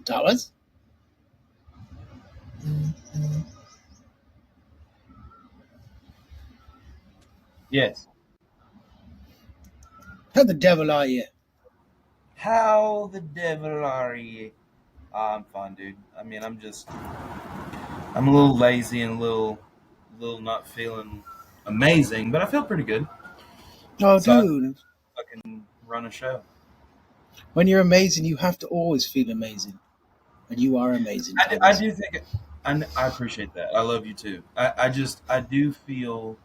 Dollars? Yes. How the devil are you? How the devil are you? I'm fine, dude. I mean, I'm a little lazy and a little not feeling amazing, but I feel pretty good. Oh, So dude. I can run a show. When you're amazing, you have to always feel amazing. And you are amazing, I Thomas. do think I appreciate that. I love you too. I do feel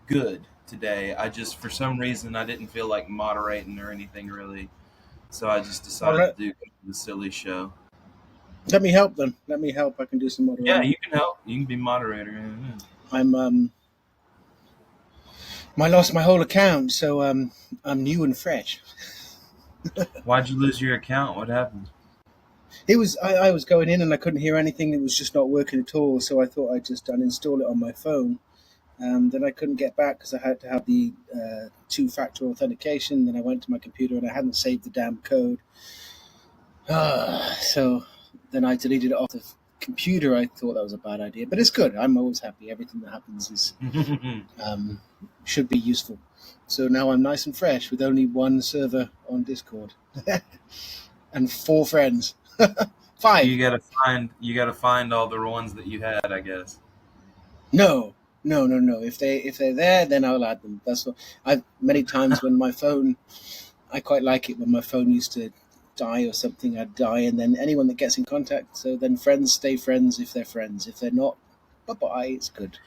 good today. I just for some reason I didn't feel like moderating or anything really, so I just Well, decided to do the silly show. let me help then. Let me help. I can do some Yeah, moderating. you can help. You can be moderator. Yeah. I'm I lost my whole account, so I'm new and fresh. Why'd you lose your account? What happened? I was going in and I couldn't hear anything. It was just not working at all. So I thought I'd just uninstall it on my phone. Then I couldn't get back because I had to have the two-factor authentication. Then I went to my computer and I hadn't saved the damn code. So then I deleted it off the computer. I thought that was a bad idea, but it's good. I'm always happy. Everything that happens is um, should be useful. So now I'm nice and fresh with only one server on Discord and 4 friends. 5. You gotta find all the ones that you had, I guess. No, no. If they're there, then I'll add them. That's what I've many times when my phone. I quite like it when my phone used to die or something. I'd die, and then anyone that gets in contact. So then friends stay friends if they're friends. If they're not, bye bye. It's good.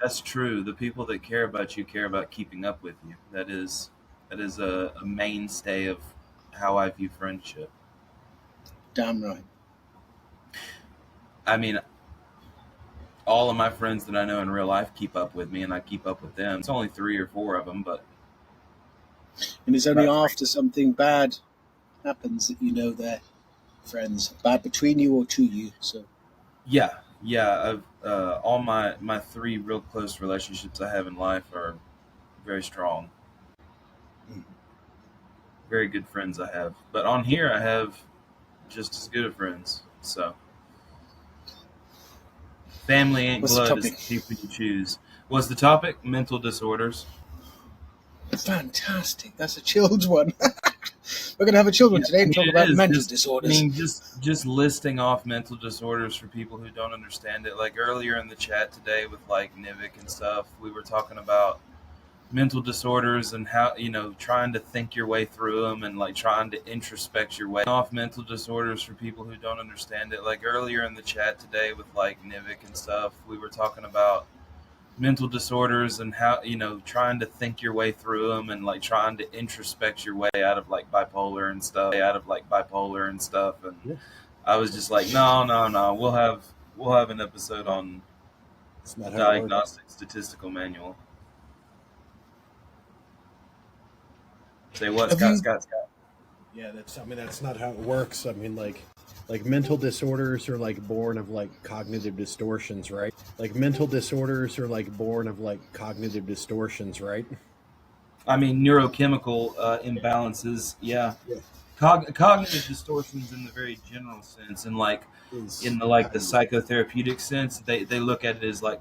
That's true. The people that care about you care about keeping up with you. That is a mainstay of how I view friendship. Damn right. I mean, all of my friends that I know in real life keep up with me, and I keep up with them. It's only 3 or 4 of them, but And it's only about three. after something bad happens that you know they're friends. Bad between you or to you. So Yeah, yeah. All my 3 real close relationships I have in life are very strong, mm. very good friends I have. But on here, I have just as good of friends. So family ain't What's the blood; it's topic? the people you choose. Was the topic mental disorders? Fantastic. That's a chilled one. We're gonna have a chilled one Yeah, today I and mean talk it about is mental just. I disorders. mean, just listing off mental disorders for people who don't understand it. Like earlier in the chat today with like Nivik and stuff, we were talking about mental disorders and how trying to think your way through them and like trying to introspect your way off mental disorders for people who don't understand it. Like earlier in the chat today with like Nivik and stuff, we were talking about mental disorders and how trying to think your way through them and like trying to introspect your way out of like bipolar and stuff. And Yeah, I was just like, no, no, no, we'll have an episode on it's not the how it works. diagnostic statistical manual. Say what, Have Scott? you? Scott? Yeah, that's not how it works. I mean, like mental disorders are like born of like cognitive distortions, right? Like mental disorders are like born of like cognitive distortions, right? I mean, neurochemical imbalances. Yeah, Yeah, cognitive distortions in the very general sense, and like in is the how like the you. psychotherapeutic sense, they look at it as like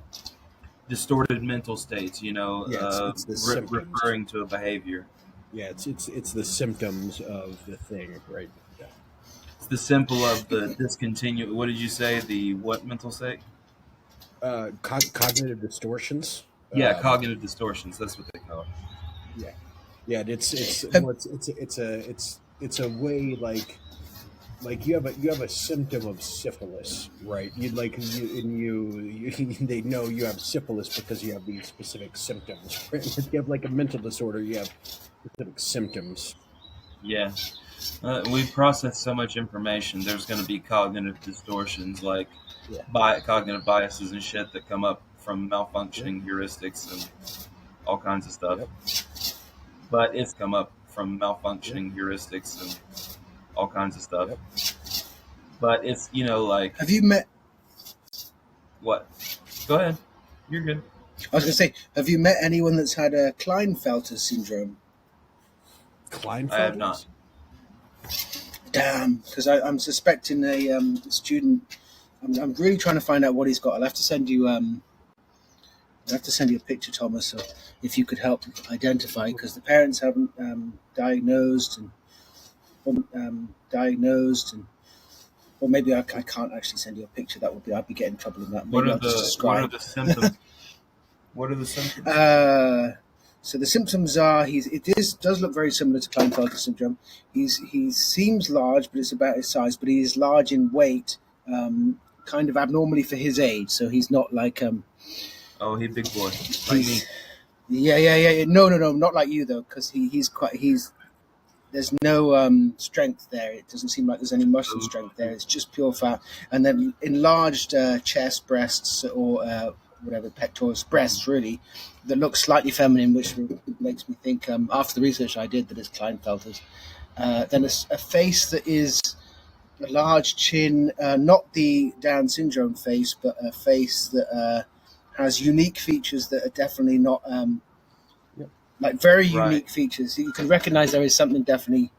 distorted mental states. Yeah, it's the symptoms. Referring to a behavior. Yeah, it's the symptoms of the thing, right? Yeah. It's the symbol of the discontinu. What did you say? The what mental state? Cognitive distortions. Yeah, cognitive distortions. That's what they call it. Yeah, yeah. It's Have, well, it's a way like you have a symptom of syphilis, right? You like you they know you have syphilis because you have these specific symptoms. Right? If you have like a mental disorder, you have specific symptoms. Yeah, we process so much information. There's going to be cognitive distortions, like Yeah, cognitive biases and shit that come up from yeah, malfunctioning heuristics and all kinds of stuff. yep, But it's come up from yeah, malfunctioning heuristics and all kinds of stuff. yep. But it's like have you met? what? Go ahead. You're good. I was gonna say, have you met anyone that's had a Klinefelter syndrome? I have not. Klinefelter's. Damn, because I'm suspecting a student. I'm really trying to find out what he's got. I'll have to send you. I'll have to send you a picture, Thomas, so if you could help identify, because the parents haven't diagnosed, and or maybe I can't actually send you a picture. That would be I'd be getting in trouble in that. What Maybe are I'll just describe. the symptoms? What are the symptoms? So the symptoms are does look very similar to Klinefelter syndrome. He seems large, but it's about his size. But he is large in weight, kind of abnormally for his age. So he's not like Oh, he big boy, like me. Yeah. No, not like you though, because he's there's no strength there. It doesn't seem like there's any muscle strength there. It's just pure fat, and then enlarged chest, breasts, or whatever pectorals, breasts really, that look slightly feminine, which makes me think after the research I did that it's Klinefelter's. Then a face that is a large chin, not the Down syndrome face, but a face that has unique features that are definitely not like very unique features. You can recognize there is something definitely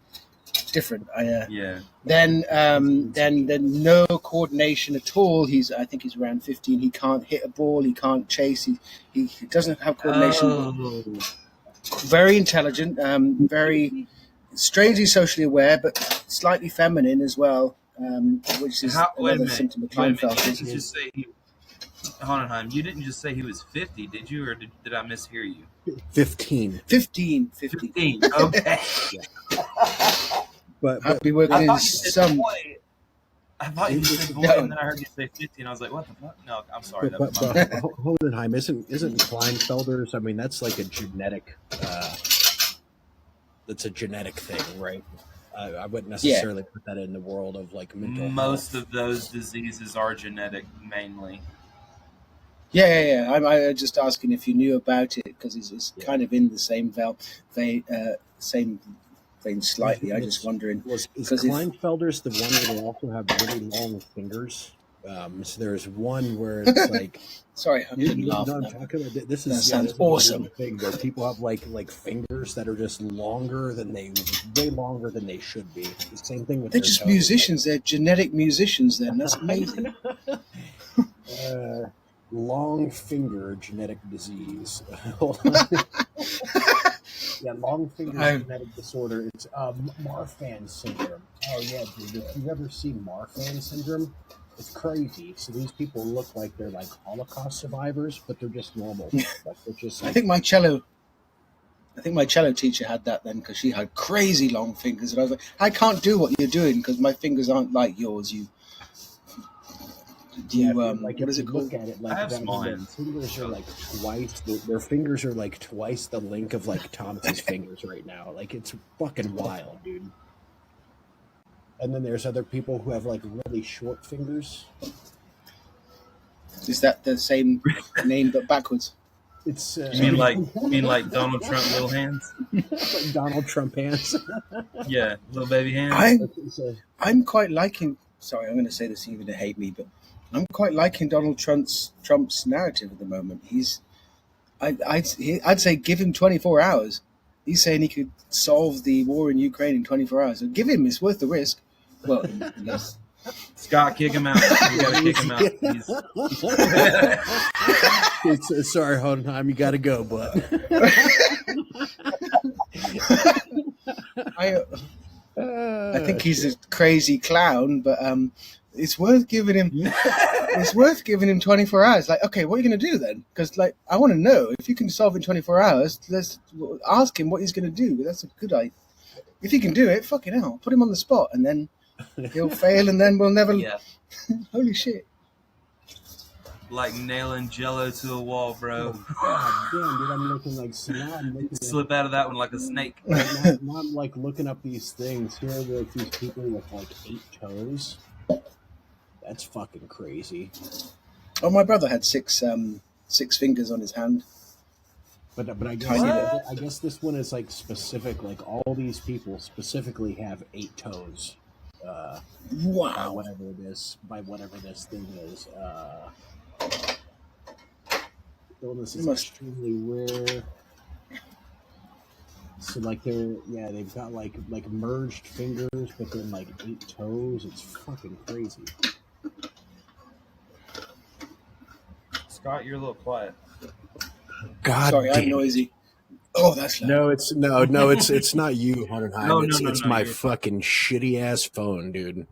different. Yeah. Then no coordination at all. I think he's around 15. He can't hit a ball. He can't chase. He doesn't have coordination. Oh. Very intelligent. Very strangely socially aware, but slightly feminine as well. Which is another symptom of Klinefelter. You just say Hohenheim, you didn't just say he was 50, did you, or did I mishear you? 15. 15. Okay. But I'll be working in some. I thought you said boy, and then I heard you say 50, and I was like, what the fuck? No, I'm sorry. but Hohenheim isn't Klinefelter's. I mean, that's like a genetic. That's a genetic thing, right? I wouldn't necessarily put that in the world of like mental Most health. of those diseases are genetic, mainly. Yeah. I'm just asking if you knew about it because it's kind of in the same same vein slightly. I'm just wondering. Is Klinefelter's the one where they also have really long fingers? So there's one where it's like. Sorry, I'm I'm laughing. talking about this. Sounds awesome. Thing where people have like fingers that are just way longer than they should be. The same thing with they're just toes. musicians. They're genetic musicians. Then that's amazing. Long finger genetic disease. Yeah, long finger genetic disorder. It's Marfan syndrome. Oh yeah, dude. If you've ever seen Marfan syndrome, it's crazy. So these people look like they're like Holocaust survivors, but they're just normal. Like, they're just like, I think my cello teacher had that then because she had crazy long fingers, and I was like, I can't do what you're doing because my fingers aren't like yours. like what is it called? Look at it like I have that. small Their hands. fingers are like twice. Their fingers are like twice the length of like Thomas's fingers right now. Like it's fucking wild, dude. And then there's other people who have like really short fingers. Is that the same name but backwards? It's You mean like Donald Trump little hands? like Donald Trump hands. Yeah, little baby hands. I'm quite liking. Sorry, I'm going to say this. You're going to hate me, but I'm quite liking Donald Trump's narrative at the moment. I'd say give him 24 hours. He's saying he could solve the war in Ukraine in 24 hours. So give him. It's worth the risk. Well, yes. Scott, kick him out. You gotta kick him out. Sorry, Hohenheim, you gotta go, but I think he's a crazy clown, but it's worth giving him. It's worth giving him 24 hours. Like, okay, what are you going to do then? Because, like, I want to know if you can solve in 24 hours. Let's ask him what he's going to do. That's a good idea. If he can do it, fucking hell, put him on the spot, and then he'll fail, and then we'll never. Yeah. Holy shit! Like nailing Jello to a wall, bro. God damn, dude, I'm looking like slip out of that one like a snake. Now I'm like looking up these things here. Like these people with like 8 toes. That's fucking crazy. Oh, my brother had 6 fingers on his hand. But I guess this one is like specific. Like all these people specifically have 8 toes. Wow. By whatever this thing is. Illness is extremely rare. So like they've got like merged fingers, but then like 8 toes. It's fucking crazy. Scott, you're a little quiet. God Sorry, I'm damn. noisy. Oh, that's loud. No, it's not you, Hunterheim. No, It's my you're fine. fucking shitty ass phone, dude.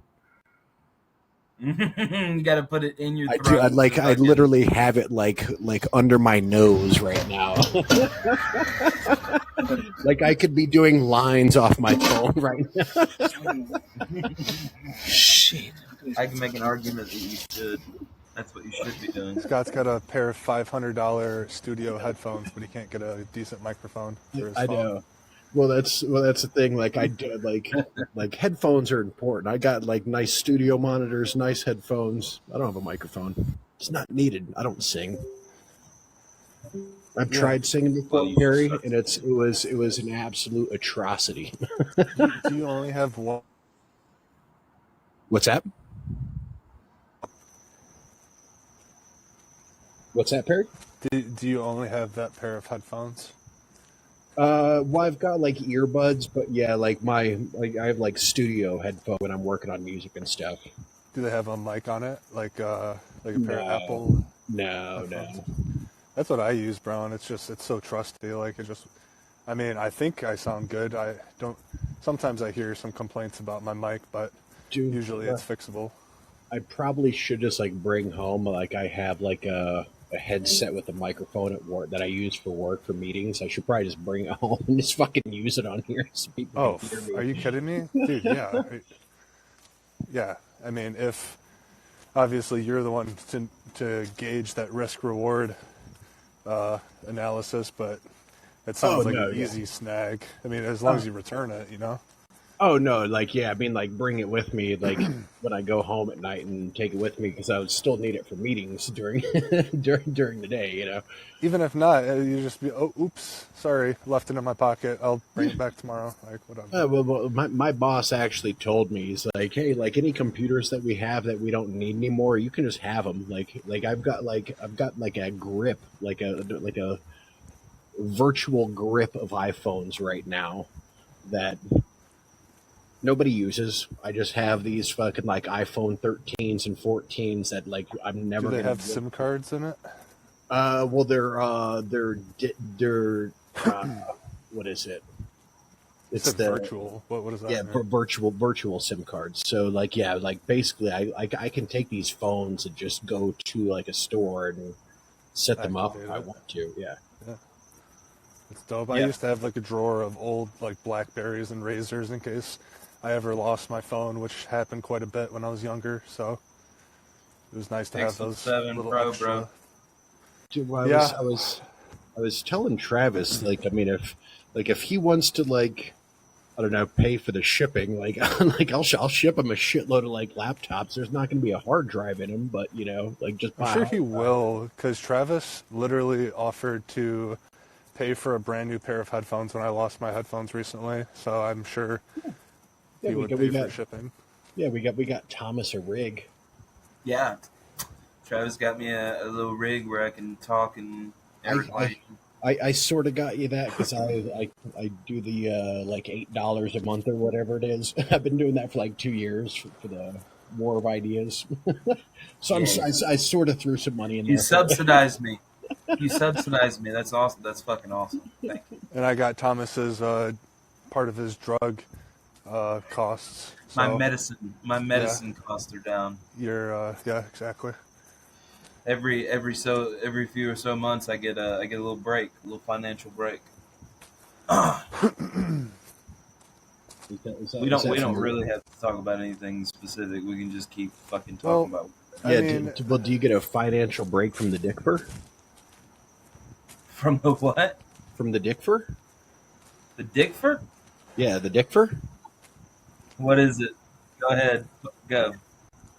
You got to put it in your I throat. do. I literally have it like under my nose right now. Like I could be doing lines off my phone right now. Shit. I can make an argument that you should. That's what you should be doing. Scott's got a pair of $500 studio headphones, but he can't get a decent microphone for his I phone. know. Well, that's the thing. Like I do, like headphones are important. I got like nice studio monitors, nice headphones. I don't have a microphone. It's not needed. I don't sing. I've tried singing before, Well, Perry, and it was an absolute atrocity. Do you only have one? What's that? What's that, Perry? Do you only have that pair of headphones? Well, I've got like earbuds, but yeah, like I have like studio headphones when I'm working on music and stuff. Do they have a mic on it, like a pair No. of Apple? No. That's what I use, bro, and it's so trusty. Like I mean, I think I sound good. I don't. Sometimes I hear some complaints about my mic, but Dude, usually it's fixable. I probably should just like bring home like I have like a headset with a microphone at work that I use for work for meetings. I should probably just bring it home and just fucking use it on here so people Oh, can hear me. are you kidding me, dude? Yeah, yeah. I mean, if obviously you're the one to gauge that risk reward analysis, but it sounds like an easy snag. I mean, as long as you return it, you know. Oh no, like yeah, I mean like bring it with me like when I go home at night and take it with me because I would still need it for meetings during during the day, you know. Even if not, you just be, oh, oops, sorry, left it in my pocket. I'll bring it back tomorrow. Like whatever. Well, my boss actually told me, he's like, hey, like any computers that we have that we don't need anymore, you can just have them. Like I've got like a grip, like a virtual grip of iPhones right now that nobody uses. I just have these fucking like iPhone 13s and 14s that like I'm never. Do they gonna have SIM cards in it? Well, they're what is it? It's the virtual. What is that? Yeah, virtual SIM cards. So like yeah, like basically I can take these phones and just go to like a store and set them up if I want to. Yeah. It's dope. I used to have like a drawer of old like Blackberries and Razors in case I ever lost my phone, which happened quite a bit when I was younger. So it was nice to have those little Pro, extra. bro. Dude, well, I was telling Travis like I mean if he wants to like I don't know pay for the shipping like I'll ship him a shitload of like laptops. There's not going to be a hard drive in them, but you know like just I'm sure he will because Travis literally offered to pay for a brand new pair of headphones when I lost my headphones recently. So I'm sure he would pay for shipping. Yeah, we got Thomas a rig. Yeah, Travis got me a little rig where I can talk and everything. I sort of got you that because I do the like $8 a month or whatever it is. I've been doing that for like 2 years for the War of Ideas. So I sort of threw some money in there. You subsidized me. You subsidized me. That's awesome. That's fucking awesome. Thank you. And I got Thomas's part of his drug costs. So My medicine costs are down. You're yeah, exactly. Every few or so months, I get a little break, a little financial break. We don't really have to talk about anything specific. We can just keep fucking talking about. Yeah. Do you get a financial break from the Dickfer? From the what? From the Dickfer? The Dickfer? Yeah, the Dickfer. What is it? Go ahead. Go.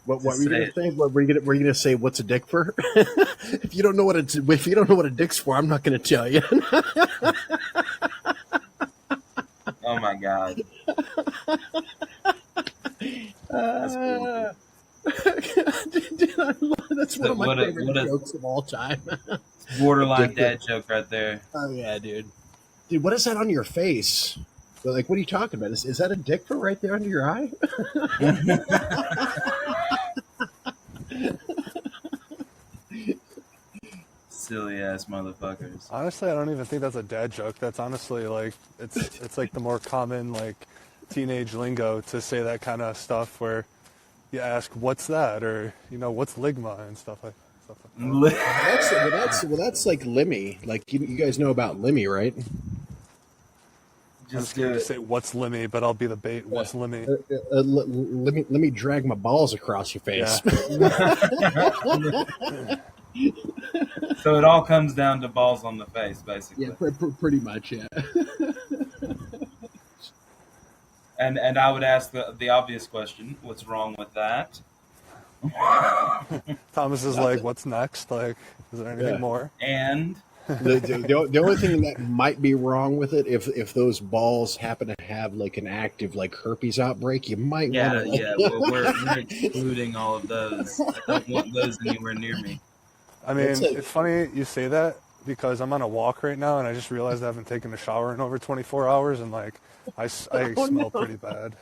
What were you gonna say? Were you gonna say what's a dick for? If you don't know what a dick's for, I'm not gonna tell you. Oh my god. That's cool. That's one of my favorite jokes of all time. Borderline dad joke right there. Oh yeah, dude. Dude, what is that on your face? Like, what are you talking about? Is that a dick foot right there under your eye? Silly ass motherfuckers. Honestly, I don't even think that's a dad joke. That's honestly like it's like the more common like teenage lingo to say that kind of stuff where you ask what's that or what's ligma and stuff like that. That's like Limmy. Like you guys know about Limmy, right? I'm scared to say what's limmy, but I'll be the bait. What's limmy? Let me drag my balls across your face. Yeah. So it all comes down to balls on the face, basically. Yeah, pretty much, yeah. And I would ask the obvious question: what's wrong with that? Thomas is like, what's next? Like, is there anything more? And the only thing that might be wrong with it, if those balls happen to have like an active like herpes outbreak, you might want to. We're excluding all of those. I don't want those anywhere near me. I mean, it's funny you say that because I'm on a walk right now and I just realized I haven't taken a shower in over 24 hours and like I smell pretty bad.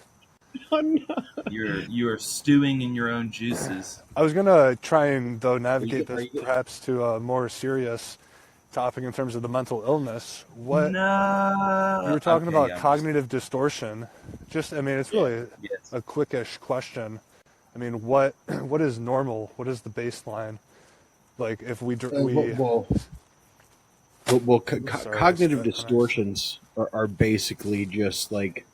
Oh, no. You're stewing in your own juices. I was gonna try and though navigate this perhaps to a more serious topic in terms of the mental illness. What you were talking about cognitive distortion. It's really a quickish question. I mean, what is normal? What is the baseline? Like if cognitive distortions are basically just like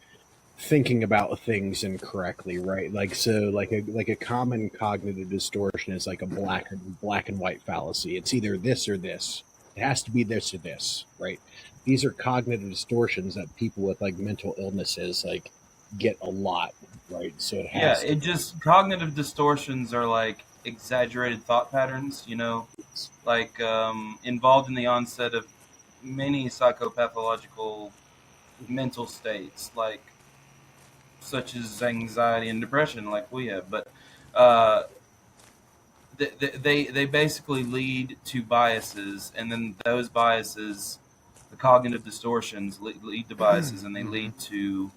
thinking about things incorrectly, right? Like a common cognitive distortion is like a black and white fallacy. It's either this or this. It has to be this or this, right? These are cognitive distortions that people with like mental illnesses like get a lot, right? So it has cognitive distortions are like exaggerated thought patterns, like involved in the onset of many psychopathological mental states, like such as anxiety and depression, like we have. But they basically lead to biases, and then those biases, the cognitive distortions, lead to biases, and they lead to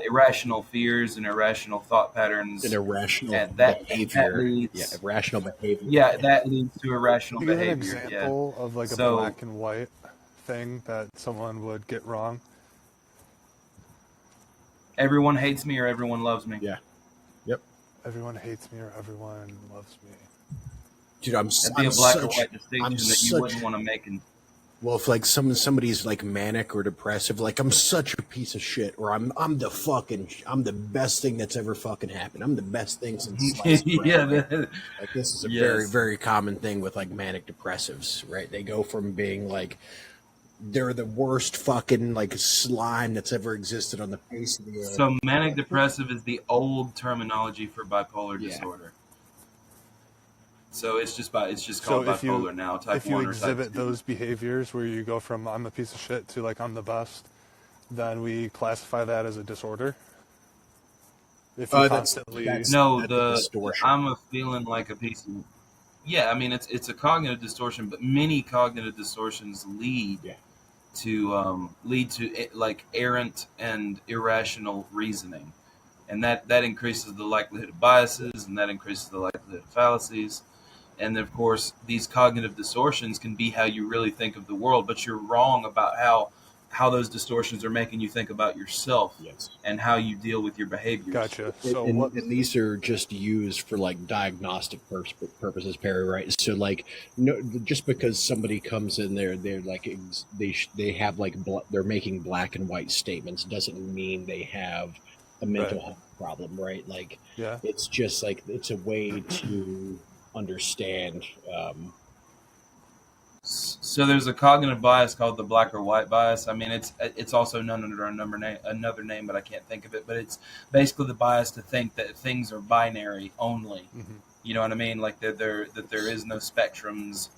irrational fears and irrational thought patterns and irrational behavior. Irrational behavior. Yeah, that leads to irrational behavior. An example of like a black and white thing that someone would get wrong. Everyone hates me or everyone loves me. Yeah. Yep. Everyone hates me or everyone loves me. Dude, that'd be a black or white distinction that you wouldn't want to make. Well, if like somebody's like manic or depressive, like I'm such a piece of shit, or I'm the best thing that's ever fucking happened. I'm the best thing since sliced bread. Like this is a very, very common thing with like manic depressives, right? They go from being like they're the worst fucking like slime that's ever existed on the face of the earth. So manic depressive is the old terminology for bipolar disorder. So it's just called bipolar now. Type 1 if you or exhibit type 2. those behaviors where you go from I'm a piece of shit to like I'm the best, then we classify that as a disorder. If you constantly I'm a feeling like a piece of. Yeah, I mean it's a cognitive distortion, but many cognitive distortions lead to like errant and irrational reasoning, and that increases the likelihood of biases, and that increases the likelihood of fallacies. And of course, these cognitive distortions can be how you really think of the world, but you're wrong about how those distortions are making you think about yourself and how you deal with your behaviors. Gotcha. So and these are just used for like diagnostic purposes, Perry, right? So like, no, just because somebody comes in there, they're like they have like they're making black and white statements doesn't mean they have a mental health problem, right? Like, it's just like it's a way to understand. So there's a cognitive bias called the black or white bias. I mean, it's also known under another name, but I can't think of it. But it's basically the bias to think that things are binary only. Mm-hmm. You know what I mean? Like that there is no spectrums,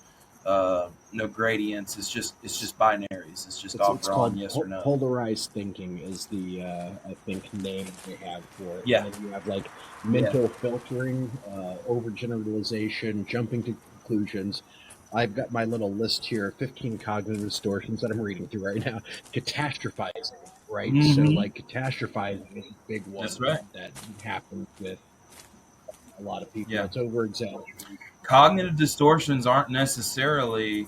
no gradients. It's just binaries. It's just off or on, yes or no. Polarized thinking is the I think name they have for it. Yeah. And then you have like mental filtering, overgeneralization, jumping to conclusions. I've got my little list here, 15 cognitive distortions that I'm reading through right now. Catastrophizing, right? So, Mm-hmm. like, catastrophizing is a big That's one right. that happens with a lot of people. Yeah. It's over exaggerated. Cognitive distortions aren't necessarily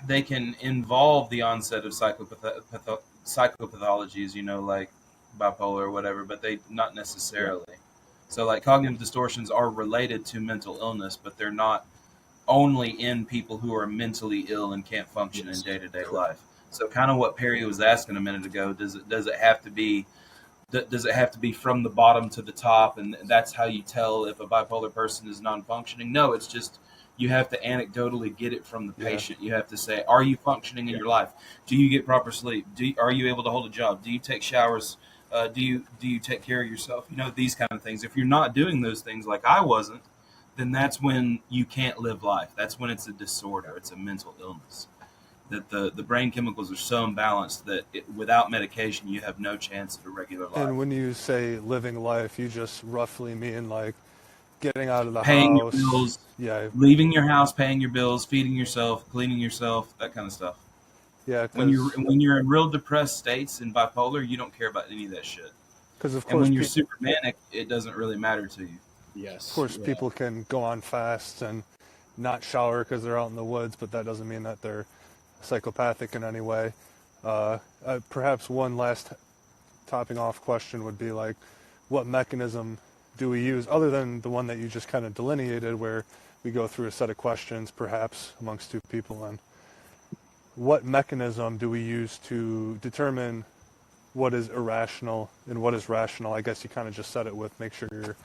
they can involve the onset of psychopathologies, like bipolar or whatever, but they not Yeah. necessarily. So, like, cognitive distortions are related to mental illness, but they're not only in people who are mentally ill and can't function in Yes. day to day Correct. life. So, kind of what Perry was asking a minute ago, does it have to be from the bottom to the top, and that's how you tell if a bipolar person is non-functioning? No, it's just you have to anecdotally get it from the Yeah. patient. You have to say, are you functioning in Yeah. your life? Do you get proper sleep? Are you able to hold a job? Do you take showers? Do you take care of yourself? These kind of things. If you're not doing those things, like I wasn't, then that's when you can't live life. That's when it's a disorder. It's a mental illness. That the brain chemicals are so imbalanced that without medication, you have no chance of a regular life. And when you say living life, you just roughly mean like getting out of the Paying your house. bills, Yeah, leaving your house, paying your bills, feeding yourself, cleaning yourself, that kind of stuff. yeah, When you're because when you're in real depressed states in bipolar, you don't care about any of that shit. of And course when you're people super manic, it doesn't really matter to you. of Yes. course Yeah. people can go on fasts and not shower because they're out in the woods, but that doesn't mean that they're psychopathic in any way. Perhaps one last topping off question would be like, what mechanism do we use other than the one that you just kind of delineated, where we go through a set of questions, perhaps amongst two people, and what mechanism do we use to determine what is irrational and what is rational? I guess you kind of just said it with make sure you're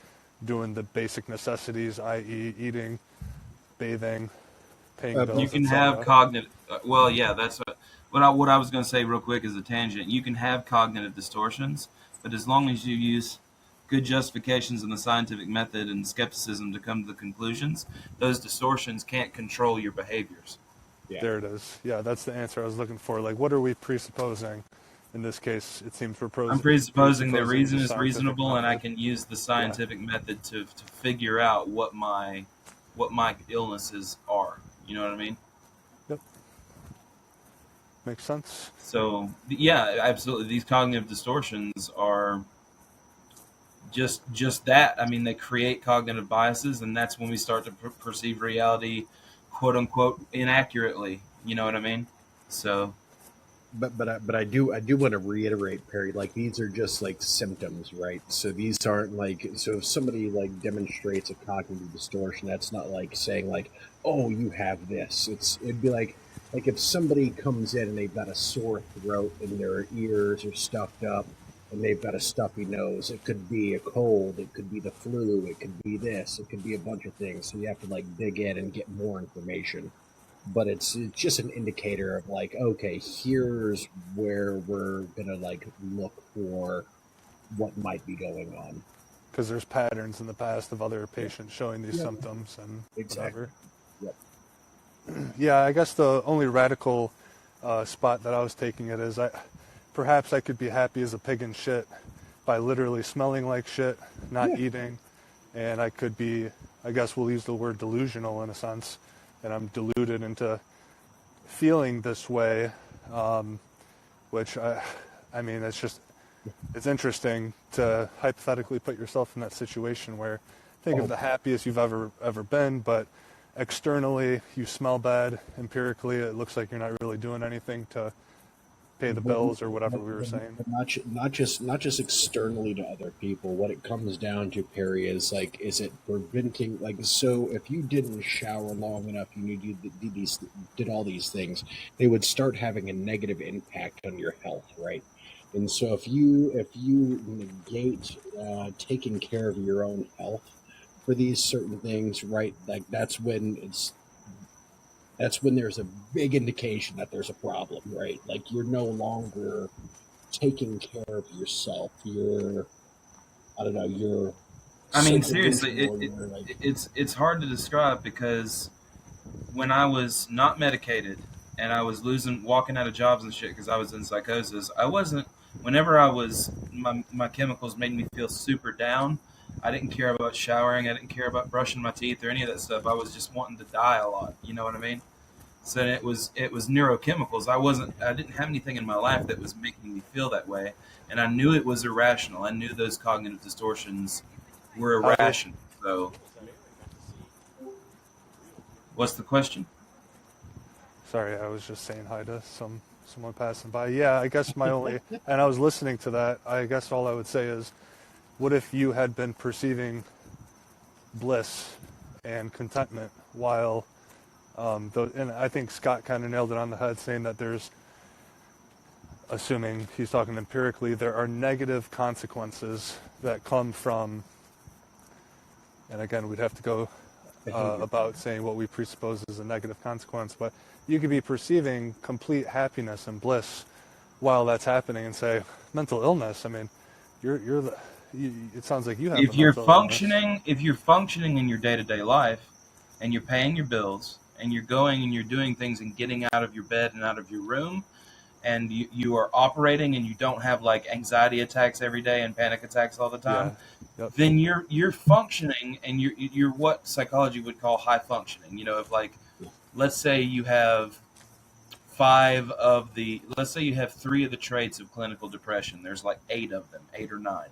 doing the basic necessities, i.e., eating, bathing, paying You bills, can have etc. cognitive. Well, yeah, that's what I was going to say real quick as a tangent. You can have cognitive distortions, but as long as you use good justifications in the scientific method and skepticism to come to the conclusions, those distortions can't control your behaviors. Yeah. There it is. Yeah, that's the answer I was looking for. Like, what are we presupposing? In this case, it seems we're I'm presupposing that presupposing reason the is scientific reasonable, and I method. can use the Yeah. scientific method to figure out what my illnesses are. You know what I mean? Yep. Makes sense. So yeah, absolutely. These cognitive distortions are just that. I mean, they create cognitive biases, and that's when we start to perceive reality, quote unquote, inaccurately. You know what I mean? So But I do want to reiterate, Perry. Like, these are just like symptoms, right? So these aren't like, so if somebody like demonstrates a cognitive distortion, that's not like saying like, oh, you have this. It'd be like if somebody comes in and they've got a sore throat and their ears are stuffed up and they've got a stuffy nose. It could be a cold. It could be the flu. It could be this. It could be a bunch of things. So you have to like dig in and get more information, but it's just an indicator of like, okay, here's where we're gonna like look for what might be going on. Because there's patterns in the past of other Yeah. patients showing these Yeah. symptoms and Exactly. whatever. Yep. Yeah, I guess the only radical spot that I was taking it is perhaps I could be happy as a pig in shit by literally smelling like shit, not Yeah. eating, and I could be, I guess we'll use the word delusional in a sense, and I'm deluded into feeling this way, which I mean, it's interesting to hypothetically put yourself in that situation where think Oh, of the happiest you've ever been, but externally you smell bad. Empirically, it looks like you're not really doing anything to pay the but, bills or whatever but, we were saying. but not just externally to other people. What it comes down to, Perry, is like, is it preventing, like, so if you didn't shower long enough, you did all these things, they would start having a negative impact on your health, right? And so if you negate taking care of your own health for these certain things, right? Like, that's when there's a big indication that there's a problem, right? Like, you're no longer taking care of yourself. I don't know, you're I so mean, seriously, delusional. You're like, it's hard to describe because when I was not medicated and I was walking out of jobs and shit because I was in psychosis, I wasn't. Whenever my chemicals made me feel super down, I didn't care about showering. I didn't care about brushing my teeth or any of that stuff. I was just wanting to die a lot. You know what I mean? So it was neurochemicals. I didn't have anything in my life that was making me feel that way, and I knew it was irrational. I knew those cognitive distortions were How did, irrational. So, what's the question? sorry, I was just saying hi to someone passing by. Yeah, I guess my only, and I was listening to that. I guess all I would say is, what if you had been perceiving bliss and contentment while, and I think Scott kind of nailed it on the head, saying that there's, assuming he's talking empirically, there are negative consequences that come from, and again, we'd have to go about saying what we presuppose is a negative consequence, but you could be perceiving complete happiness and bliss while that's happening and say, mental illness, I mean, it sounds like you have a mental illness. If you're functioning in your day-to-day life and you're paying your bills and you're going and you're doing things and getting out of your bed and out of your room, and you are operating and you don't have like anxiety attacks every day and panic attacks all the time, Yeah, yep, then you're functioning and you're what psychology would call high functioning. You know, if like, let's say you have let's say you have 3 of the traits of clinical depression. There's like 8 of them, 8 or 9.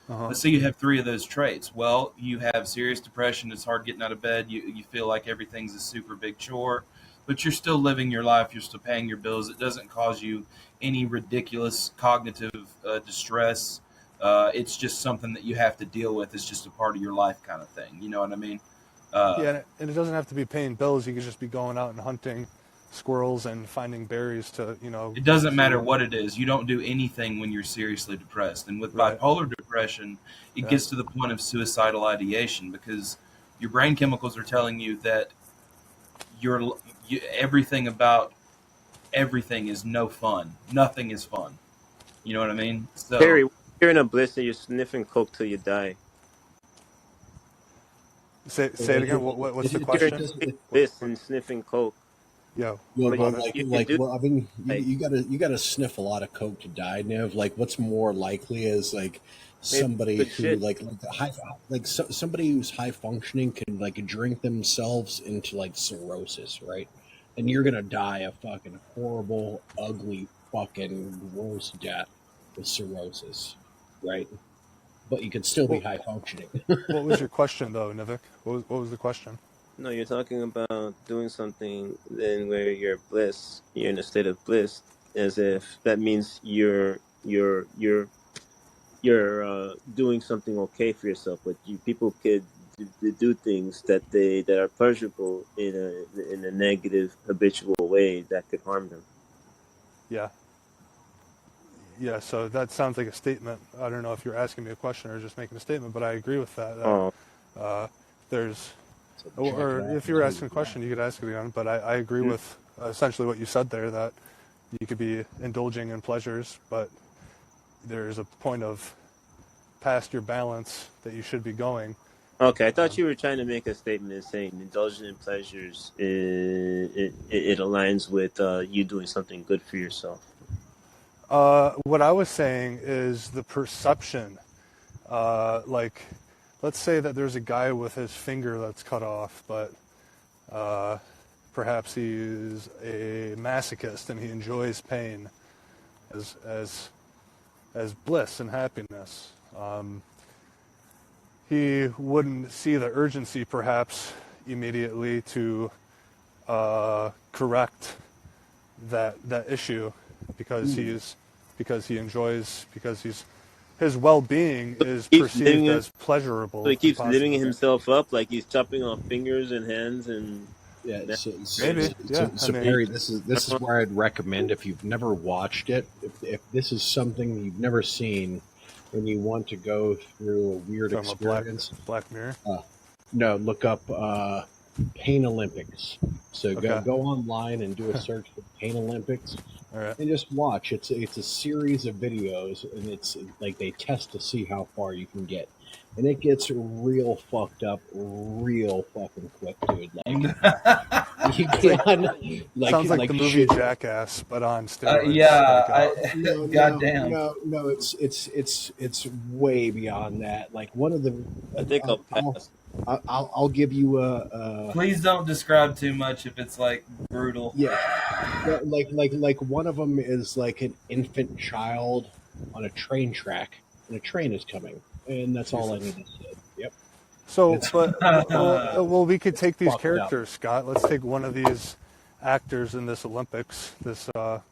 Let's say you have 3 of those traits. Well, you have serious depression. It's hard getting out of bed. You feel like everything's a super big chore, but you're still living your life. You're still paying your bills. It doesn't cause you any ridiculous cognitive distress. It's just something that you have to deal with. It's just a part of your life kind of thing. You know what I mean? yeah, and it doesn't have to be paying bills. You could just be going out and hunting squirrels and finding berries to, It doesn't matter what it is. You don't do anything when you're seriously depressed. And with Right. bipolar depression, it Yeah. gets to the point of suicidal ideation because your brain chemicals are telling you that everything about everything is no fun. Nothing is fun. You know what I mean? So Perry, you're in a bliss and you're sniffing coke till you die. Say it again. What's the You're in question? a bliss and sniffing coke, Yeah, Well, what but but about it? you can do well, I mean, like you gotta sniff a lot of coke to die, Nev. Like, what's more likely is like maybe somebody good who shit. somebody who's high functioning can like drink themselves into like cirrhosis, right? And you're gonna die a fucking horrible, ugly, fucking gross death with cirrhosis, right? But you could still be What high functioning. What was your question though, Nivik? What was the question? No, you're talking about doing something then where you're in a state of bliss, as if that means you're doing something okay for yourself. But people could do things that are pleasurable in a negative habitual way that could harm them. Yeah, yeah. So that sounds like a statement. I don't know if you're asking me a question or just making a statement, but I agree with that. Oh, There's, So jack it or off if you were until asking a you die. question, you could ask it again. But I agree with essentially what you said there. That you could be indulging in pleasures, but there's a point of past your balance that you should be going. okay. I thought you were trying to make a statement and saying indulging in pleasures, it aligns with you doing something good for yourself. What I was saying is the perception. Like, let's say that there's a guy with his finger that's cut off, but perhaps he's a masochist and he enjoys pain as bliss and happiness. He wouldn't see the urgency, perhaps, immediately to correct that issue because he enjoys his well-being is Keeps living perceived it, as so pleasurable he and keeps living positive. himself up, like he's chopping off fingers and hands and Yeah, neck Maybe, yeah. I so mean, Perry, this is where I'd recommend if you've never watched it, if this is something you've never seen, and you want to go through a weird from a experience, Black Mirror. no, look up Pain Olympics. So Okay, go online and do a search for Pain Olympics, all right. and just watch. It's a series of videos, and it's like they test to see how far you can get, and it gets real fucked up real fucking quick, dude. Like You It's like can't, sounds like the movie shit. Jackass, but on steroids. Yeah, No, goddamn. no. It's way beyond that. Like one of the, I think I'll I'll pass. I'll give you a Please don't describe too much if it's like brutal. yeah. Like one of them is like an infant child on a train track, and a train is coming, and that's all I Jesus. need to say. Yep. So, It's well, we could take these fucked up. characters, Scott. Let's take one of these actors in this Olympics. Oh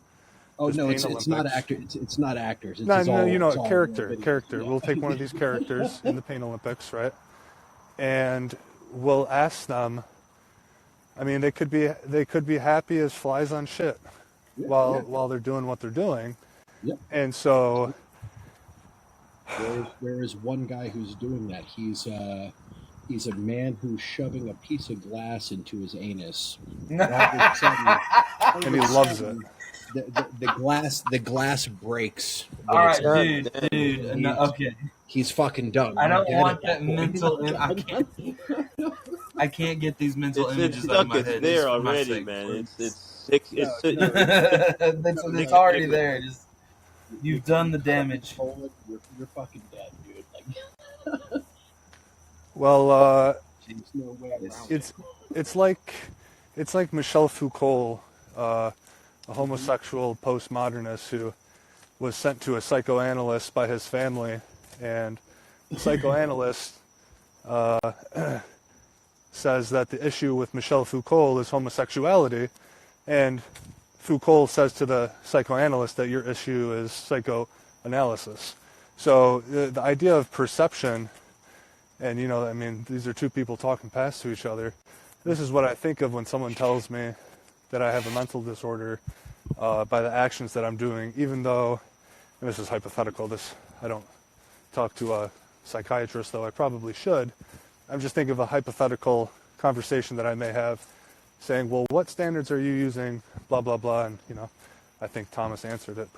this no, pain it's not Olympics. actor. It's not actors. No, It's all you know, it's all character. video. Yeah. We'll take one of these characters in the pain Olympics, right? And we'll ask them. I mean, they could be happy as flies on shit while they're doing what they're doing. Yep. And so There is one guy who's doing that. He's a man who's shoving a piece of glass into his anus. And all of a sudden, and he loves it. The glass breaks. All when right, it's- dude. No, okay. He's fucking done. I don't He's dead want at that point. mental. I can't get these mental It's images out of stuck. my It's head. there Just for my already, sake, man. please. It's It's already there. Just you've done the damage. You're fucking dead, dude. Like, Well, there's no way around it's like Michel Foucault, a homosexual postmodernist who was sent to a psychoanalyst by his family, and the psychoanalyst says that the issue with Michel Foucault is homosexuality, and Foucault says to the psychoanalyst that your issue is psychoanalysis. So the idea of perception, and I mean, these are two people talking past to each other. This is what I think of when someone tells me that I have a mental disorder by the actions that I'm doing, even though, and this is hypothetical, I don't talk to a psychiatrist, though I probably should. I'm just thinking of a hypothetical conversation that I may have saying, well, what standards are you using, blah, blah, blah, and, I think Thomas answered it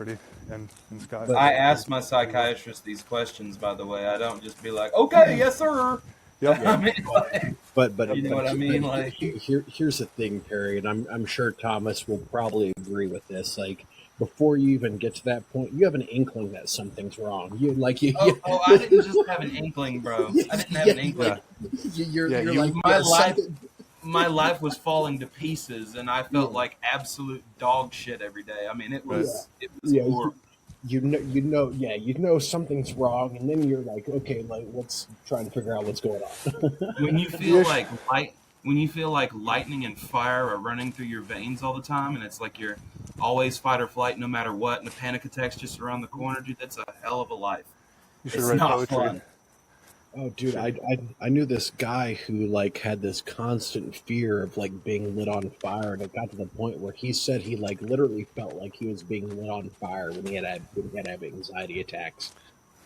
and Scott. I ask my psychiatrist these questions, by the way. I don't just be like, okay, yes, sir. Yep. I mean, like, But you know what I mean? Like, here's the thing, Perry, and I'm sure Thomas will probably agree with this. Like, before you even get to that point, you have an inkling that something's wrong. I didn't just have an inkling, bro. I didn't have an inkling. You're like, My life was falling to pieces, and I felt like absolute dog shit every day. I mean, it was horrible. You know something's wrong, and then you're like, okay, like let's try and figure out what's going on. When you feel like lightning and fire are running through your veins all the time, and it's like you're always fight or flight no matter what, and the panic attack's just around the corner, dude, that's a hell of a life. You should It's write not poetry. fun. Oh, dude, I knew this guy who like had this constant fear of like being lit on fire, and it got to the point where he said he like literally felt like he was being lit on fire when he had to have anxiety attacks.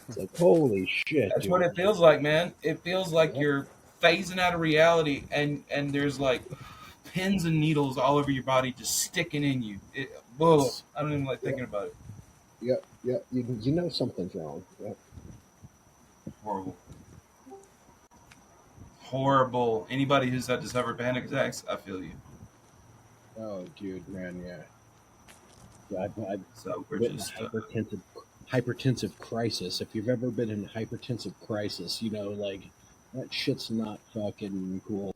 It's like, holy shit! That's dude. what it feels like, man. It feels like you're phasing out of reality, and there's like pins and needles all over your body just sticking in you. Whoa, I don't even like thinking about it. Yep. You know something's wrong. Yep. Horrible. Anybody who's had to suffer panic attacks, I feel you. Oh, dude, man, yeah. I've So we're been in just hypertensive crisis. If you've ever been in hypertensive crisis, like that shit's not fucking cool.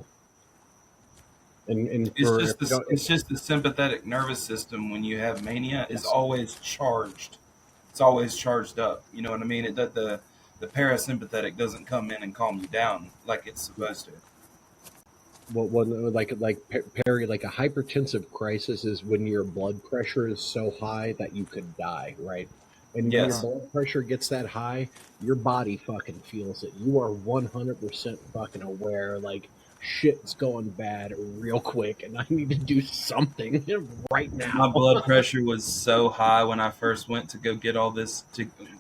And it's just the sympathetic nervous system when you have mania is always charged. It's always charged up. You know what I mean? The parasympathetic doesn't come in and calm you down like it's supposed to. well, like Perry, like a hypertensive crisis is when your blood pressure is so high that you could die, right? And when Yes. your blood pressure gets that high, your body fucking feels it. You are 100% fucking aware, like shit's going bad real quick, and I need to do something right now. My blood pressure was so high when I first went to go get all this.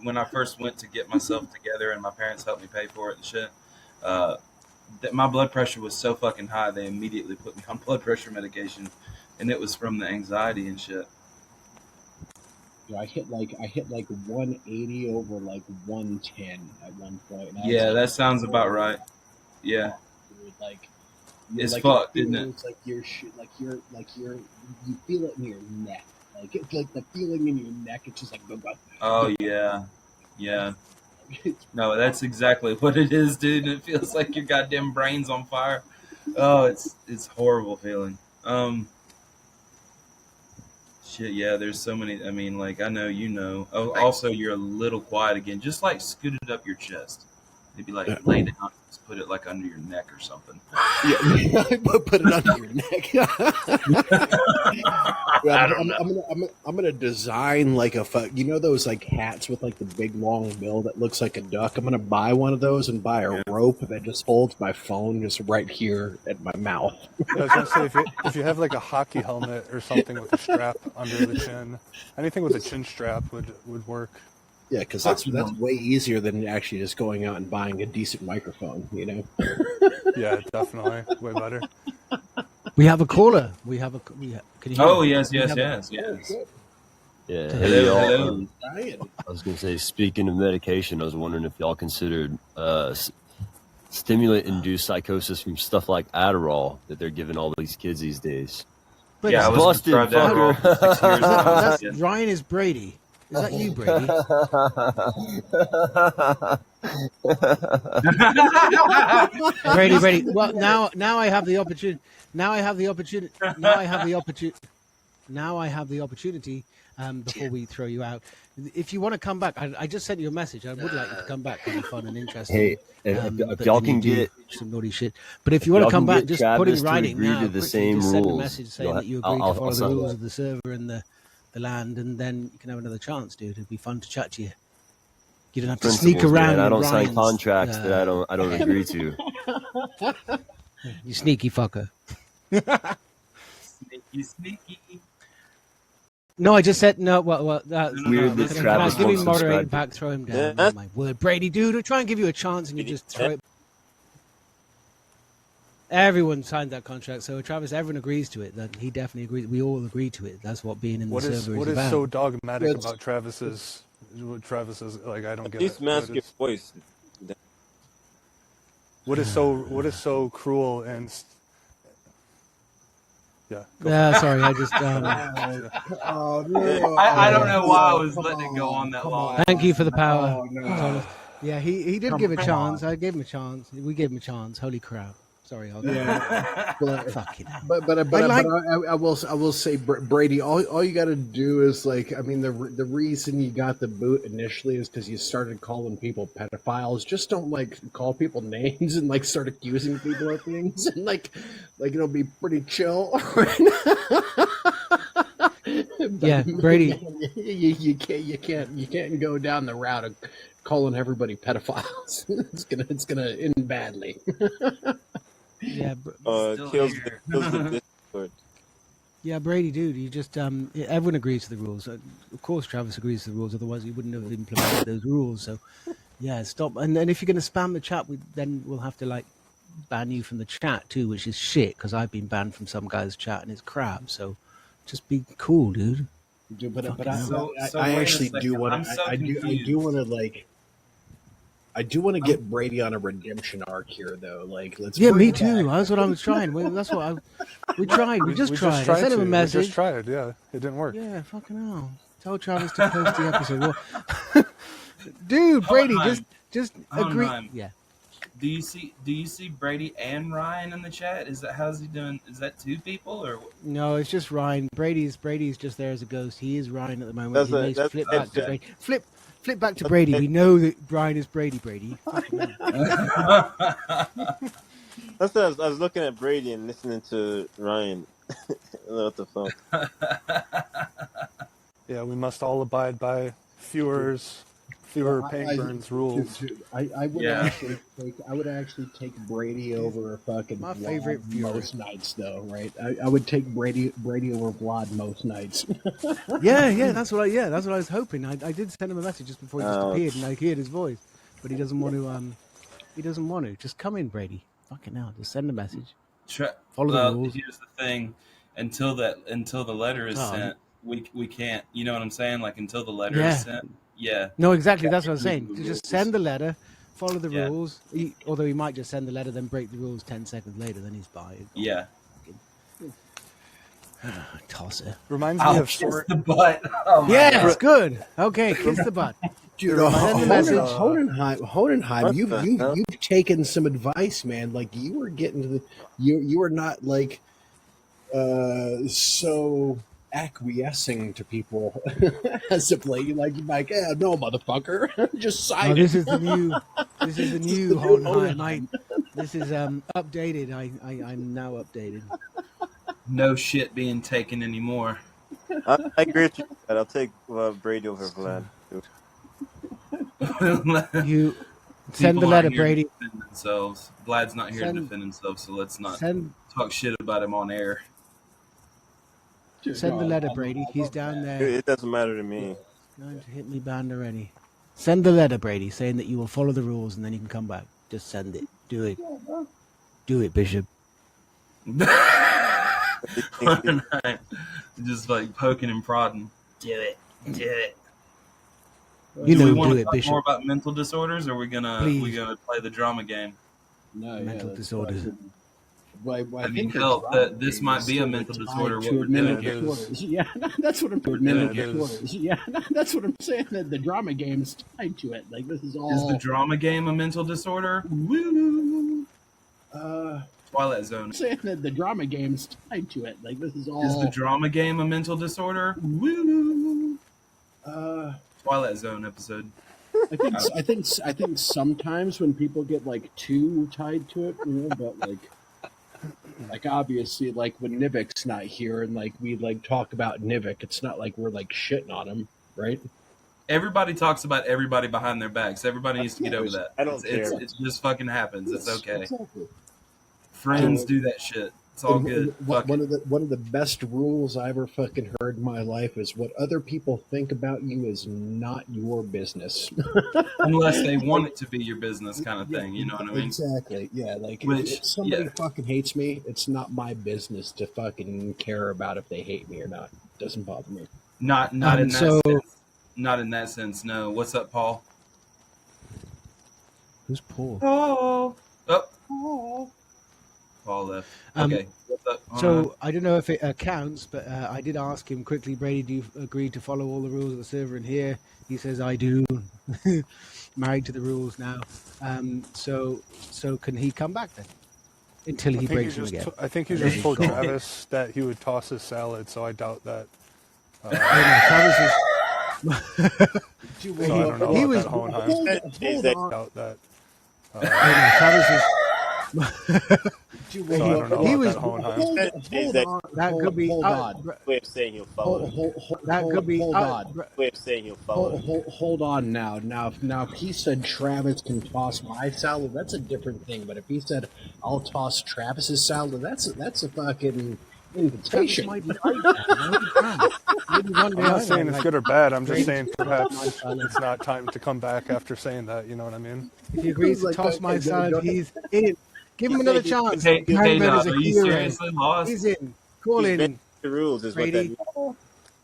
When I first went to get myself together, and my parents helped me pay for it and shit. That my blood pressure was so fucking high, they immediately put me on blood pressure medication, and it was from the anxiety and shit. I hit like 180 over like 110 at one point. And I was Yeah, like, that sounds about right. Yeah. dude, like It's like fucked, it isn't it? feels like you're you feel it in your neck. Like it's like the feeling in your neck. It's just like Oh yeah, yeah. No, that's exactly what it is, dude. And it feels like your goddamn brain's on fire. Oh, it's horrible feeling. Shit, yeah. There's so many. I mean, like I know you know. Oh, also you're a little quiet again. Just like scoot it up your chest. Maybe like lay down, just put it like under your neck or something. Yeah, put it under your neck. I don't know. I'm gonna design like you know those like hats with like the big long bill that looks like a duck. I'm gonna buy one of those and buy a rope that just holds my phone just right here at my mouth. I was gonna say if you have like a hockey helmet or something with a strap under the chin, anything with a chin strap would work. Yeah, because that's way easier than actually just going out and buying a decent microphone. You know. Yeah, definitely way better. We have a caller. Can you hear Oh me? yes. Oh, Yeah. Hey y'all. Hello. Ryan. I was gonna say, speaking of medication, I was wondering if y'all considered stimulant-induced psychosis from stuff like Adderall that they're giving all these kids these days. But Yeah, I was Busted, prescribed Adderall for 6 years. that's Yes. Ryan is Brady. Is that you, Brady? Brady. Well, now I have the opportunity. Now I have the opportunity. Before we throw you out, if you want to come back, I just sent you a message. I would like you to come back. It'd be fun and interesting. Hey, if but y'all then you can do get some naughty shit. But if you want to y'all come can back, get just Travis put in to writing agree now. to the Quickly, same just send a rules, message saying that you agree to I'll follow the sign rules it. of the server and the land, and then you can have another chance, dude. It'd be fun to chat to you. You don't have to sneak Principles, around. man. I don't Ryan's, sign contracts that I don't agree to. You sneaky fucker. Sneaky. No, I just said no. Well, Weird that can I Travis give him won't moderating subscribe. back? Throw him down. Yeah. Oh, my word, Brady, dude. I try and give you a chance, and you just throw it. Everyone signed that contract, so Travis, everyone agrees to it. That he definitely agrees. We all agree to it. That's what being in the server What is is about. so dogmatic It's- about Travis's? What Travis is like? I don't At get least it. mask your voice. What is so cruel and yeah. Sorry, I just. Oh no! I don't know why I was letting it go on that long. Thank you for the power. Oh, no. Thomas. Yeah, he did Come give a chance. on. I gave him a chance. We gave him a chance. Holy crap! Sorry, I'll Yeah, but fuck you. but I will say, Brady, all you got to do is like, I mean, the reason you got the boot initially is because you started calling people pedophiles. Just don't like call people names and like start accusing people of things, and like it'll be pretty chill. Yeah, Brady. you can't go down the route of calling everybody pedophiles. it's gonna end badly. Yeah, Still Kills here. the Discord. yeah, Brady, dude. You just everyone agrees to the rules. Of course, Travis agrees to the rules. Otherwise, he wouldn't have implemented those rules. So, yeah, stop. And then if you're going to spam the chat, then we'll have to like ban you from the chat too, which is shit because I've been banned from some guy's chat and it's crap. So, just be cool, dude. Dude, but So I wait a actually second. do want I'm so I do confused. want to like I do want to get Brady on a redemption arc here though. Like let's Yeah, bring me it back. too. That's what I was trying. That's what we tried. We just tried. I sent him a We message. just tried. Yeah, it didn't work. Yeah, fucking hell. Tell Travis to post the episode. Well, dude, Brady, on. just Hold agree. on. Yeah. Do you see Brady and Ryan in the chat? How's he doing? Is that two people or? No, it's just Ryan. Brady's just there as a ghost. He is Ryan at the moment. Flip back to Brady. Flip back to Brady. We know that Ryan is Brady. Fucking hell. That's what I was looking at Brady and listening to Ryan. What the fuck? Yeah, we must all abide by fewer paint burns rules. I would Yeah. I would actually take Brady over fucking My Vlad favorite viewer. most nights though, right? I would take Brady over Vlad most nights. Yeah, that's what I was hoping. I did send him a message just before he just Ouch. appeared, and I heard his voice, but he doesn't want to. He doesn't want to. Just come in, Brady. Fucking hell, just send a message. Follow the rules. Here's the thing: until the letter is Oh. sent, we can't. You know what I'm saying? Like until the letter Yeah. is sent. Yeah. No, exactly. That's what I was saying. The To just rules. send the letter, follow the Yeah. rules. Although he might just send the letter, then break the rules 10 seconds later, then he's by. Yeah. Toss it. Reminds me I'll of kiss short. the butt. Oh my Yes, god. good. Okay, kiss the butt. Dude, Send the message. Hohenheim, you've taken some advice, man. Like you were getting to the, you were not like so acquiescing to people as of late. You're like, yeah, no, motherfucker, just sign Oh, it. this is the new Hohenheim. Hohenheim. This is updated. I'm now updated. No shit being taken anymore. I agree with you. I'll take Brady over Vlad. You send People the letter, aren't here to Brady. defend themselves. Vlad's not here to Send defend himself, so let's not send talk shit about him on air. send the letter, Brady. He's down there. It doesn't matter to me. Going to hit me band already. Send the letter, Brady, saying that you will follow the rules and then you can come back. Just send it. Do it. Do it, Bishop. Just like poking and prodding. Do it. Do it. You Do we know, want do to it, talk Bishop. more about mental disorders, or are we gonna Please. play the drama game? No, Mental disorders. Well, I mean, the hell, drama this game might is be a sort of mental tied disorder. to What we're mental doing. disorders. Yeah, that's what I'm. Mental disorders. Yeah, that's what I'm saying. That the drama game's tied to it. Like this is all. Is the drama game a mental disorder? Woo! Twilight Zone. Saying that the drama game's tied to it. Like this is all. Is the drama game a mental disorder? Woo! Twilight Zone episode. I think sometimes when people get like too tied to it, but like obviously like when Nivik's not here and like we like talk about Nivik, it's not like we're like shitting on him, right? Everybody talks about everybody behind their backs. Everybody needs to get over that. I don't care. It just fucking happens. It's okay. Exactly. Friends do that shit. It's all good. One of the best rules I ever fucking heard in my life is what other people think about you is not your business. Unless they want it to be your business, kind of thing. You know what I mean? Exactly. Yeah. Like Which, if somebody yeah. fucking hates me, it's not my business to fucking care about if they hate me or not. It doesn't bother me. Not in that sense. Not in that sense. No. What's up, Paul? Who's Paul? Paul. Oh. Paul left. Okay. What's up? So I don't know if it counts, but I did ask him quickly, Brady, do you agree to follow all the rules of the server in here? He says, I do. Married to the rules now. So can he come back then? Until he breaks them again. I think he just told Travis that he would toss his salad, so I doubt that. Travis is... So I don't know he about was... that Hohenheim. Doubt that. Travis is... So I don't know he about was... that Hohenheim. That could be... Hold on. Way of saying he'll follow. That could be... Hold on. Way of saying he'll follow. Hold on now. Now, if he said Travis can toss my salad, that's a different thing. But if he said I'll toss Travis's salad, that's a fucking invitation. Might be right now. Maybe one day I'm not I'll saying like, it's good or bad. I'm just saying perhaps it's not time to come back after saying that. You know what I mean? if he agrees to Like, toss okay, my go salad, ahead. he's in. Give him another chance. Hey, Prangman is a are you hero. seriously lost? He's in. Call He's in. been the rules is what that Brady. means.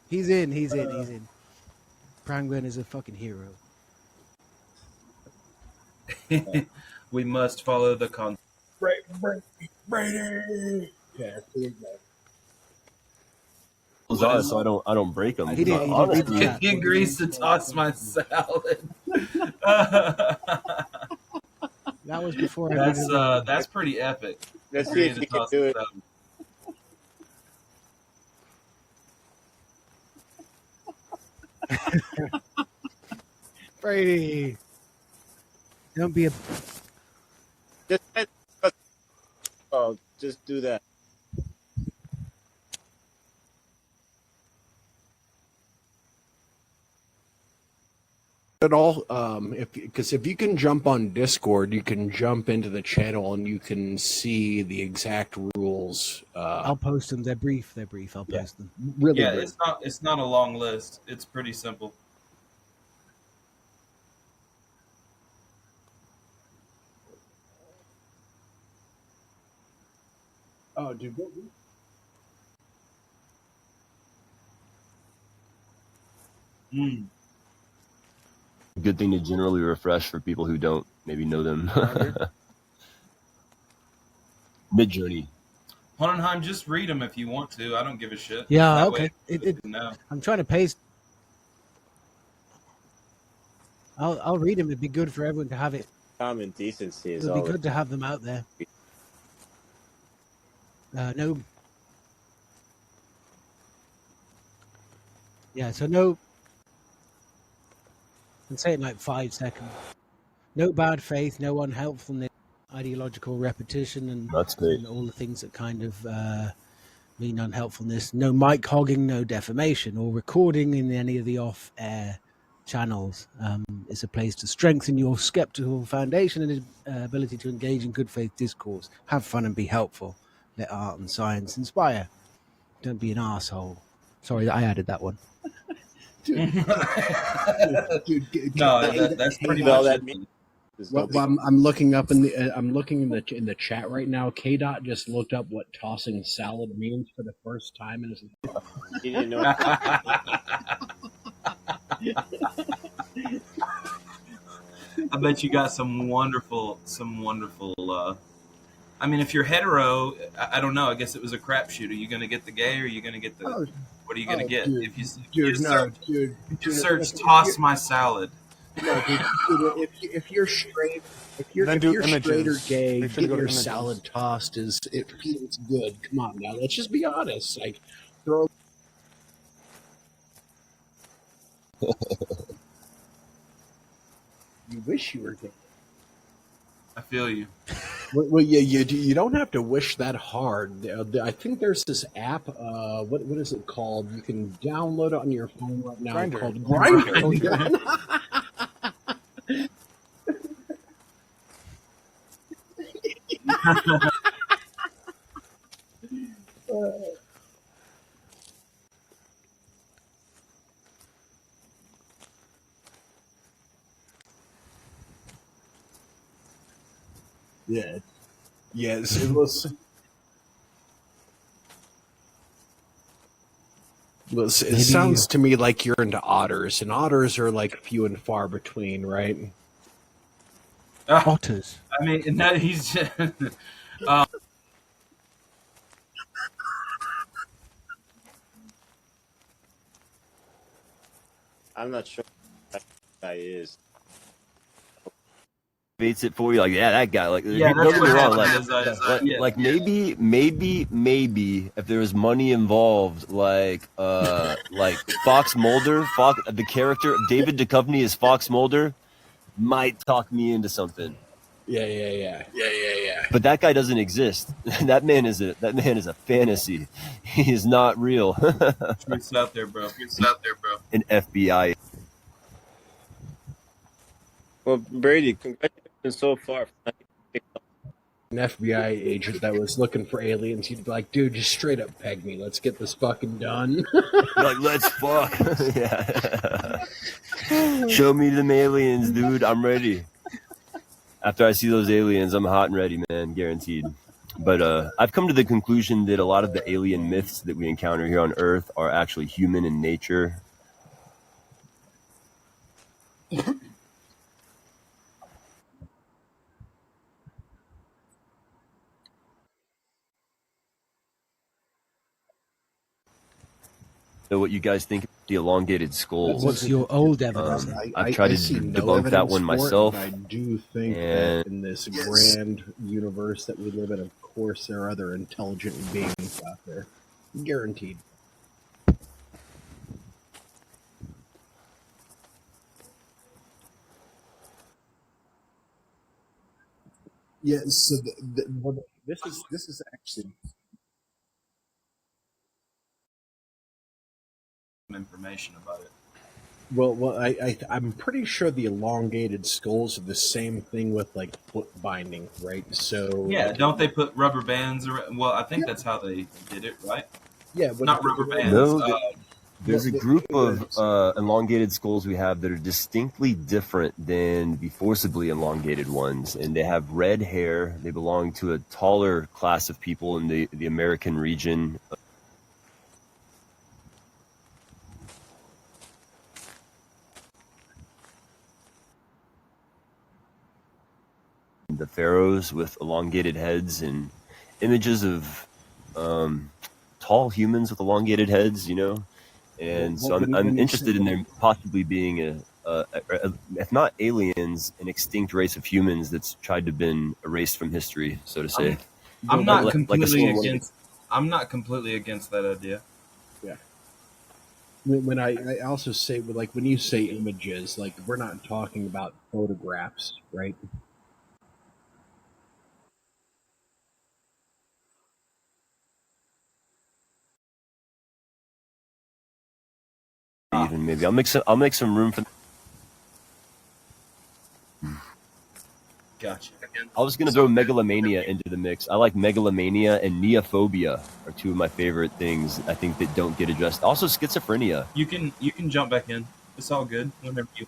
He's in. He's in. Prangman is a fucking hero. We must follow the con. Brady. Yeah. So I don't break them. He didn't- he Honestly, didn't- He agrees to toss my salad. That was before I That's pretty epic. Let's see if you can do it. Brady. Don't be a... Just do that. At all, if you can jump on Discord, you can jump into the channel and you can see the exact rules. I'll post them. They're brief. I'll post them. Really, Yeah, good. it's not a long list. It's pretty simple. Oh, dude. good thing to generally refresh for people who don't maybe know them. Mid-Journey. Hohenheim, just read them if you want to. I don't give a shit. Yeah, That okay. way, no. I'm trying to paste. I'll read them. It'd be good for everyone to have it. Common decency is It'd be all. good to have them out there. No. Yeah, so no. And say it in like 5 seconds. No bad faith, no unhelpfulness, ideological repetition, That's great. and all the things that kind of mean unhelpfulness. No mic hogging, no defamation, or recording in any of the off-air channels. It's a place to strengthen your skeptical foundation and ability to engage in good faith discourse. Have fun and be helpful. Let art and science inspire. Don't be an asshole. Sorry, I added that one. Dude, No, that's pretty All much that it. means is Well, don't be- I'm looking up in the chat right now. K Dot just looked up what tossing salad means for the first time in his life. he didn't know. I bet you got some wonderful. I mean, if you're hetero, I don't know. I guess it was a crapshoot. Are you going to get the gay, or are you going to get the? Oh, What are you going to get? dude, If you dude, no, search, dude, if you dude, search if "toss you- my salad," no, dude, if you're straight, if you're Then do straight or images. gay, Make sure to getting go to your images. salad tossed it feels good. Come on now, let's just be honest. Like, throw. You wish you were gay. I feel you. Well, yeah, you don't have to wish that hard. I think there's this app. What is it called? You can download it on your phone right now. Grindr. Called Grindr. Yeah. Yes, it was. It Maybe sounds to me like you're into otters, and otters are like few and far between, right? otters. I mean, no, he's just, I'm not sure who that guy is. Baits it for you, like that guy. Like, yeah. don't That's get what me wrong. happened. Like maybe if there was money involved, like Fox Mulder, the character David Duchovny is Fox Mulder, might talk me into something. Yeah. But that guy doesn't exist. That man is a fantasy. He is not real. Truth's out there, bro. An FBI. Well, Brady, congratulations so far. An FBI agent that was looking for aliens, he'd be like, "Dude, just straight up peg me. Let's get this fucking done." Like, let's fuck. Yeah. Show me them aliens, dude. I'm ready. After I see those aliens, I'm hot and ready, man, guaranteed. But I've come to the conclusion that a lot of the alien myths that we encounter here on Earth are actually human in nature. So what you guys think of the elongated skulls? What's your old evidence? I've tried to see no debunk that evidence one for it, myself. but I do think And- that in this grand universe that we live in, of course, there are other intelligent beings out there. Guaranteed. Yeah, so this is actually Information about it. well, I'm pretty sure the elongated skulls are the same thing with like foot binding, right? So Yeah, don't they put rubber bands around? Well, I think that's how they did it, right? yeah, but Not rubber bands. No, there's a group of elongated skulls we have that are distinctly different than the forcibly elongated ones, and they have red hair. They belong to a taller class of people in the American region. the pharaohs with elongated heads and images of tall humans with elongated heads, you know. And so I'm interested in there possibly being if not aliens, an extinct race of humans that's tried to been erased from history, so to say. I'm not Like a completely soul- against. I'm not completely against that idea. Yeah. When I also say, like, when you say images, like, we're not talking about photographs, right? even maybe I'll make some room for. Gotcha. I was gonna throw megalomania into the mix. I like megalomania and neophobia are two of my favorite things. I think that don't get addressed. Also schizophrenia. You can jump back in. It's all good. Whenever you.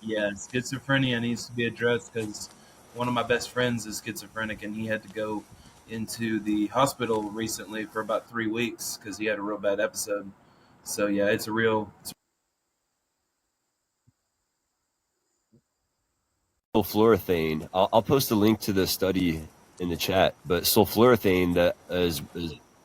Yeah, schizophrenia needs to be addressed because one of my best friends is schizophrenic, and he had to go into the hospital recently for about 3 weeks because he had a real bad episode. So yeah, it's a real. Sulfluorethane. I'll post a link to the study in the chat. But sulfluorethane that is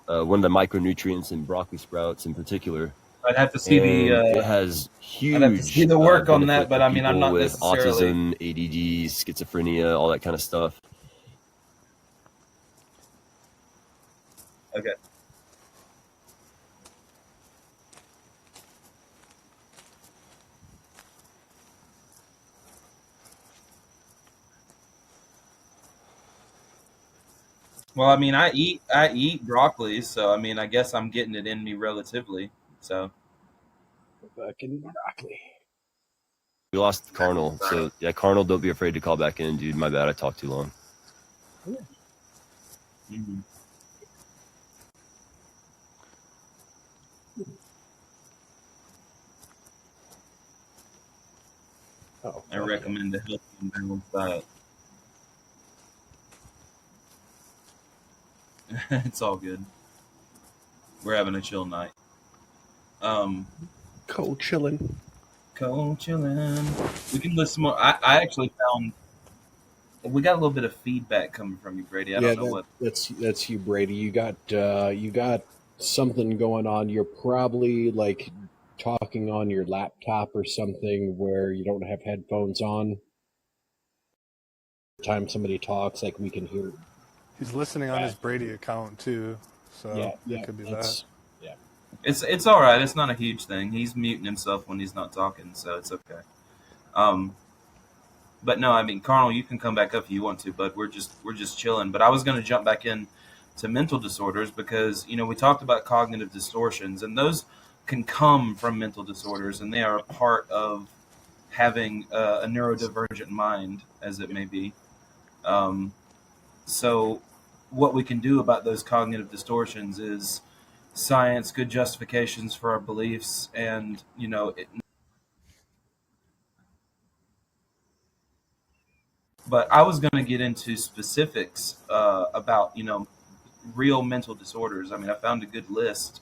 one of the micronutrients in broccoli sprouts in particular. I'd have to see It has huge. I'd have to see the work on that, benefit but for I mean, I'm people not with necessarily. autism, ADD, schizophrenia, all that kind of stuff. Okay. Well, I mean, I eat broccoli, so I mean, I guess I'm getting it in me relatively. So Fucking broccoli. We lost Carnal, so yeah, Carnal, don't be afraid to call back in, dude. My bad, I talked too long. mhm. Oh, I recommend a healthy and balanced diet. It's all good. We're having a chill night. cold chilling. Cold chilling. We can listen more. I actually found we got a little bit of feedback coming from you, Brady. I Yeah, don't know what. that's you, Brady. You got something going on. You're probably like talking on your laptop or something where you don't have headphones on. Time somebody talks, like we can hear. He's listening on his Brady account too, so Yeah, it could be that. that's yeah. It's all right. It's not a huge thing. He's muting himself when he's not talking, so it's okay. Um, but no, I mean, Carnal, you can come back up if you want to, but we're just chilling. But I was going to jump back in to mental disorders because we talked about cognitive distortions, and those can come from mental disorders, and they are a part of having a neurodivergent mind, as it may be. Um, so, what we can do about those cognitive distortions is science, good justifications for our beliefs, and but I was going to get into specifics about real mental disorders. I mean, I found a good list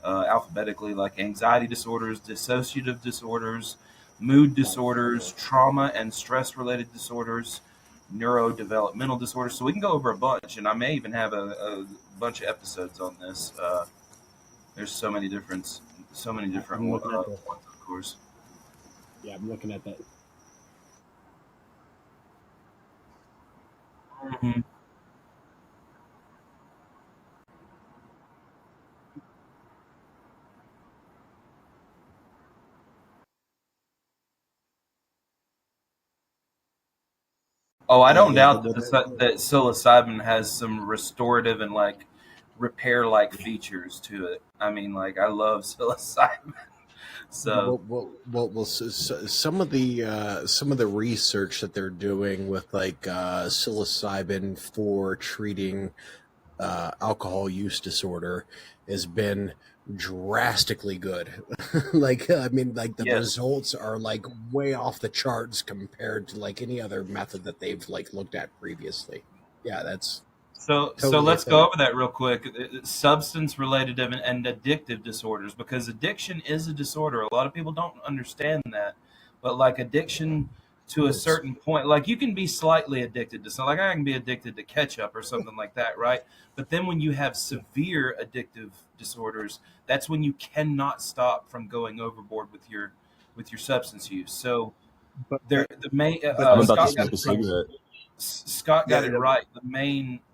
alphabetically, like anxiety disorders, dissociative disorders, mood disorders, trauma and stress related disorders, neurodevelopmental disorders. So we can go over a bunch, and I may even have a bunch of episodes on this. There's so many different I'm ones, looking at the, of course. yeah, I'm looking at that. Mhm. Oh, I don't Yeah, doubt that psilocybin has some restorative and like repair like features to it. I mean, like I love psilocybin. So Some of the research that they're doing with like psilocybin for treating alcohol use disorder has been drastically good. Like I mean, like the yes, results are like way off the charts compared to like any other method that they've like looked at previously. Yeah, that's So Totally a let's go thing. over that real quick. Substance related and addictive disorders, because addiction is a disorder. A lot of people don't understand that, but like addiction to a It's certain point, like you can be slightly addicted to something. Like I can be addicted to ketchup or something like that, right? But then when you have severe addictive disorders, that's when you cannot stop from going overboard with your substance use. So but there, the main but I'm but about to Scott it, got smoke it a right. it cigarette. Scott yeah got it yeah right. The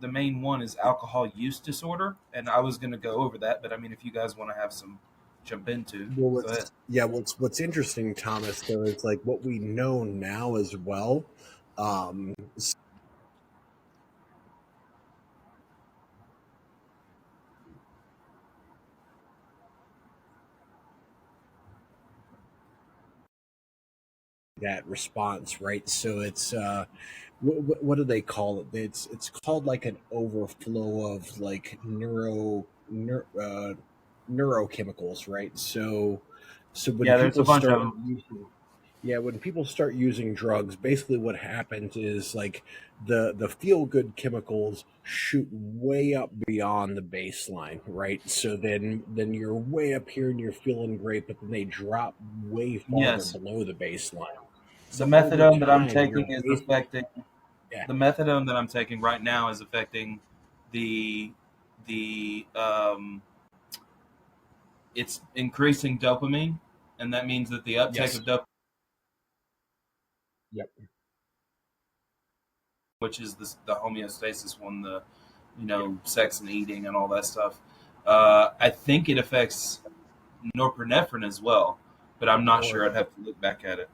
main one is alcohol use disorder, and I was going to go over that, but I mean, if you guys want to have some jump into, well go ahead. what's interesting, Thomas, though, is like what we know now as well. Um, that response, right? So it's what do they call it? It's called like an overflow of like neurochemicals, right? So when Yeah, there's a people bunch of start them. using yeah, when people start using drugs, basically what happens is like the feel good chemicals shoot way up beyond the baseline, right? So then you're way up here and you're feeling great, but then they drop way farther Yes, below the baseline. the So over methadone that I'm time, taking you're is basically affecting yeah, the methadone that I'm taking right now is affecting the the it's increasing dopamine, and that means that the uptake yes, of dopamine, yep, which is the homeostasis one, the sex and eating and all that stuff. I think it affects norepinephrine as well, but I'm not sure. I'd or have to look back at it.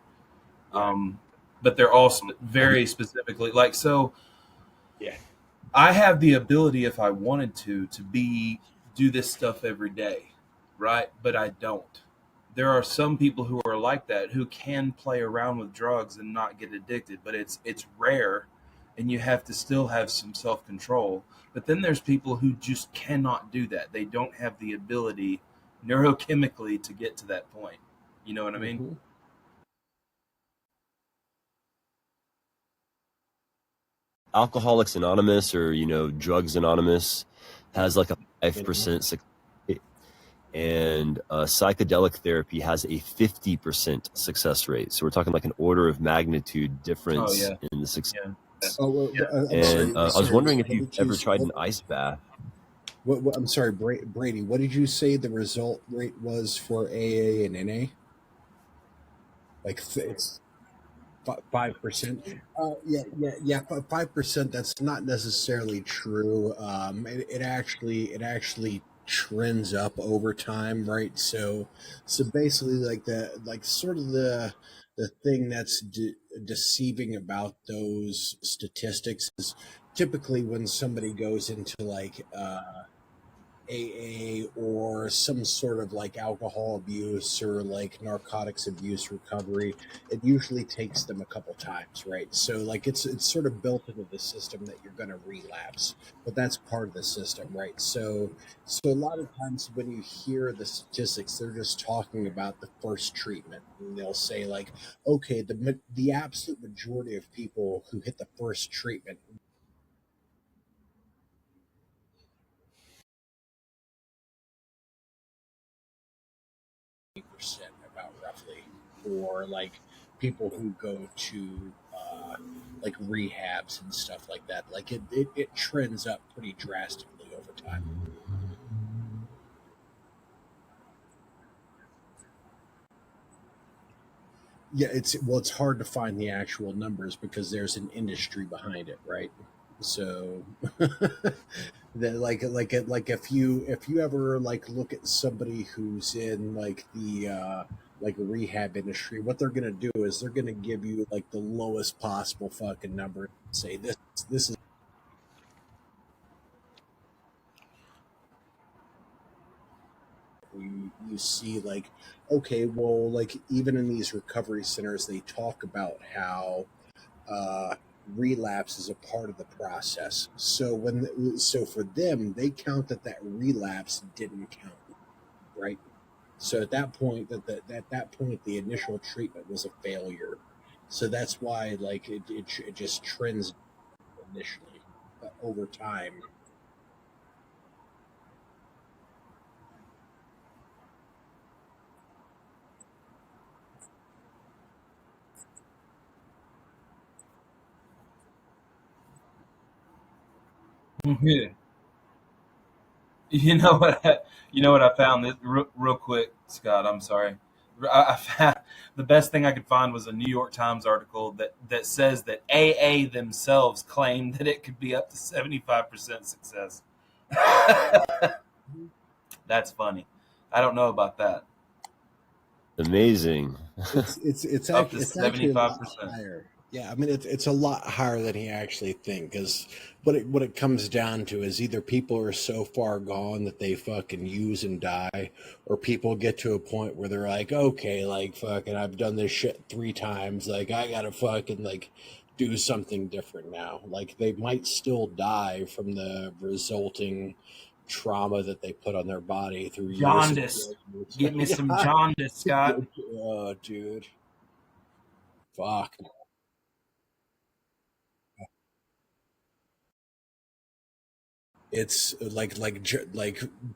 yeah, Um, but they're all very specifically like so. yeah, I have the ability, if I wanted to do this stuff every day, right? But I don't. There are some people who are like that who can play around with drugs and not get addicted, but it's rare, and you have to still have some self control. But then there's people who just cannot do that. They don't have the ability neurochemically to get to that point. You know what I mean? hmm Alcoholics Anonymous or Drugs Anonymous has like a you know, 5% success rate, and psychedelic therapy has a 50% success rate. So we're talking like an order of magnitude Oh difference yeah, in the success. yeah, oh, yeah. I'm And sorry, I was sorry, wondering if what you've did you ever tried what an ice bath. I'm sorry, Brady, what did you say the result rate was for AA and NA? Like it's 5%. Yeah. 5%. That's not necessarily true. It actually trends up over time, right? So basically, like sort of the thing that's deceiving about those statistics is typically when somebody goes into like AA or some sort of like alcohol abuse or like narcotics abuse recovery, it usually takes them a couple times, right? So like it's sort of built into the system that you're going to relapse, but that's part of the system, right? So a lot of times when you hear the statistics, they're just talking about the first treatment, and they'll say like, okay, the absolute majority of people who hit the first treatment percent about roughly for like people who go to like rehabs and stuff like that. Like it trends up pretty drastically over time. Yeah, it's hard to find the actual numbers because there's an industry behind it, right? So like if you ever like look at somebody who's in like the like a rehab industry, what they're gonna do is they're gonna give you like the lowest possible fucking number and say this is you see like okay, well, like even in these recovery centers they talk about how uh, relapse is a part of the process. So for them, they count that relapse didn't count, right? So at that point, that point, the initial treatment was a failure. So that's why like it just trends initially. over time. You know what? You know what I found this real quick, Scott. I'm sorry. I found the best thing I could find was a New York Times article that says that AA themselves claim that it could be up to 75% success. That's funny. I don't know about that. Amazing. Up to It's actually a lot 75%. higher. Yeah, I mean it's a lot higher than you actually think, because what it comes down to is either people are so far gone that they fucking use and die, or people get to a point where they're like, okay, like fucking I've done this shit 3 times, like I gotta fucking like do something different now. Like they might still die from the resulting trauma that they put on their body through years of Jaundice. drugs. Get me some Yeah. jaundice, Scott. Oh, dude. Fuck. It's like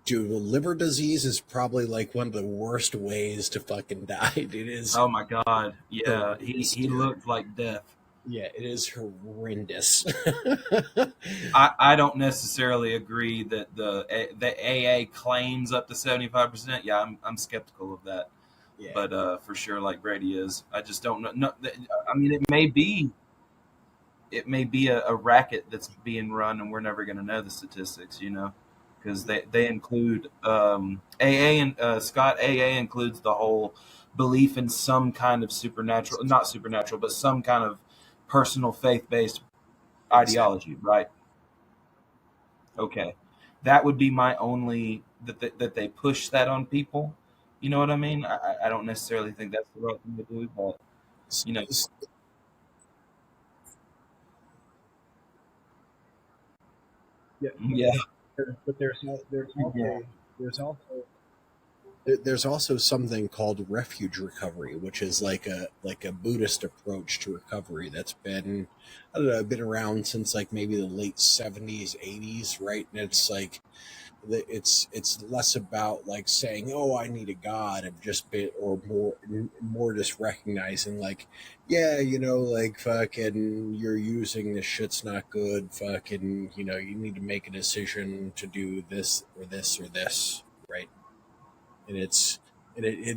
dude, liver disease is probably like one of the worst ways to fucking die. It is Oh my God. Yeah, horrendous, he dude. looked like death. Yeah, it is horrendous. I don't necessarily agree that the AA claims up to 75%. Yeah, I'm skeptical of that. Yeah, But for sure, like Brady is, I just don't know. No, I mean, it may be a racket that's being run, and we're never going to know the statistics, because they include AA and Scott. AA includes the whole belief in some kind of supernatural, not supernatural, but some kind of personal faith based exactly. ideology, right? Okay, that would be my only that they push that on people. You know what I mean? I don't necessarily think that's the right thing to do, but S- you know, s- Yeah, yeah, but yeah. there's also there's also something called refuge recovery, which is like a Buddhist approach to recovery that's been, I don't know, been around since like maybe the late 70s, 80s, right? And it's like it's less about like saying, oh, I need a god, of just bit, or more just recognizing like, yeah, like fucking you're using this shit's not good, fucking, you need to make a decision to do this or this or this, right? And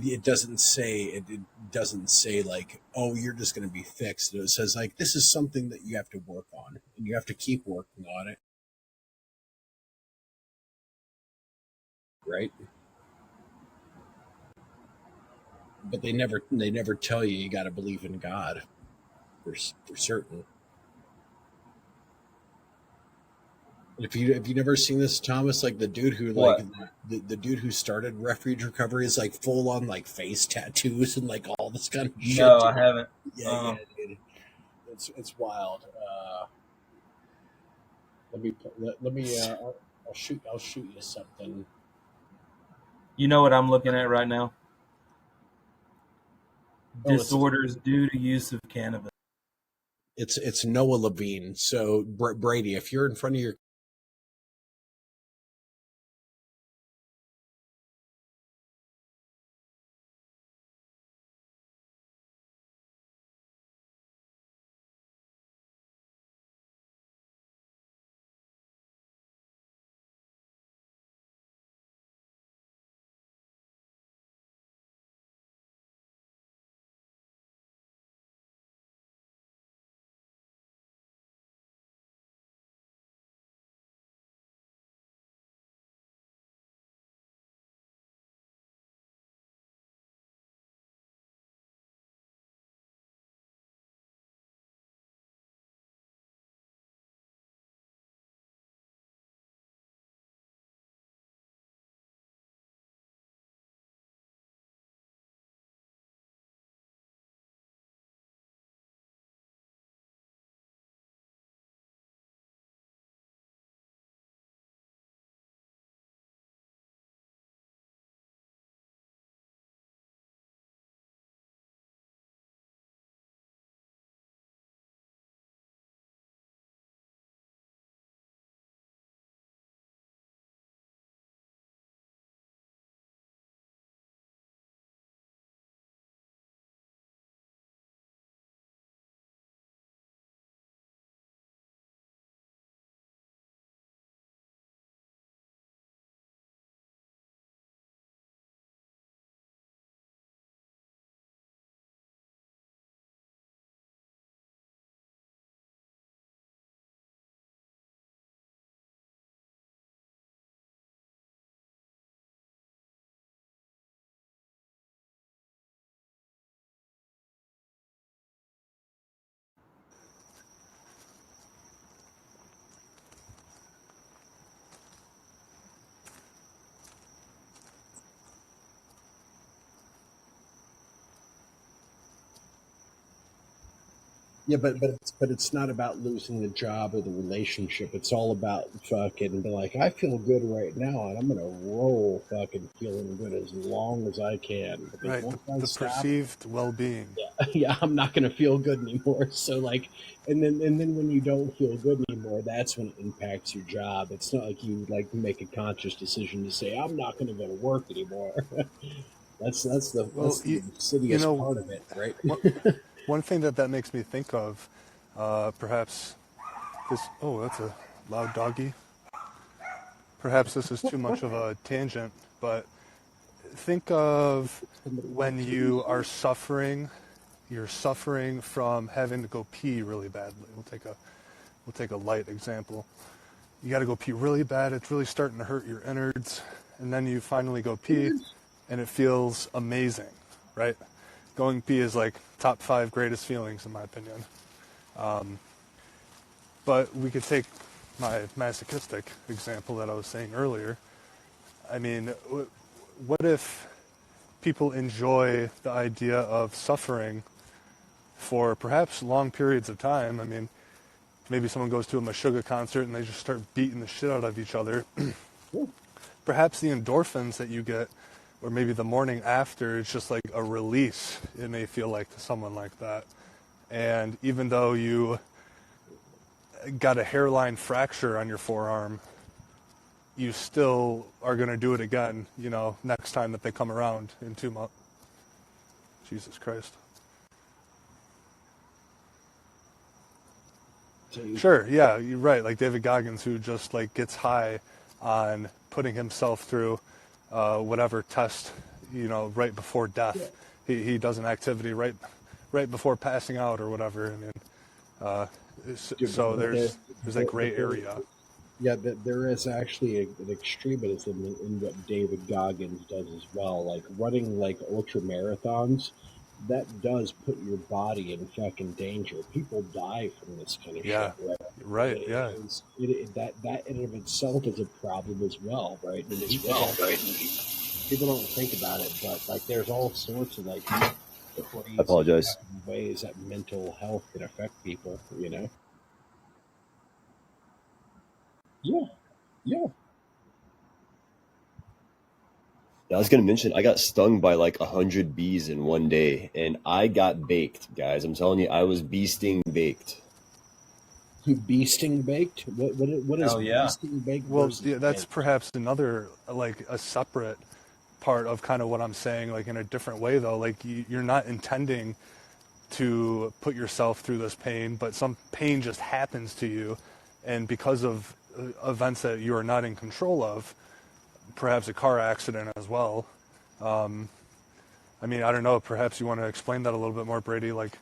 it doesn't say it doesn't say like, oh, you're just going to be fixed. It says like, this is something that you have to work on, and you have to keep working on it, right? But they never tell you you got to believe in God for certain. If you never seen this, Thomas, like the dude who like What? the dude who started refuge recovery is like full on like face tattoos and like all this kind of shit, No, I dude. haven't. Yeah, Uh, yeah, dude. It's wild. Let me I'll shoot you something. you know what I'm looking at right now? Oh, it's Disorders due to use of cannabis. it's Noah Levine. So Brady, if you're in front of your Yeah, but it's not about losing the job or the relationship. It's all about fucking be like, I feel good right now, and I'm gonna roll fucking feeling good as long as I can. Because Right. once I The stop, perceived well-being. yeah, I'm not gonna feel good anymore. So like, and then when you don't feel good anymore, that's when it impacts your job. It's not like you like make a conscious decision to say, I'm not gonna go to work anymore. Well, That's the you insidious know, part of it, right? what, one thing that makes me think of, perhaps this. Oh, that's a loud doggy. Perhaps this is too much of a tangent, but think of Somebody when wants you to. are suffering. You're suffering from having to go pee really badly. We'll take a light example. You got to go pee really bad. It's really starting to hurt your innards, and then you finally go pee, and it feels amazing, right? Going pee is like top 5 greatest feelings in my opinion. But we could take my masochistic example that I was saying earlier. I mean, what if people enjoy the idea of suffering for perhaps long periods of time? I mean, maybe someone goes to a Meshuggah concert and they just start beating the shit out of each other. Perhaps the endorphins that you get, or maybe the morning after, it's just like a release, it may feel like to someone like that. And even though you got a hairline fracture on your forearm, you still are going to do it again, next time that they come around in 2 months. Jesus Christ. Sure, yeah, you're right. Like David Goggins, who just like gets high on putting himself through whatever test, right before death. He does an activity right before passing out or whatever. I mean, so there's that gray area. Yeah, there is actually an extremism in what David Goggins does as well. Like running like ultra marathons, that does put your body in fucking danger. People die from this kind of Yeah, shit, right? right. It Yeah, is that in of itself is a problem as well, right? And people don't think about it, but like there's all sorts of like I crazy apologize. fucking ways that mental health can affect people. Yeah, yeah. I was gonna mention I got stung by like 100 bees in one day, and I got baked, guys. I'm telling you, I was bee sting baked. Bee sting baked? What is Hell bee yeah. sting baked well, versus yeah, that's baked? perhaps another, like a separate part of kind of what I'm saying, like in a different way though. Like you're not intending to put yourself through this pain, but some pain just happens to you, and because of events that you are not in control of, perhaps a car accident as well. I mean, I don't know. Perhaps you want to explain that a little bit more, Brady. Like,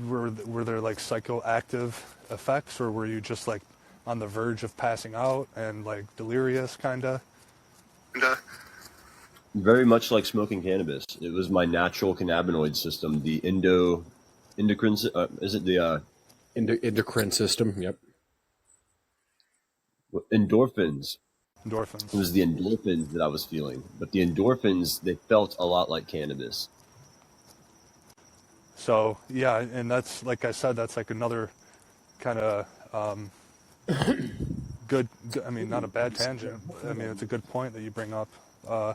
were there like psychoactive effects, or were you just like on the verge of passing out and like delirious, kind of? Very much like smoking cannabis. It was my natural cannabinoid system, the endocrine. Is it the Endocrine system. Yep. endorphins? It Endorphins. was the endorphins that I was feeling, but the endorphins they felt a lot like cannabis. So yeah, and that's like I said, that's like another kind of I mean, not a bad tangent. I mean, it's a good point that you bring up. Uh,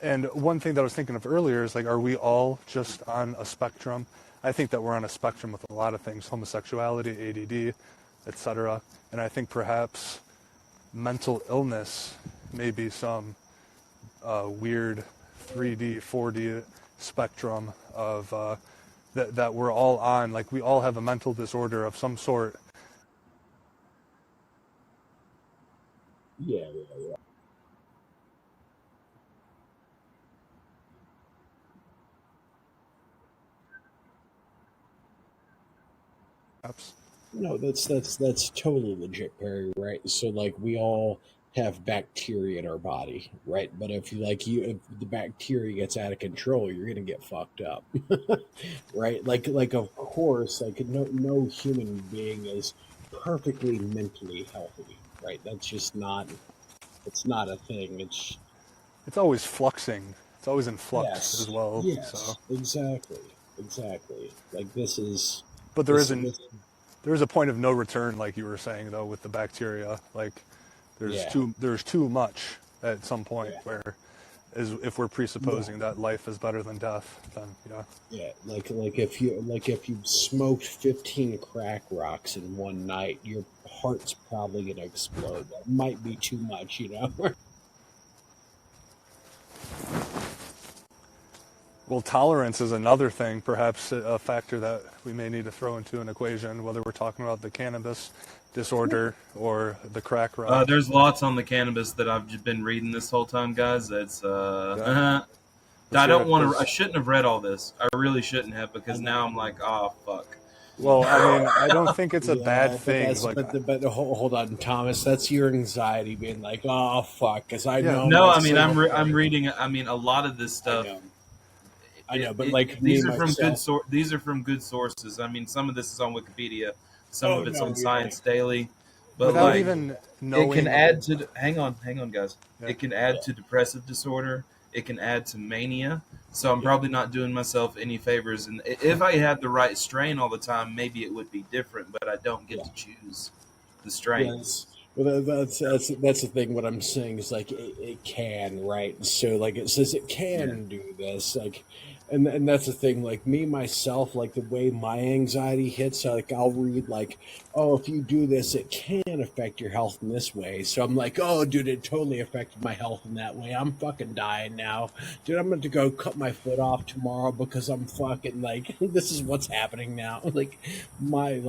and one thing that I was thinking of earlier is like, are we all just on a spectrum? I think that we're on a spectrum with a lot of things: homosexuality, ADD, etc. And I think perhaps mental illness may be some weird 3D, 4D spectrum of that we're all on. Like we all have a mental disorder of some sort. Yeah, yeah, yeah. Perhaps. No, that's totally legit, Perry. Right. So like we all have bacteria in our body, right? But if the bacteria gets out of control, you're gonna get fucked up, right? Like of course, like no human being is perfectly mentally healthy, right? That's just not. It's not a thing. It's always fluxing. It's always in flux as Yes, well. So yes, exactly, exactly. Like this is But there is a point of no return, like you were saying, though, with the bacteria. Like, there's too much at some point where, if we're presupposing that life is better than death, then like if you smoked 15 crack rocks in one night, your heart's probably gonna explode. That might be too much, you know. Well, tolerance is another thing, perhaps a factor that we may need to throw into an equation, whether we're talking about the cannabis disorder or the crack rock. There's lots on the cannabis that I've just been reading this whole time, guys. It's I don't want to. I shouldn't have read all this. I really shouldn't have, because now I'm like, oh fuck. Well, I mean, I don't think it's a bad thing. But hold on, Thomas. That's your anxiety being like, oh fuck, because I know. No, I mean, I'm reading. I mean, a lot of this stuff. I know, but like these are from good sources. I mean, some of this is on Wikipedia, some of it's on Science Daily, but without like, even knowing, it can add to. Hang on, guys. Yeah. It can add to depressive disorder. It can add to mania. So I'm probably not doing myself any favors. And if I had the right strain all the time, maybe it would be different. But I don't get to choose the strains. Well, that's the thing. What I'm saying is like it can, right? So like it says it can do this, like, and that's the thing. Like me myself, like the way my anxiety hits, like I'll read like, oh, if you do this, it can affect your health in this way. So I'm like, oh, dude, it totally affected my health in that way. I'm fucking dying now, dude. I'm going to go cut my foot off tomorrow because I'm fucking like this is what's happening now. Like my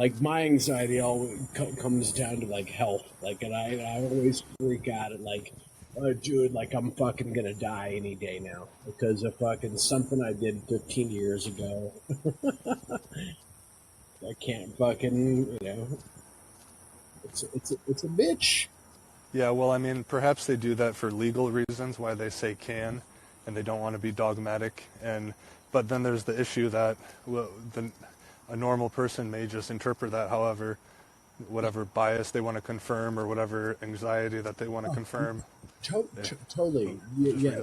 anxiety all comes down to like health, like, and I always freak out at like, oh, dude, like I'm fucking gonna die any day now because of fucking something I did 15 years ago. I can't fucking, it's a bitch. Yeah, well, I mean, perhaps they do that for legal reasons, why they say can, and they don't want to be dogmatic. But then there's the issue that a normal person may just interpret that however, whatever bias they want to confirm or whatever anxiety that they want to confirm. Totally.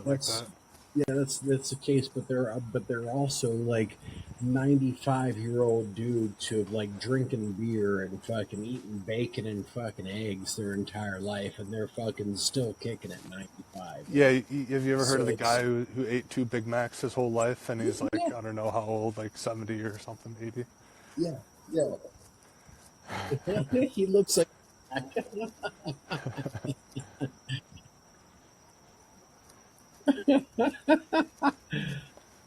That's the case. But they're also like 95-year-old dudes who have like drinking beer and fucking eating bacon and fucking eggs their entire life, and they're fucking still kicking at 95. Yeah, have you ever heard of the guy who ate 2 Big Macs his whole life, and he's like, I don't know how old, like 70 or something, maybe? Yeah. He looks like.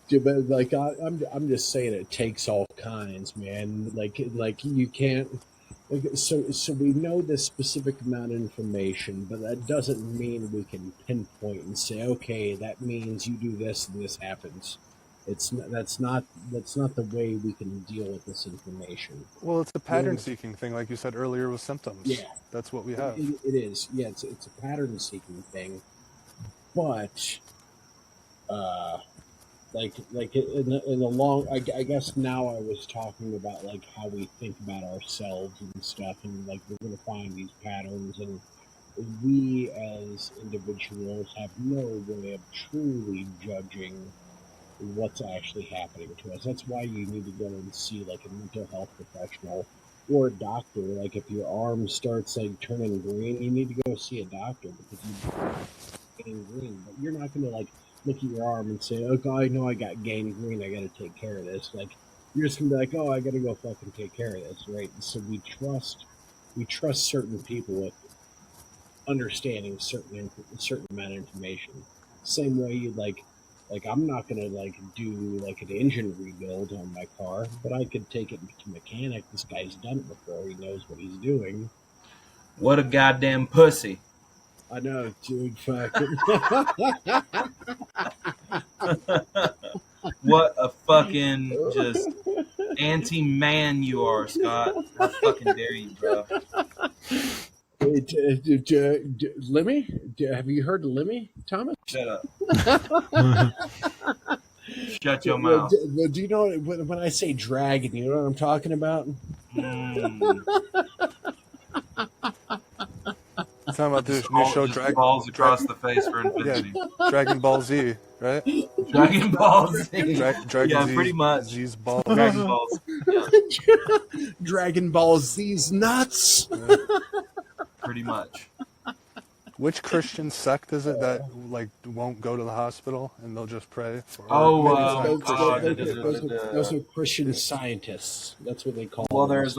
Dude, but like I'm just saying, it takes all kinds, man. Like you can't. So we know this specific amount of information, but that doesn't mean we can pinpoint and say, okay, that means you do this and this happens. That's not the way we can deal with this information. Well, it's a pattern-seeking thing, like you said earlier with symptoms. Yeah, that's what we have. It is. Yeah, it's a pattern-seeking thing, but like in the long, I guess now I was talking about like how we think about ourselves and stuff, and like we're gonna find these patterns, and we as individuals have no way of truly judging what's actually happening to us. That's why you need to go and see like a mental health professional or a doctor. Like if your arm starts like turning green, you need to go see a doctor because you're getting green. But you're not going to like look at your arm and say, "Oh, God, I know I got gangrene. I got to take care of this." Like you're just going to be like, "Oh, I got to go fucking take care of this," right? And so we trust certain people with understanding certain amount of information. Same way you like I'm not gonna like do like an engine rebuild on my car, but I could take it to a mechanic. This guy's done it before. He knows what he's doing. What a goddamn pussy! I know, dude. Fucking. What a fucking just anti-man you are, Scott. How fucking dare you, bro? Lemmy? Have you heard of Lemmy, Thomas? Shut up. Shut your mouth. Do you know when I say dragon, you know what I'm talking about? Talking about this new show, Dragon Balls across the face for infinity. Yeah, Dragon Ball Z, right? Dragon Ball Z. Dragon Yeah, Z's, pretty much. Z's balls. Dragon Balls. Yeah, Dragon Ball Z's nuts. pretty much. Which Christian sect is it that like won't go to the hospital and they'll just pray? Oh, maybe it's not Those Christian. are Christian scientists. That's what they call Well, them. there's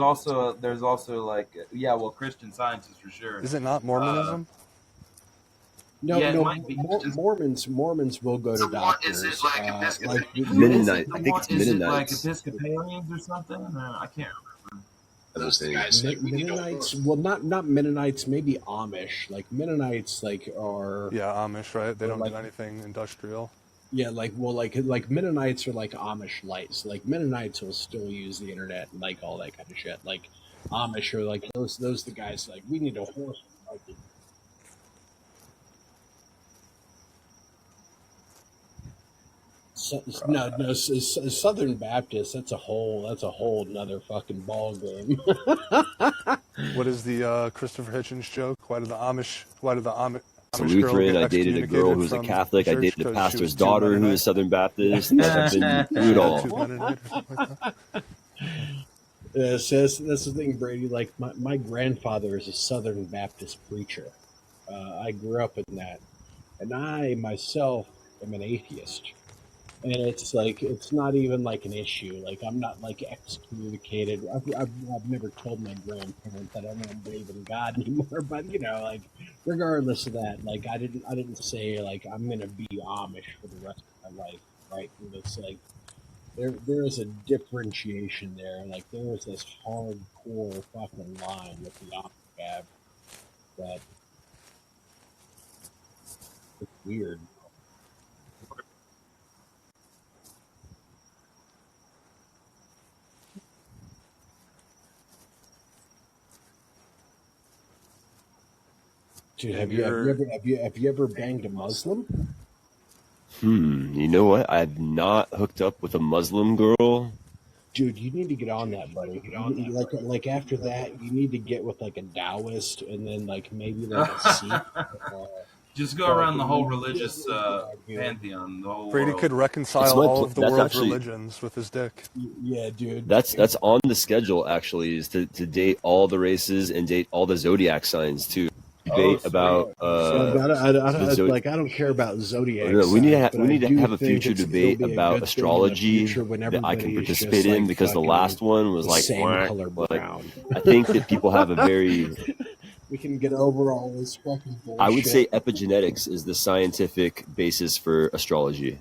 also like Christian Scientists for sure. Is it not Mormonism? No, Yeah, it no. might be. Mormons will go to doctors. Is it like Episcopalians? Mennonite. I think it's Is it like Mennonites. Episcopalians or something? I can't remember. Those things. Mennonites. Well, not Mennonites. Maybe Amish. Like Mennonites, like are Yeah, Amish, right? They don't like- do anything industrial. yeah, like Mennonites are like Amish lights. Like Mennonites will still use the internet and like all that kind of shit. Like Amish are like those the guys like we need a horse. Southern Baptist. That's a whole another fucking ball game. What is the Christopher Hitchens joke? Why did the Amish As a Amish girl Lutheran, get I dated a girl excommunicated who was a from Catholic. I church dated a 'cause she pastor's was too daughter who Mennonite? was Southern Baptist. Like, I've been through it all. Too Mennonite or something like that? So that's the thing, Brady. Like my grandfather is a Southern Baptist preacher. I grew up in that, and I myself am an atheist. And it's like it's not even like an issue. Like I'm not like excommunicated. I've never told my grandparents that I don't believe in God anymore. But you know, like regardless of that, like I didn't say like I'm gonna be Amish for the rest of my life, right? And it's like there is a differentiation there. Like there is this hardcore fucking line with the Amish have that it's weird. Dude, have you ever banged a Muslim? You know what? I've not hooked up with a Muslim girl. Dude, you need to get on that, buddy. Like after that, you need to get with like a Taoist, and then like maybe like a Sikh. Just go around the whole religious pantheon. The whole Brady world. could reconcile It's my all pl- of the that's world's actually- religions with his dick. Yeah, dude. That's on the schedule actually, is to date all the races and date all the zodiac signs too. Debate sweet. about I don't care about zodiac. we need to signs, but I do have a think future it'll debate be a about good thing in the astrology future when that I can everybody is participate just, in, like, because the fucking last one was the like, same "Wah," color like, brown. I think that people have a very We can get over all this fucking bullshit. I would say epigenetics is the scientific basis for astrology.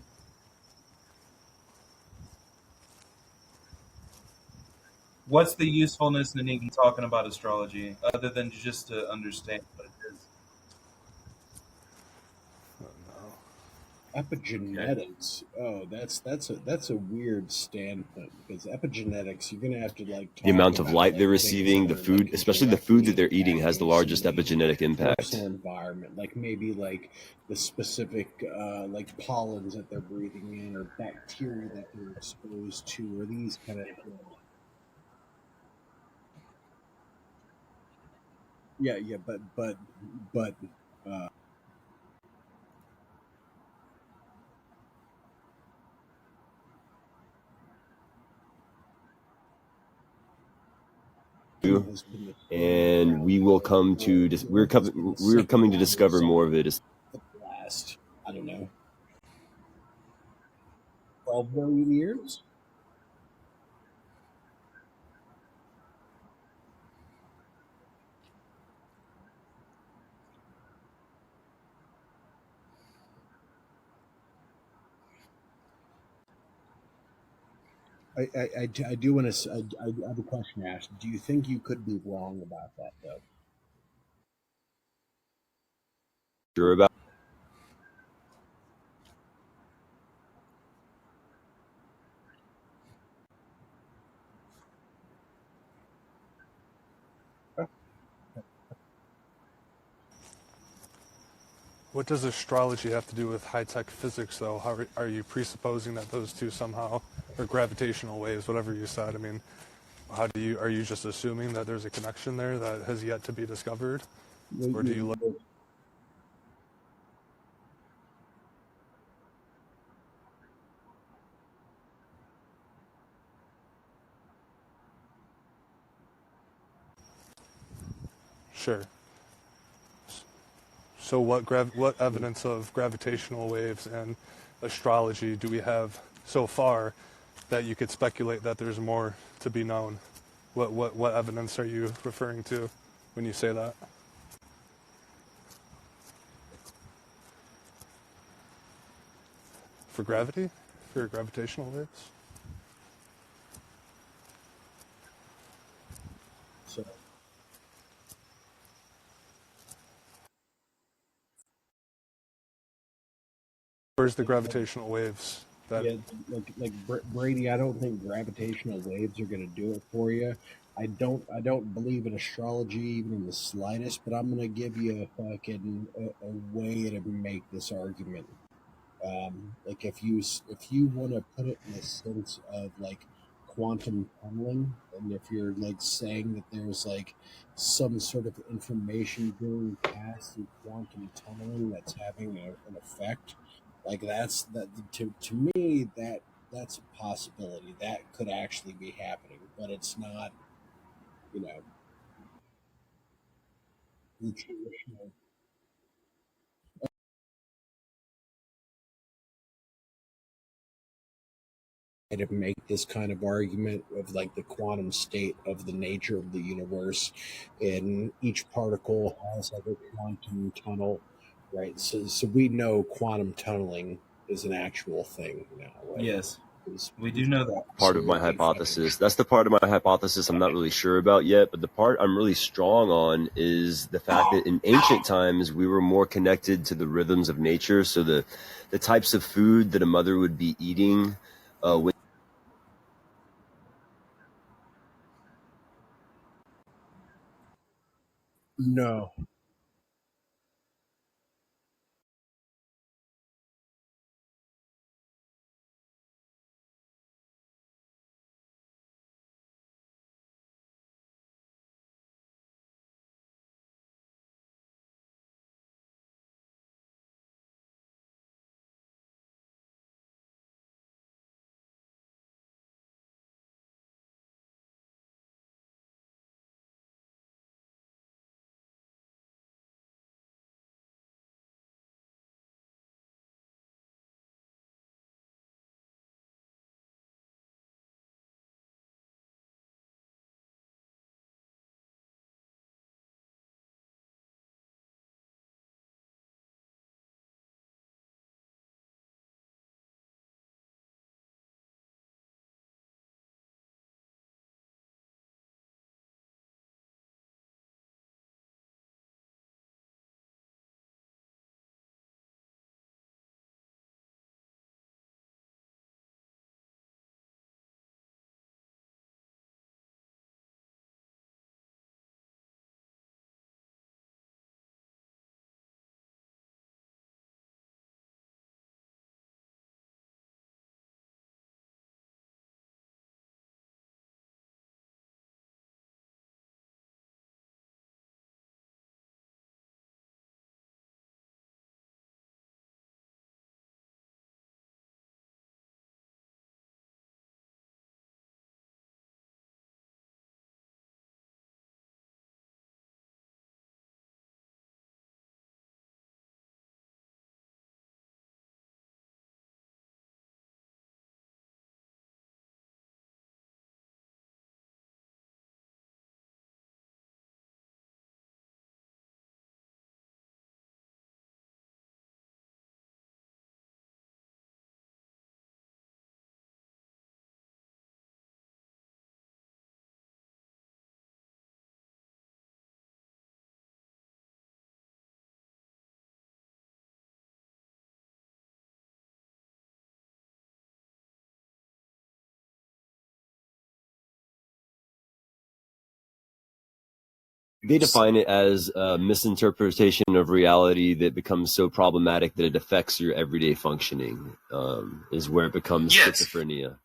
What's the usefulness in even talking about astrology other than just to understand what it is? Epigenetics. Oh, that's a weird standpoint, because epigenetics, you're gonna have to like The amount of talk light about, they're like, things receiving, that the are, food, like, especially the food that they're directly eating, has the impacting largest somebody's epigenetic impact. personal environment, like maybe like the specific like pollens that they're breathing in, or bacteria that they're exposed to, or these kind of things. Yeah, but uh, has been And we will come to we're coming to discover more of it as the last, I don't know, 12 million years. I do want to. I have a question to ask. Do you think you could be wrong about that, though? sure about. What does astrology have to do with high-tech physics, though? How are you presupposing that those two somehow are gravitational waves, whatever you said? I mean, are you just assuming that there's a connection there that has yet to be discovered? Or do you look... Sure. So what evidence of gravitational waves and astrology do we have so far that you could speculate that there's more to be known? What evidence are you referring to when you say that? For gravity? For gravitational waves? So Where's the gravitational waves that yeah, Brady, I don't think gravitational waves are going to do it for you. I don't believe in astrology even in the slightest, but I'm going to give you a way to make this argument. Like if you want to put it in the sense of like quantum tunneling, and if you're like saying that there's like some sort of information being passed through quantum tunneling that's having an effect, like that to me that's a possibility that could actually be happening, but it's not, you know, the traditional to make this kind of argument of like the quantum state of the nature of the universe, and each particle has like a quantum tunnel, right? So we know quantum tunneling is an actual thing now, like Yes, it's we do know that. Part of my absolutely fucking hypothesis. That's the part of my hypothesis I'm not really sure about yet, but the part I'm really strong on is the fact that in ancient times we were more connected to the rhythms of nature. So the types of food that a mother would be eating when no. they define it as a misinterpretation of reality that becomes so problematic that it affects your everyday functioning, is where it becomes schizophrenia.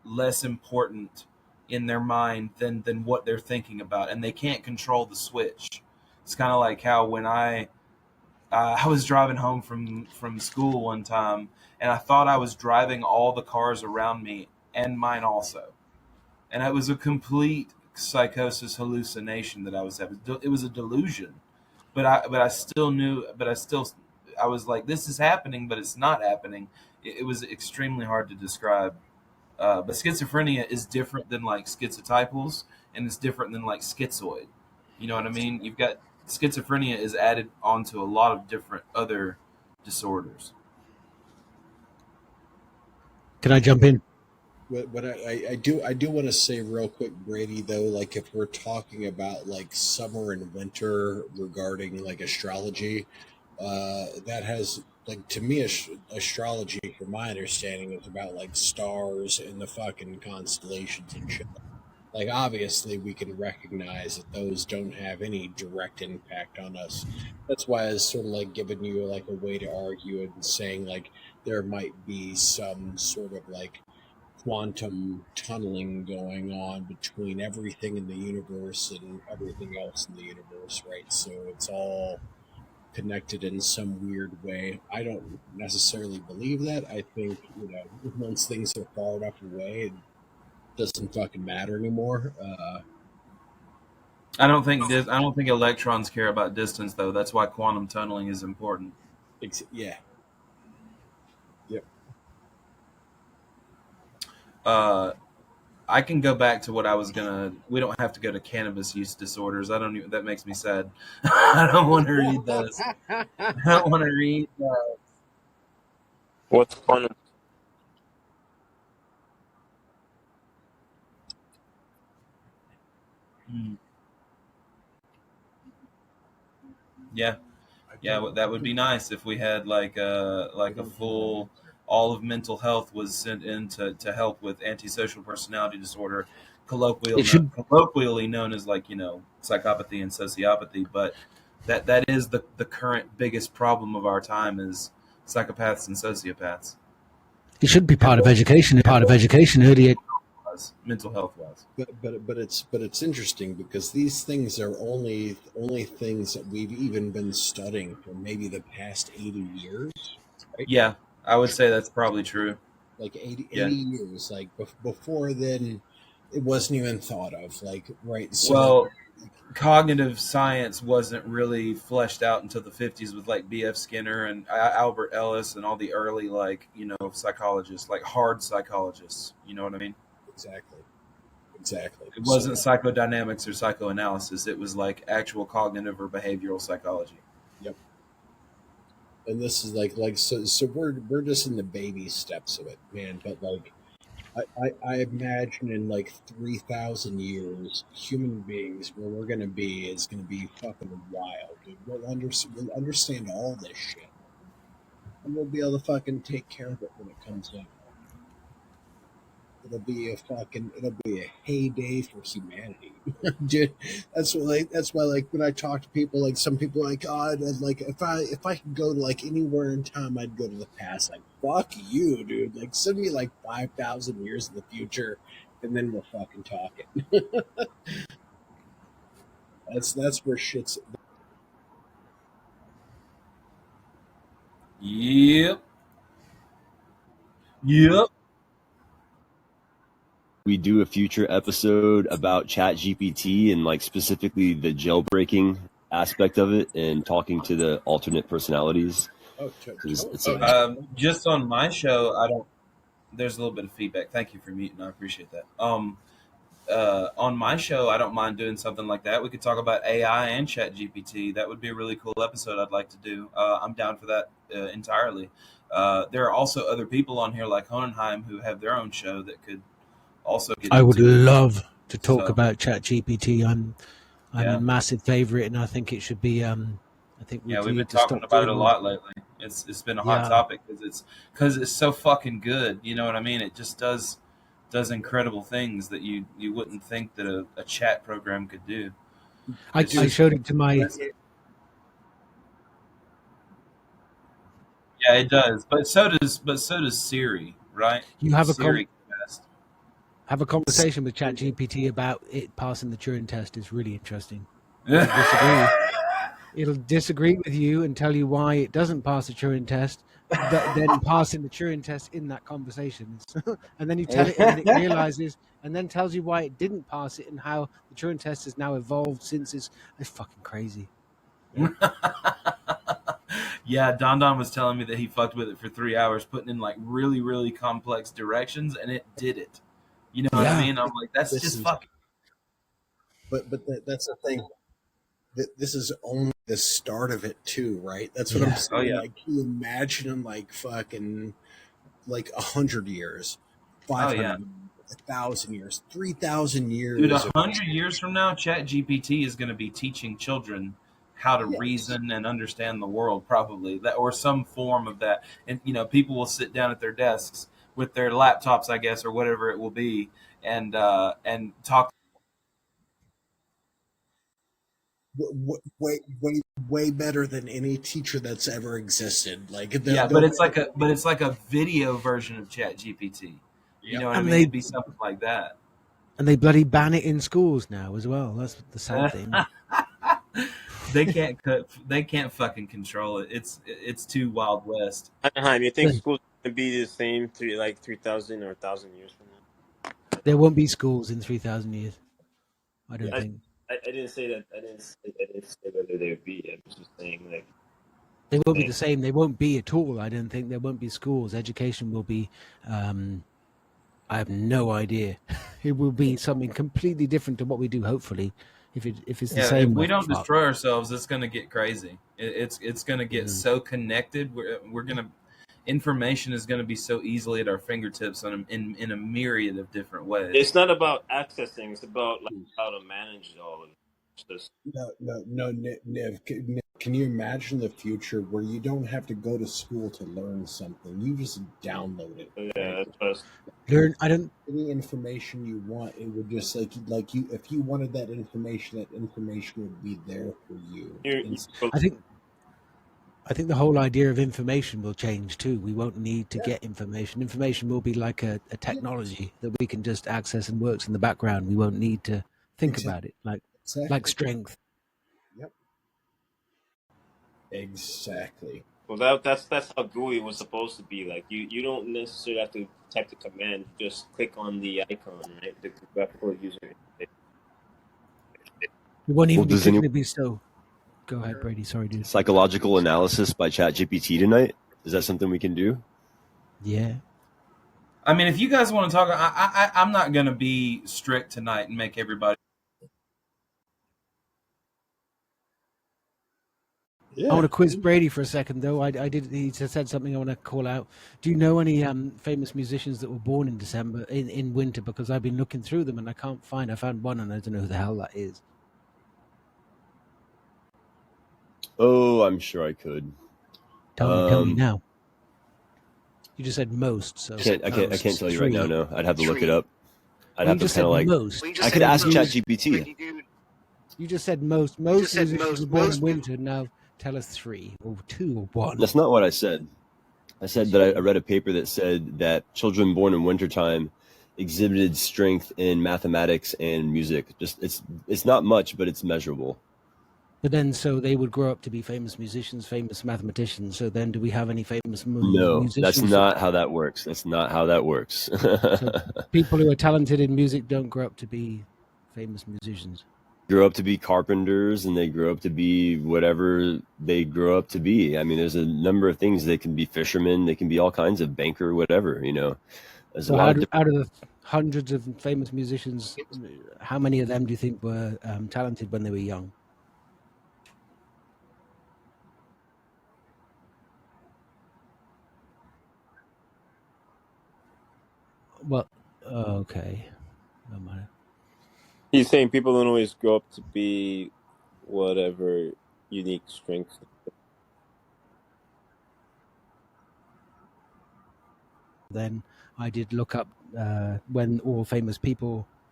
Less important in their mind than what they're thinking about, and they can't control the switch. It's kind of like how when I was driving home from school one time, and I thought I was driving all the cars around me and mine also, and it was a complete psychosis hallucination that I was having. It was a delusion, but I still knew, I was like, this is happening, but it's not happening. It was extremely hard to describe. But schizophrenia is different than like schizotypals, and it's different than like schizoid. You know what I mean? You've got schizophrenia is added onto a lot of different other disorders. Can I jump in? What I do want to say real quick, Brady, though, like if we're talking about like summer and winter regarding like astrology, that has like to me astrology, from my understanding, is about like stars and the fucking constellations and shit. Like obviously we can recognize that those don't have any direct impact on us. That's why I was sort of like giving you like a way to argue and saying like there might be some sort of like quantum tunneling going on between everything in the universe and everything else in the universe, right? So it's all connected in some weird way. I don't necessarily believe that. I think, once things are far enough away, it doesn't fucking matter anymore. I don't think electrons care about distance though. That's why quantum tunneling is important. Yeah. Yep. Uh, I can go back to what I was gonna. We don't have to go to cannabis use disorders. I don't even. That makes me sad. I don't want to read those. I don't want to read. What's quantum? Yeah, yeah. That would be nice if we had like a full all of mental health was sent in to help with antisocial personality disorder, It should. colloquially known as like psychopathy and sociopathy. But that is the current biggest problem of our time is psychopaths and sociopaths. It should be part of education. Part of education earlier. Mental health wise. But it's interesting because these things are only things that we've even been studying for maybe the past 80 years, right? Yeah, I would say that's probably true. Like 80, Yeah. 80 years. Like before then, it wasn't even thought of. Like, right? So Well, cognitive science wasn't really fleshed out until the 50s with like B.F. Skinner and Albert Ellis and all the early psychologists, like hard psychologists. You know what I mean? exactly. It wasn't psychodynamics or psychoanalysis. It was like actual cognitive or behavioral psychology. Yep. And this is so we're just in the baby steps of it, man. But like I imagine in like 3,000 years, human beings where we're gonna be is gonna be fucking wild, dude. We'll understand all this shit, and we'll be able to fucking take care of it when it comes down. It'll be a heyday for humanity, dude. That's why like when I talk to people, like some people are like, oh, like if I could go to like anywhere in time, I'd go to the past. Like fuck you, dude. Like send me like 5,000 years in the future, and then we're fucking talking. That's where shit's. Yep. Yep. We do a future episode about Chat GPT and like specifically the jailbreaking aspect of it and talking to the alternate personalities. Oh, Just on my show, I don't. There's a little bit of feedback. Thank you for muting. I appreciate that. On my show, I don't mind doing something like that. We could talk about AI and Chat GPT. That would be a really cool episode I'd like to do. I'm down for that entirely. There are also other people on here like Honenheim who have their own show that could also get I would into it. love to talk So, about ChatGPT. I'm Yeah. a massive favorite, and I think it should be. I think we Yeah, we've need been to talking stop about it doing a more. lot lately. It's been a hot Yeah. topic because it's so fucking good. You know what I mean? It just does incredible things that you wouldn't think that a chat program could do. I It's just showed it to my. Yeah, it does. But so does Siri, right? You have a Siri can best. Have a conversation with ChatGPT about it passing the Turing test. Is really interesting. It'll disagree. It'll disagree with you and tell you why it doesn't pass the Turing test, but then passing the Turing test in that conversation. And then you tell it, and then it realizes, and then tells you why it didn't pass it and how the Turing test has now evolved since. It's fucking crazy. Yeah, Don was telling me that he fucked with it for 3 hours, putting in like really, really complex directions, and it did it. You know what I mean? I'm like, that's just fucking. But that's the thing. This is only the start of it too, right? That's what I'm saying. Oh, yeah. Like, can you imagine in like fucking like 100 years, 500, 1,000 years, 3,000 years. Dude, 100 years from now, ChatGPT is going to be teaching children how to Yes. reason and understand the world, probably that, or some form of that. And people will sit down at their desks with their laptops, I guess, or whatever it will be, and talk. Way better than any teacher that's ever existed. Like, But it's like a video version of ChatGPT. You know what I mean? It'd be something like that. And they bloody ban it in schools now as well. That's the sad thing. They can't fucking control it. It's too Wild West. Anaheim, you think schools going to be the same 3,000 or 1,000 years from now? There won't be schools in 3,000 years. I don't think. I didn't say that. I didn't say whether they would be. I was just saying, like, they won't be the same. They won't be at all. I don't think there won't be schools. Education will be. I have no idea. It will be something completely different to what we do. Hopefully, if it's the same. If we don't destroy ourselves, it's going to get crazy. It's going to get so connected. We're going to. Information is going to be so easily at our fingertips in a myriad of different ways. It's not about accessing; it's about like how to manage all of it. No, Niv. Can you imagine the future where you don't have to go to school to learn something? You just download it. Yeah, that's learn. I don't. Any information you want, it would just like you. If you wanted that information would be there for you. I think the whole idea of information will change too. We won't need to get information. Information will be like a technology that we can just access and works in the background. We won't need to think about it, like strength. Yep. Exactly. Well, that's how GUI was supposed to be. Like, you don't necessarily have to type the command. Just click on the icon, right? The graphical user interface. We won't even be thinking to be so. Go ahead, Brady. Sorry, dude. Psychological analysis by ChatGPT tonight. Is that something we can do? Yeah. I mean, if you guys want to talk, I'm not going to be strict tonight and make everybody. I want to quiz Brady for a second, though. He said something I want to call out. Do you know any famous musicians that were born in December, in winter? Because I've been looking through them and I can't find. I found one and I don't know who the hell that is. Oh, I'm sure I could. Tell me now. You just said most, so I can't tell you right now. No, I'd have to look it up. I'd have to kind of like most. I could ask ChatGPT. You just said most. Most musicians were born in winter. Now tell us 3 or 2 or 1. That's not what I said. I said that I read a paper that said that children born in wintertime exhibited strength in mathematics and music. Just it's not much, but it's measurable. But then, so they would grow up to be famous musicians, famous mathematicians. So then, do we have any famous No, musicians? that's not how that works. That's not how that works. So people who are talented in music don't grow up to be famous musicians. Grow up to be carpenters, and they grow up to be whatever they grow up to be. I mean, there's a number of things. They can be fishermen. They can be all kinds of banker, whatever. There's so out of the hundreds of famous musicians, how many of them do you think were talented when they were young? Well, okay. No matter. He's saying people don't always grow up to be whatever unique strengths. Then I did look up when all famous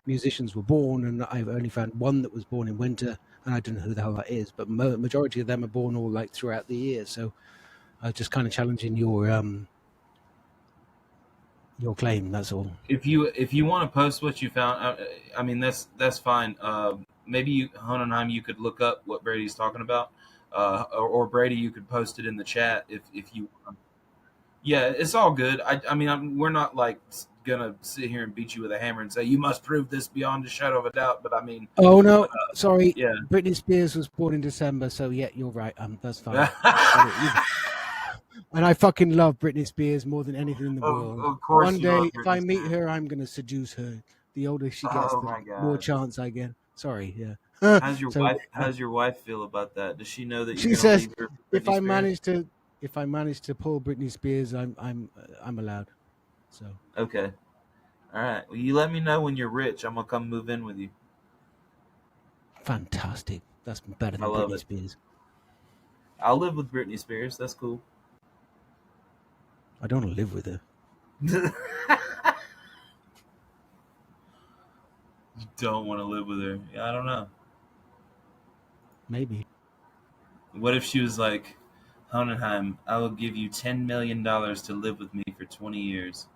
musicians were born, and I've only found one that was born in winter, and I don't know who the hell that is, but majority of them are born all like throughout the year. So I was just kind of challenging your your claim. That's all. If you want to post what you found, I mean that's fine. Maybe you, Honenheim, you could look up what Brady's talking about, or Brady, you could post it in the chat if you. Yeah, it's all good. I mean, we're not like gonna sit here and beat you with a hammer and say you must prove this beyond a shadow of a doubt. But I mean, Oh no, sorry. yeah. Britney Spears was born in December, so yeah, you're right. That's fine. Got it. And I fucking love Britney Spears more than anything in the world. Of course One you love day, if I Britney meet Spears. her, I'm gonna seduce her. The older she gets, Oh the my more god. chance I get. Sorry, yeah. How's your So wife? How's your wife feel about that? Does she know that you're she gonna says, leave her for if Britney I Spears? manage to, if I manage to pull Britney Spears, I'm allowed. So Okay. All right. Well, you let me know when you're rich. I'm gonna come move in with you. fantastic. That's better I than love Britney it. Spears. I'll live with Britney Spears. That's cool. I don't want to live with her. You don't want to live with her. Yeah, I don't know. Maybe. What if she was like, Honenheim, I will give you $10 million to live with me for 20 years.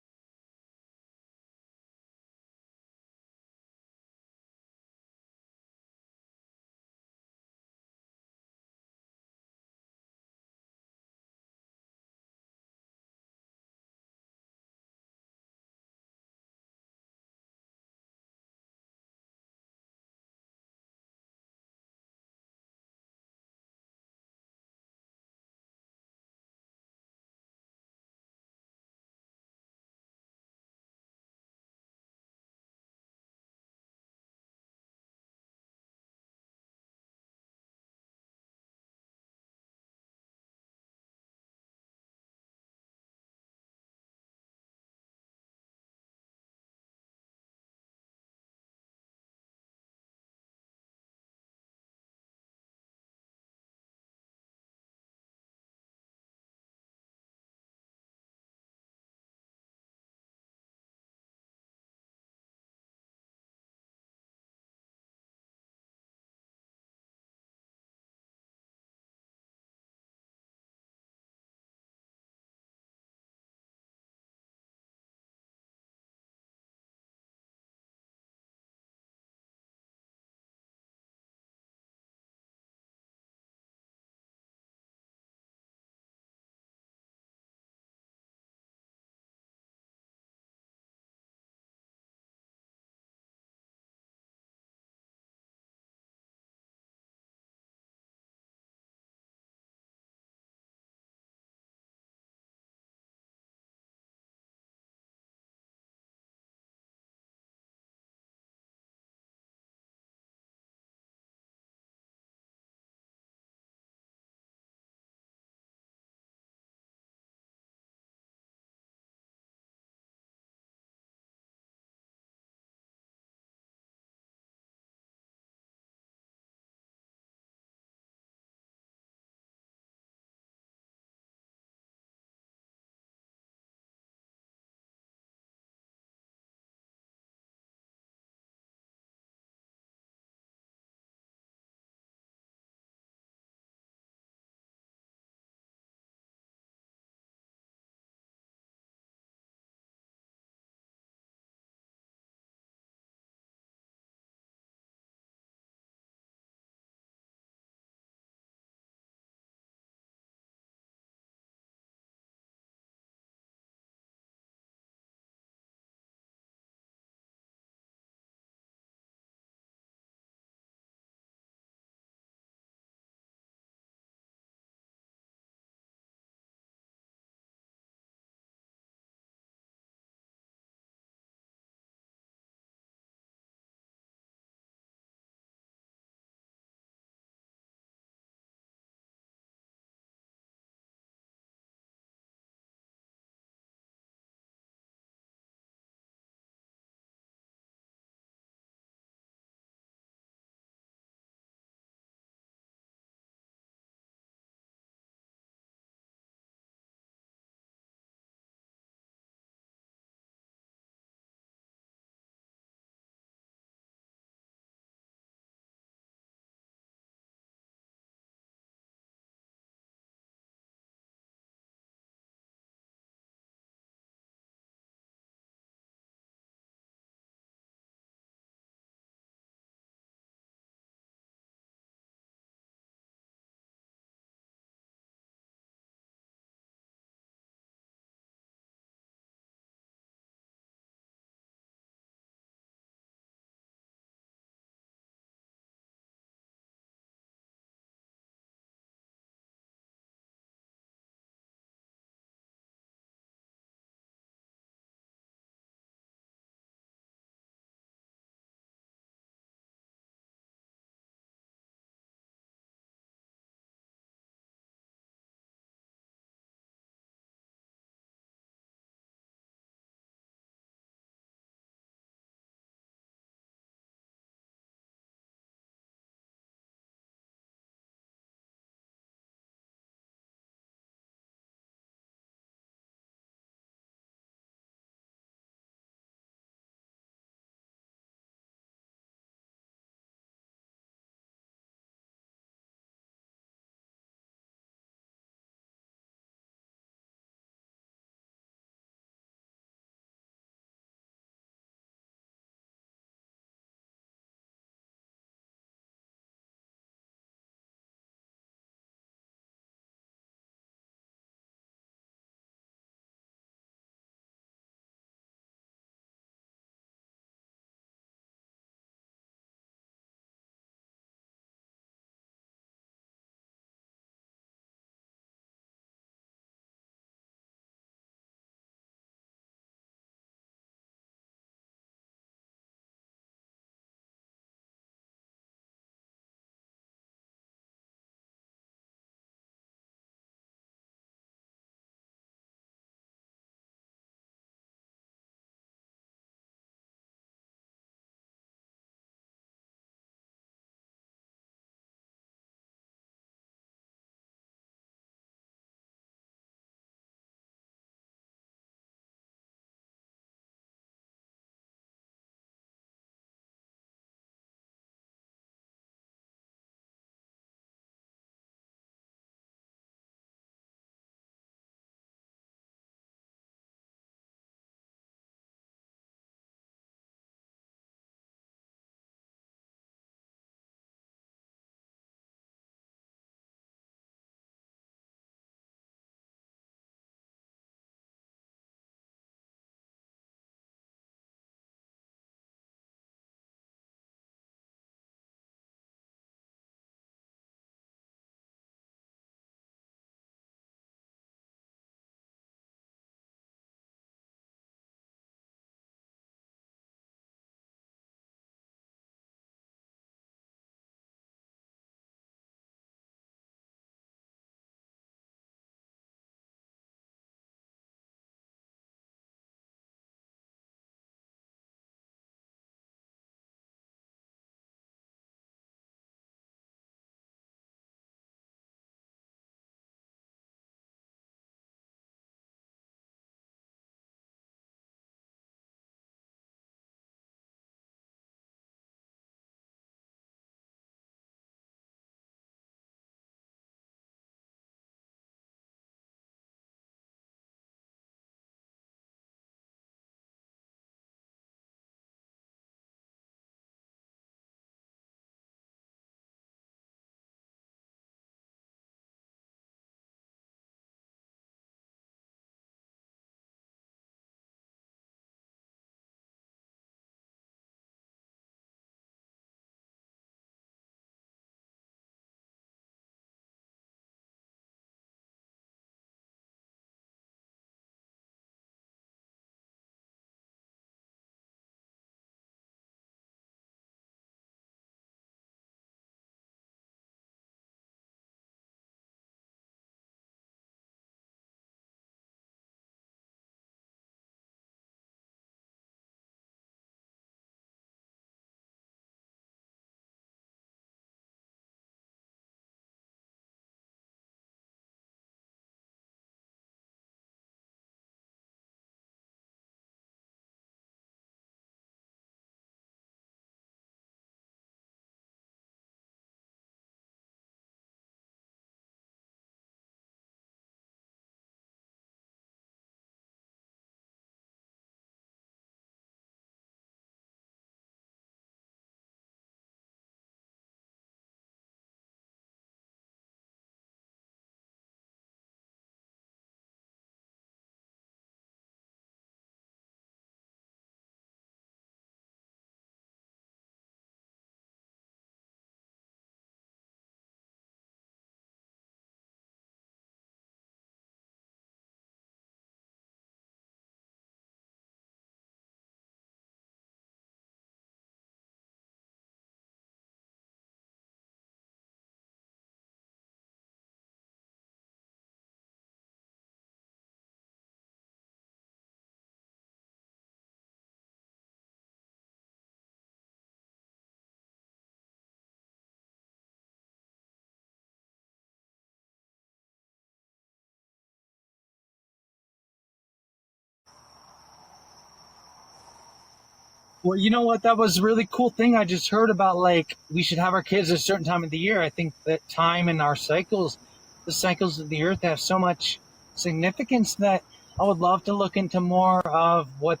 Well, you know what? That was a really cool thing I just heard about. Like, we should have our kids at a certain time of the year. I think that time in our cycles, the cycles of the earth, have so much significance that I would love to look into more of what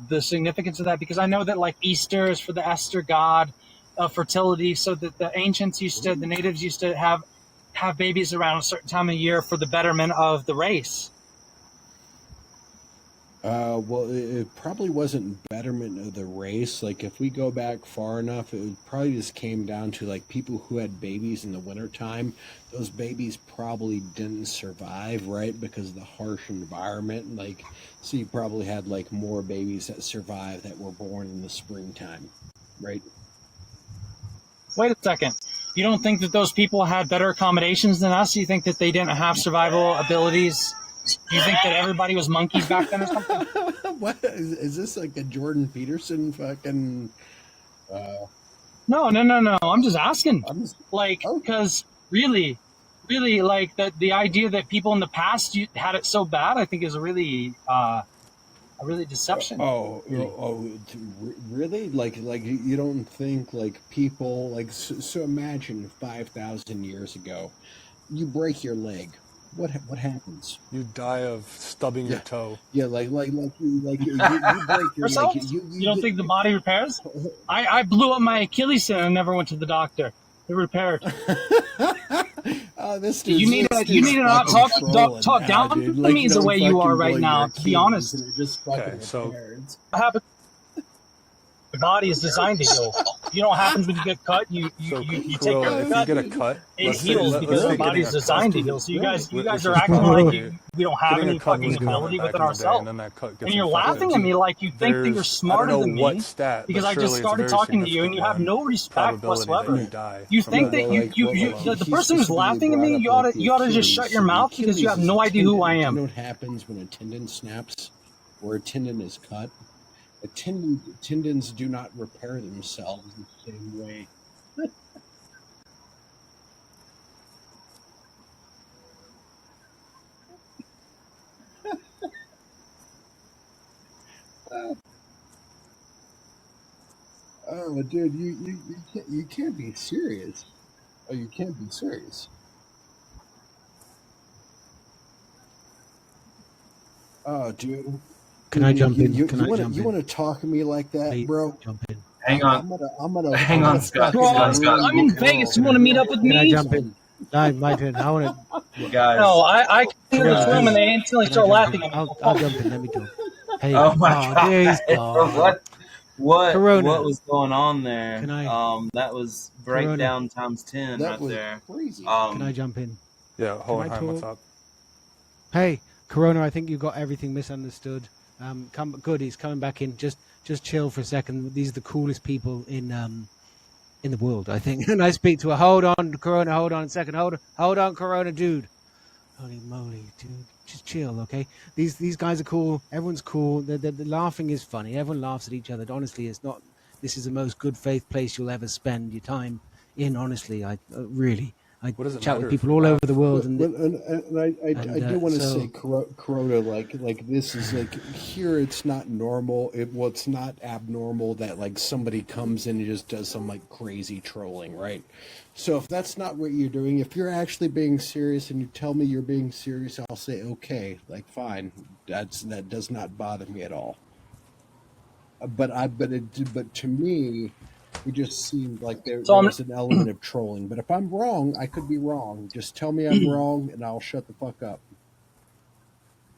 the significance of that, because I know that like Easter is for the Esther god of fertility, so that the natives used to have babies around a certain time of year for the betterment of the race. Well, it probably wasn't betterment of the race. Like, if we go back far enough, it probably just came down to like people who had babies in the wintertime. Those babies probably didn't survive, right? Because of the harsh environment. Like, so you probably had like more babies that survived that were born in the springtime, right? Wait a second. You don't think that those people had better accommodations than us? You think that they didn't have survival abilities? Do you think that everybody was monkeys back then or something? What is this like a Jordan Peterson fucking? No. I'm just asking. I'm just, Like, oh, because really, like the idea that people in the past had it so bad, I think is a really deception. Really. really? Like you don't think like people like so imagine 5,000 years ago, you break your leg. What happens? You die of stubbing your Yeah, toe. yeah. You break your leg. Yourself? You don't think the body repairs? I blew up my Achilles and I never went to the doctor. It repaired. Oh, You need to not talk now, down dude. to Like me you is the don't way you are fucking blow right your now. To be Achilles honest, and it just fucking Okay, so repairs. what happens? The body is designed to heal. You know what happens when you get cut? You take care of Corolla, the if you cut. get a cut, It let's say heals let's because say our getting body's a designed to cut, heal. So you guys which are is acting like probably we don't have getting a any cut was fucking common ability back within in the day, ourselves. and then that cut And gets you're laughing infected. at me like you think that you're There's I don't smarter know than what me stat, but because I just surely it's a started very talking to you and significant you have one no respect probability that whatsoever. you die You from think that. that the He person who's specifically laughing at brought me, up like the you ought to just shut Achilles. your So the mouth because you Achilles have is a no idea who I tendon. Do you am. know what happens when a tendon snaps or a tendon is cut? Tendons do not repair themselves the same way. Oh, dude, you can't be serious. Oh, you can't be serious. Oh, dude, Can I jump in? you Can I jump you in? want to talk to me like that, Please bro? jump in. Hang on, I'm hang gonna on, Scott. fucking Bro, Scott. ruin I'm your in Vegas. You world, Can want I to meet bro. up with can I me? jump in? Son. No, my turn. I want to. No, Guys. I come into this Corona, room and dude. they instantly Can I start jump in? laughing at me. I'll jump in. Let me talk. Hey, Oh my oh, god! there he's gone. What Corona, was going on there? can I? That was Corona, breakdown times 10 That right was there. crazy. can I Um, jump in? Yeah, Can I Hohenheim, what's talk? up? Hey, Corona, I think you got everything misunderstood. Good. He's coming back in. Just chill for a second. These are the coolest people in the world, I think. And I speak to a hold on, Corona. Hold on a second. Hold on, Corona, dude. Holy moly, dude. Just chill, okay? These guys are cool. Everyone's cool. The laughing is funny. Everyone laughs at each other. Honestly, it's not. This is the most good faith place you'll ever spend your time in. Honestly, I really. I What does it chat with matter if people we all over laugh? the world, And I and do want to say, so Corona, like this is like here. It's not normal. It's not abnormal that like somebody comes in and just does some like crazy trolling, right? So if that's not what you're doing, if you're actually being serious and you tell me you're being serious, I'll say okay, like fine. That does not bother me at all. But to me, it just seemed like So there I'm was an element of trolling. But if I'm wrong, I could be wrong. Just tell me I'm wrong, and I'll shut the fuck up.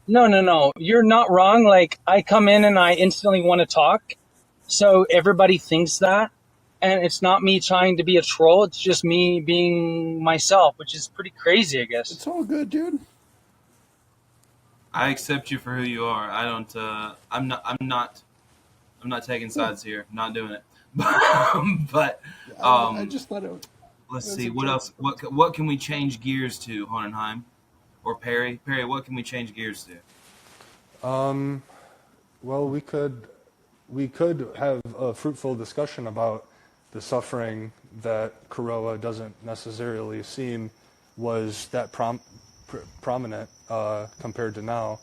no. You're not wrong. Like I come in and I instantly want to talk. So everybody thinks that. And it's not me trying to be a troll. It's just me being myself, which is pretty crazy, I guess. It's all good, dude. I accept you for who you are. I don't. I'm not taking Cool. sides here. Not doing it. But I um, just thought it let's was see. a What joke. else? What can we change gears to, Hohenheim or Perry? Perry, what can we change gears to? Well, we could have a fruitful discussion about the suffering that Kuroa doesn't necessarily seem was that prominent compared to now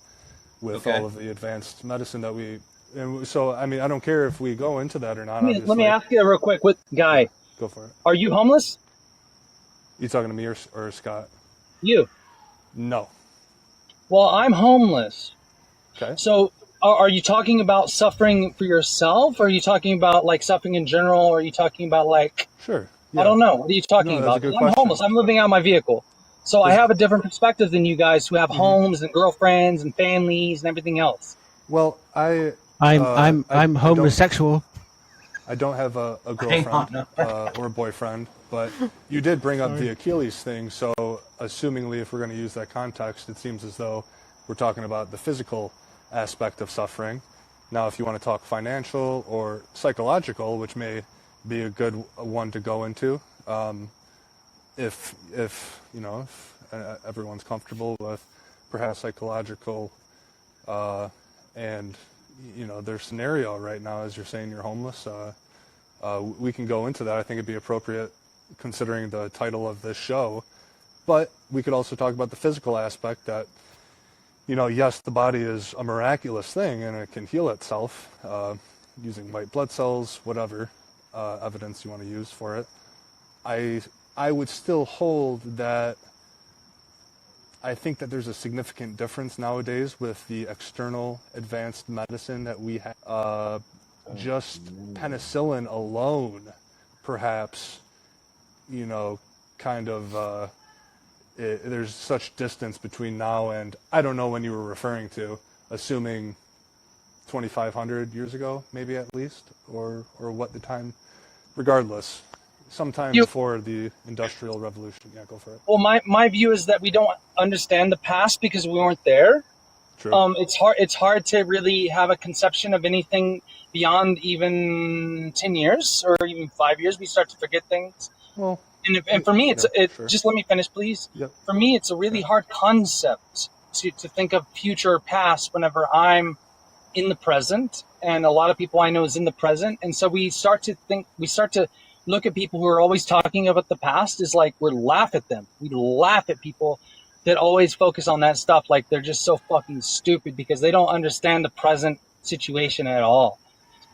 with Okay. all of the advanced medicine that we And so, I mean, I don't care if we go into that or not. Let me Obviously, ask you real quick, what guy? Yeah, go for it. Are you homeless? You talking to me or Scott? You. No. Well, I'm homeless. Okay. So are you talking about suffering for yourself? Or are you talking about like suffering in general? Or are you talking about like, Sure. I Yeah. don't know. What are you talking No, that's a about? 'Cause good I'm question. homeless. I'm living out of my vehicle. So I Does- have a different perspective than you guys who have homes and girlfriends and families and everything else. Well, I'm I homosexual. don't have a Hang girlfriend on. or a boyfriend, but you did bring up the Achilles thing. So, assumingly, if we're going to use that context, it seems as though we're talking about the physical aspect of suffering. Now, if you want to talk financial or psychological, which may be a good one to go into, if everyone's comfortable with perhaps psychological and their scenario right now, as you're saying you're homeless, we can go into that. I think it'd be appropriate considering the title of this show, but we could also talk about the physical aspect that, yes, the body is a miraculous thing and it can heal itself using white blood cells, whatever evidence you want to use for it. I would still hold that I think that there's a significant difference nowadays with the external advanced medicine that we have. Just penicillin alone, perhaps, there's such distance between now and, I don't know when you were referring to, assuming 2,500 years ago, maybe at least, or what the time, regardless. Sometime before the Industrial Revolution. Yeah, go for it. Well, my view is that we don't understand the past because we weren't there. True. It's hard to really have a conception of anything beyond even 10 years or even 5 years. We start to forget things. Well, and for me, sure. Just let me finish, please. Yep. For me, it's a really hard concept to think of future or past whenever I'm in the present, and a lot of people I know is in the present. And so we start to look at people who are always talking about the past is like we laugh at them. We laugh at people that always focus on that stuff like they're just so fucking stupid because they don't understand the present situation at all.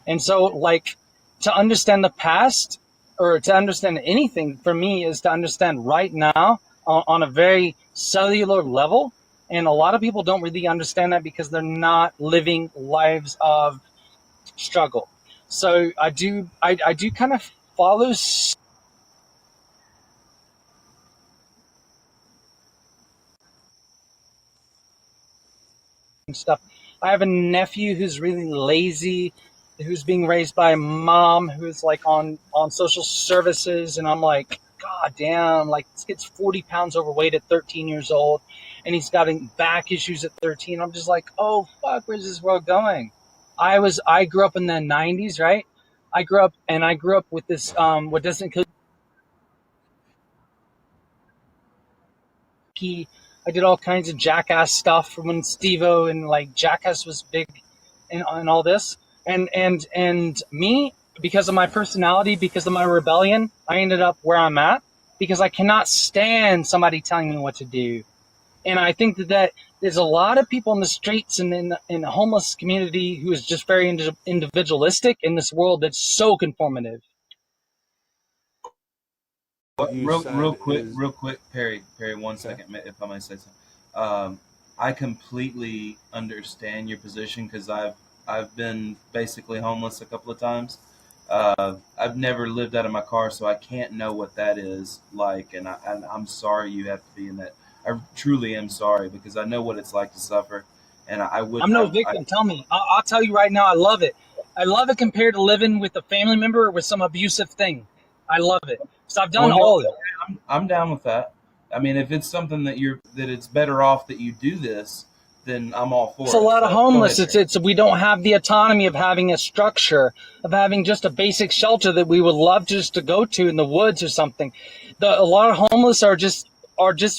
And so, like, to understand the past or to understand anything for me is to understand right now on a very cellular level. And a lot of people don't really understand that because they're not living lives of struggle. So I do kind of follow stuff. I have a nephew who's really lazy, who's being raised by a mom who's like on social services, and I'm like, God damn, like this kid's 40 pounds overweight at 13 years old, and he's got back issues at 13. I'm just like, oh fuck, where's this world going? I grew up in the 90s, right? I grew up with this what doesn't kill you. I did all kinds of Jackass stuff when Steve-O and like Jackass was big and all this. And me, because of my personality, because of my rebellion, I ended up where I'm at because I cannot stand somebody telling me what to do. And I think that there's a lot of people in the streets and in the homeless community who is just very individualistic in this world that's so conformative. Real quick, Perry, 1 second, if I may say so. I completely understand your position because I've been basically homeless a couple of times. I've never lived out of my car, so I can't know what that is like, and I'm sorry you have to be in that. I truly am sorry because I know what it's like to suffer, and I'm no victim. Tell me, I'll tell you right now, I love it. I love it compared to living with a family member or with some abusive thing. I love it. So I've done all of it. I'm down with that. I mean, if it's something that it's better off that you do this, then I'm all for it. It's a lot of homeless. It's we don't have the autonomy of having a structure, of having just a basic shelter that we would love just to go to in the woods or something. A lot of homeless are just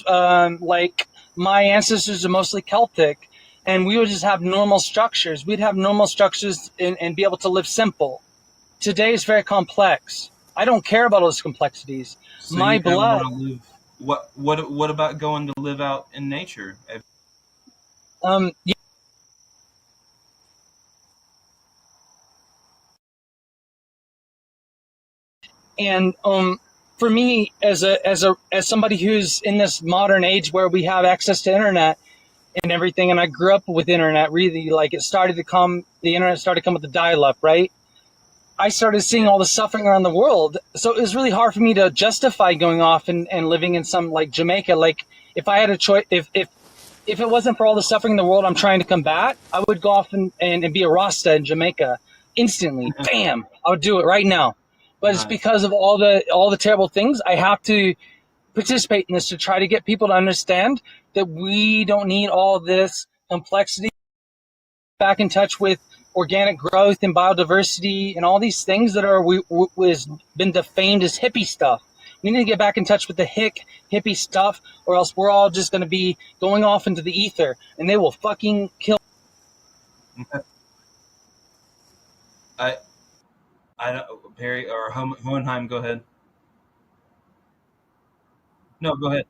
like my ancestors are mostly Celtic, and we would just have normal structures. We'd have normal structures and be able to live simple. Today is very complex. I don't care about all those complexities. So my blood. What about going to live out in nature? Yeah. And for me, as somebody who's in this modern age where we have access to internet and everything, and I grew up with internet, really, like the internet started to come with the dial-up, right? I started seeing all the suffering around the world. So it was really hard for me to justify going off and living in some like Jamaica. Like if I had a choice, if it wasn't for all the suffering in the world I'm trying to combat, I would go off and be a Rasta in Jamaica instantly. Bam! I would do it right now. But it's because of all the terrible things. I have to participate in this to try to get people to understand that we don't need all this complexity. Back in touch with organic growth and biodiversity and all these things that are was been defamed as hippie stuff. We need to get back in touch with the hippie stuff, or else we're all just going to be going off into the ether, and they will fucking kill. I I don't, Perry or Hohenheim, go ahead. No, go ahead.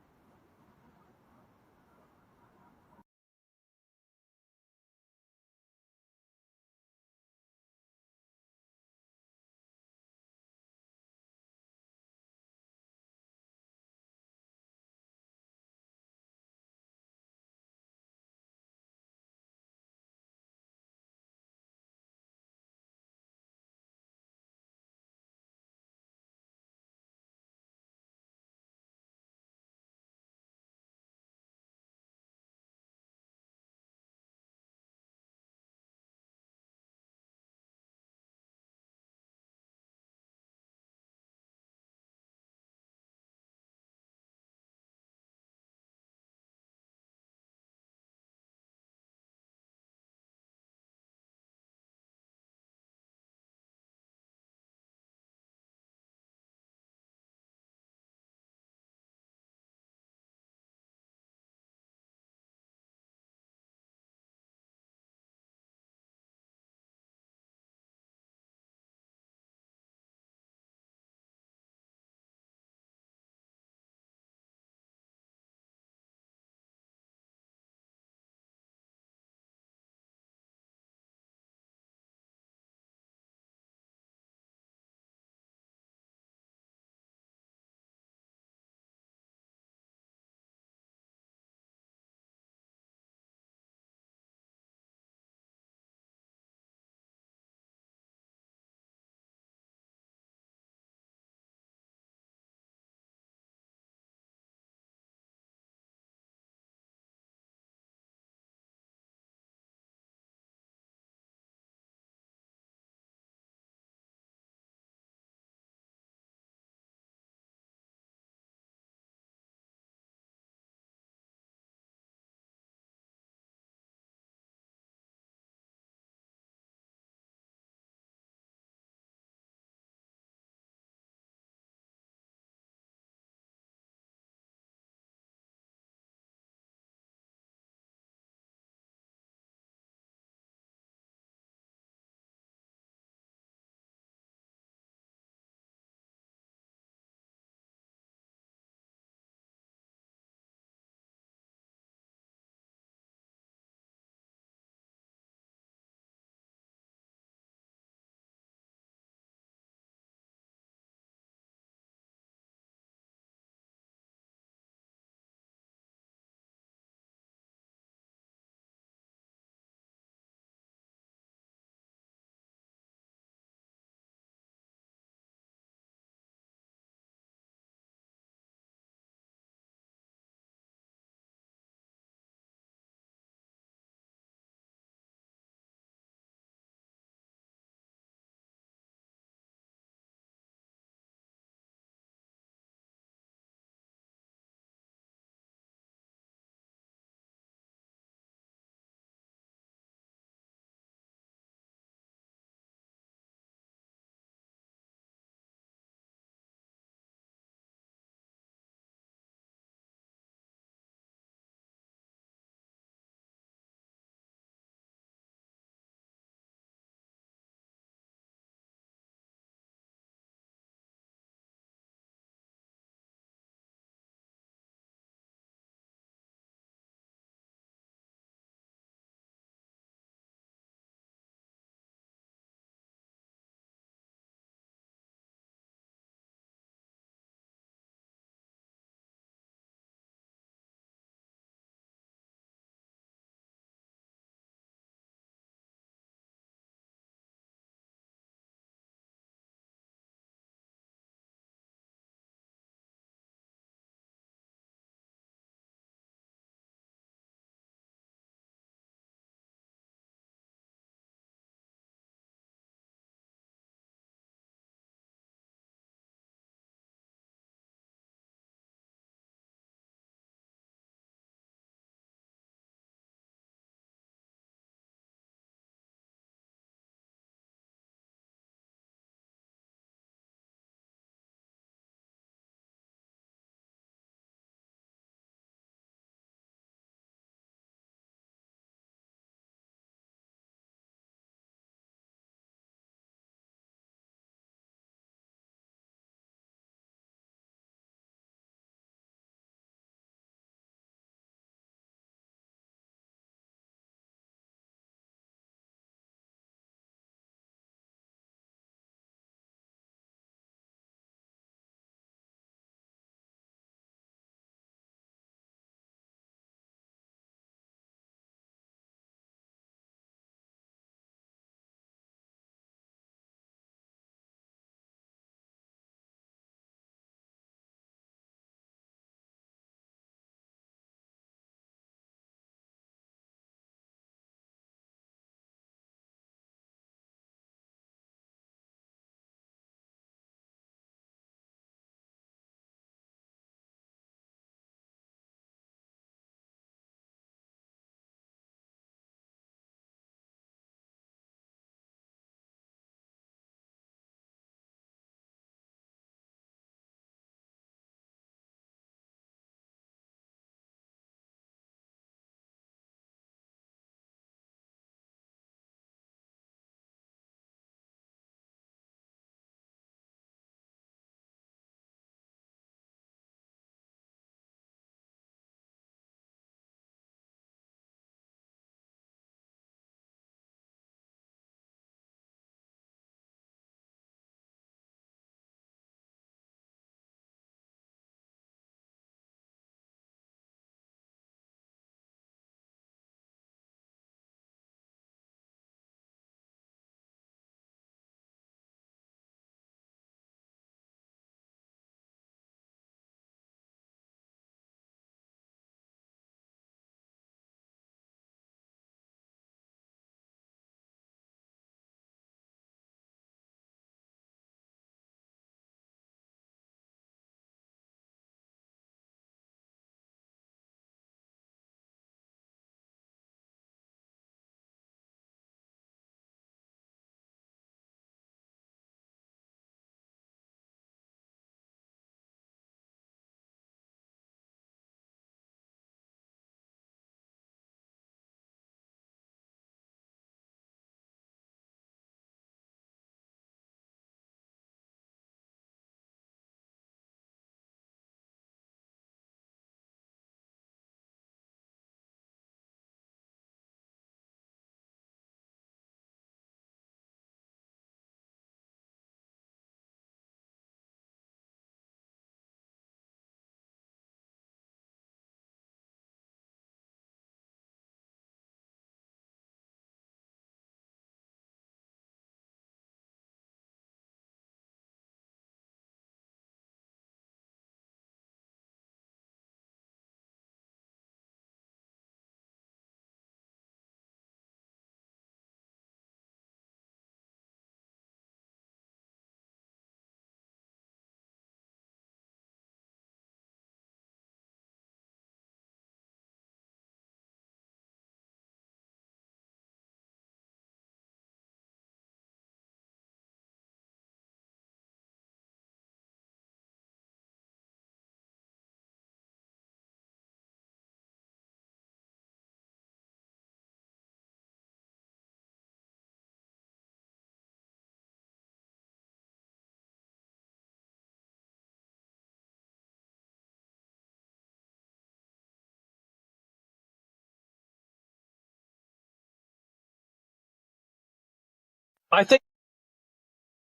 I think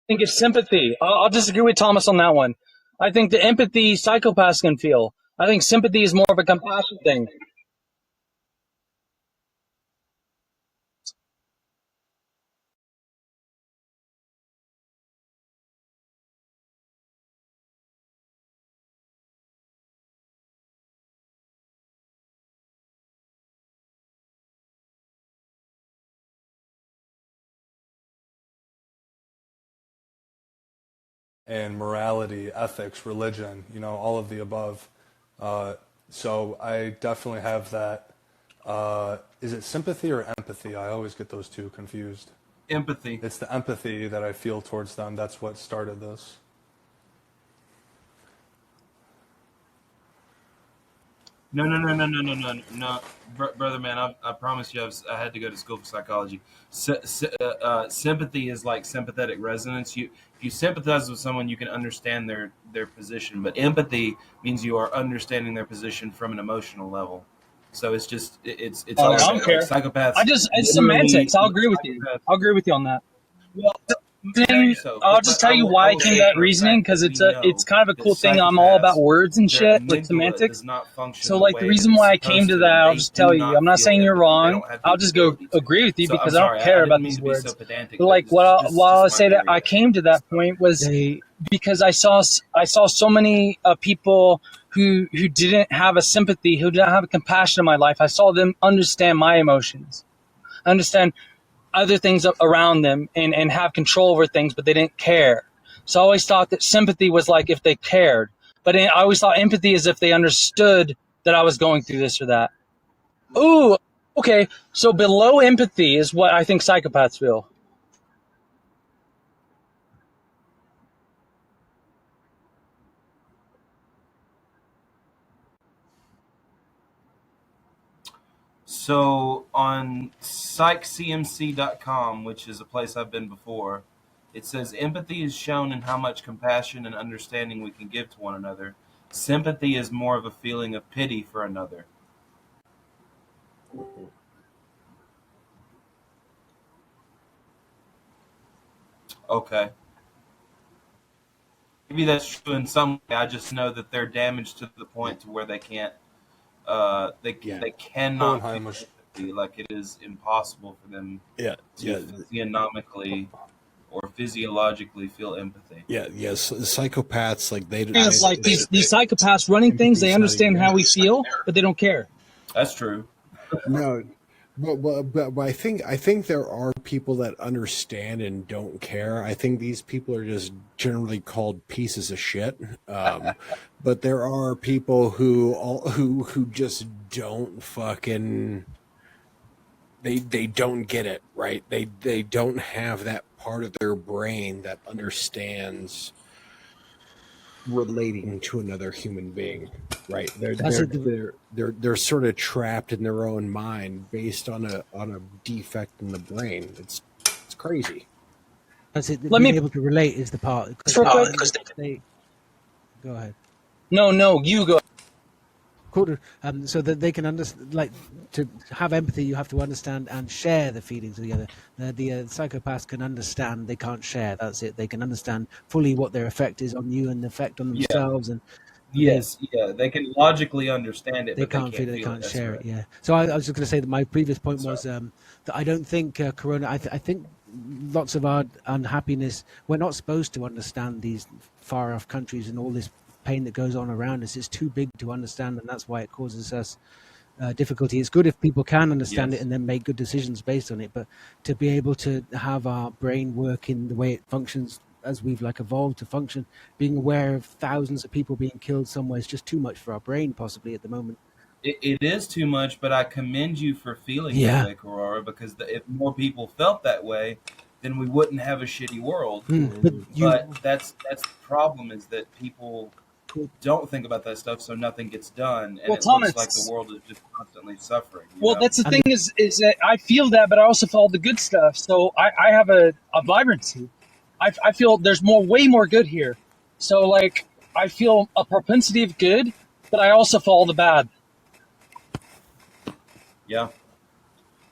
it's sympathy. I'll disagree with Thomas on that one. I think the empathy psychopaths can feel. I think sympathy is more of a compassion thing. And morality, ethics, religion, all of the above. So I definitely have that. Is it sympathy or empathy? I always get those two confused. Empathy. It's the empathy that I feel towards them. That's what started this. No. Brother man, I promise you, I had to go to school for psychology. Sympathy is like sympathetic resonance. If you sympathize with someone, you can understand their position. But empathy means you are understanding their position from an emotional level. So it's all I don't care. psychopaths. It's Literally, semantics. I'll agree with you. I'll agree with you on that. Well, maybe so, I'll just tell you why I came to that reasoning, because it's kind of a cool thing. I'm all about words and shit, like semantics. So like the reason why I came to that, I'll just tell you. I'm not saying you're wrong. I'll just go agree with you because I don't care about these words. But like while I say that I came to that point was because I saw so many people who didn't have a sympathy, who didn't have a compassion in my life. I saw them understand my emotions, understand other things around them, and have control over things, but they didn't care. So I always thought that sympathy was like if they cared, but I always thought empathy is if they understood that I was going through this or that. Ooh, okay. So below empathy is what I think psychopaths feel. So on psychcmc.com, which is a place I've been before, it says empathy is shown in how much compassion and understanding we can give to one another. Sympathy is more of a feeling of pity for another. Okay. Maybe that's true in some way. I just know that they're damaged to the point to where they can't they cannot Hohenheim feel was empathy. Like it is impossible for them to physiognomically or physiologically feel empathy. Yes. Psychopaths, like It's like these psychopaths running things. They understand how we feel, but they don't care. That's true. No, but I think there are people that understand and don't care. I think these people are just generally called pieces of shit. But there are people who just don't fucking they don't get it, right. They don't have that part of their brain that understands relating to another human being, right. They're sort of trapped in their own mind based on a defect in the brain. It's crazy. That's it. Let Being me able to relate is the part. real quick. Go ahead. No, you go. Cool. So that they can understand, like, to have empathy, you have to understand and share the feelings of the other. The psychopaths can understand, they can't share. That's it. They can understand fully what their effect is on you and the effect on Yeah. themselves, and Yes, yeah. They can logically understand it, they but can't they feel it. can't They feel can't it. share That's it. Yeah. So I was just going to say that my previous point Sorry. was that I don't think Corona. I think lots of our unhappiness. We're not supposed to understand these far off countries and all this pain that goes on around us. It's too big to understand, and that's why it causes us difficulty. It's good if people can understand it Yes. and then make good decisions based on it, but to be able to have our brain work in the way it functions as we've like evolved to function, being aware of thousands of people being killed somewhere is just too much for our brain possibly at the moment. It is too much, but I commend you for feeling that Yeah. way, Karora, because if more people felt that way, then we wouldn't have a shitty world. But But that's the problem, is that people don't think about that stuff, so nothing gets done, and Well, it looks like the Thomas. world is just constantly suffering. Well, that's the And thing is that I feel that, but I also feel all the good stuff. So I have a vibrancy. I feel there's way more good here. So like I feel a propensity of good, but I also feel all the bad. Yeah,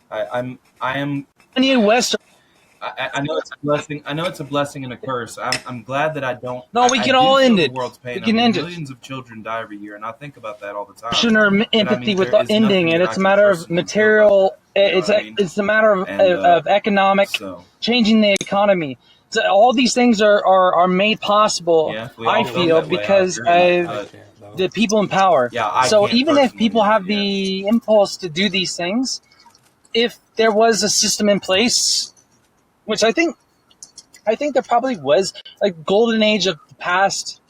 I am. Kanye West I know it's a blessing. I know it's a blessing and a curse. I'm glad that I don't. No, we I can do all feel end the it. world's We pain. I can mean, end it. millions of children die every year, and I think about that all the time. Or But I empathy mean, with there is ending, nothing and that I it's a can matter of personally do about material. that. You know what I mean? It's a matter And of economic so, changing the economy. So all these things are made possible. yeah, we I all felt feel that way. I because agree. of I But can't though. the people in power. yeah, I So can't even if personally. people Yeah, have yeah. the impulse to do these things, if there was a system in place, which I think there probably was, like golden age of the past.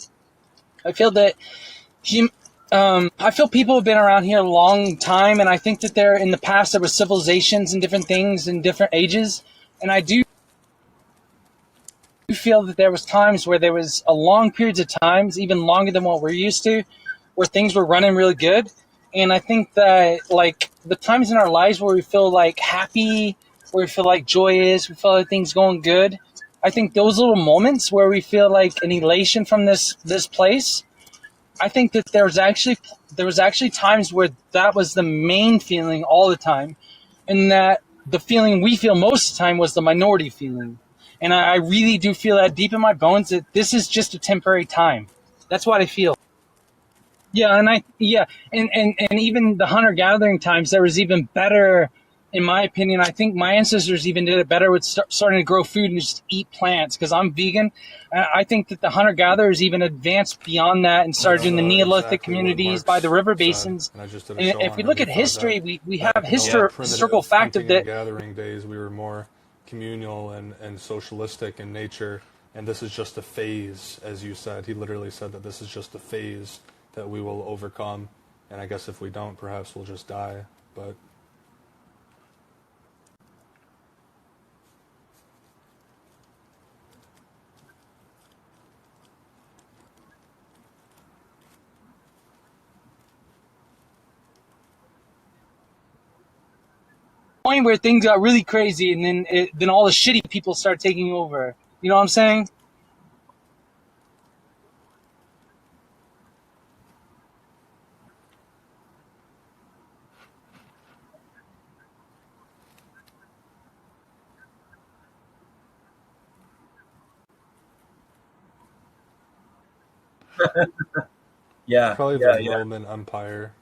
I feel that I feel people have been around here a long time, and I think that there in the past there were civilizations and different things in different ages, and I do feel that there was times where there was a long periods of times, even longer than what we're used to, where things were running really good. And I think that like the times in our lives where we feel like happy, where we feel like joy is, we feel like things going good. I think those little moments where we feel like an elation from this place. I think that there was actually times where that was the main feeling all the time, and that the feeling we feel most of the time was the minority feeling. And I really do feel that deep in my bones that this is just a temporary time. That's what I feel. Yeah, and even the hunter gathering times, there was even better, in my opinion. I think my ancestors even did it better with starting to grow food and just eat plants. Because I'm vegan, I think that the hunter gatherers even advanced beyond that and started That's doing the Neolithic exactly what communities by the Marx river said, basins. and I just did a And show if on we him. look He at thought that history, we have in the old historical primitive fact of hunting and that. gathering days, we were more communal and socialistic in nature, and this is just a phase, as you said. He literally said that this is just a phase that we will overcome, and I guess if we don't, perhaps we'll just die. But Point where things got really crazy, and then all the shitty people start taking over. You know what I'm saying? Yeah, probably the yeah, yeah. Roman Empire.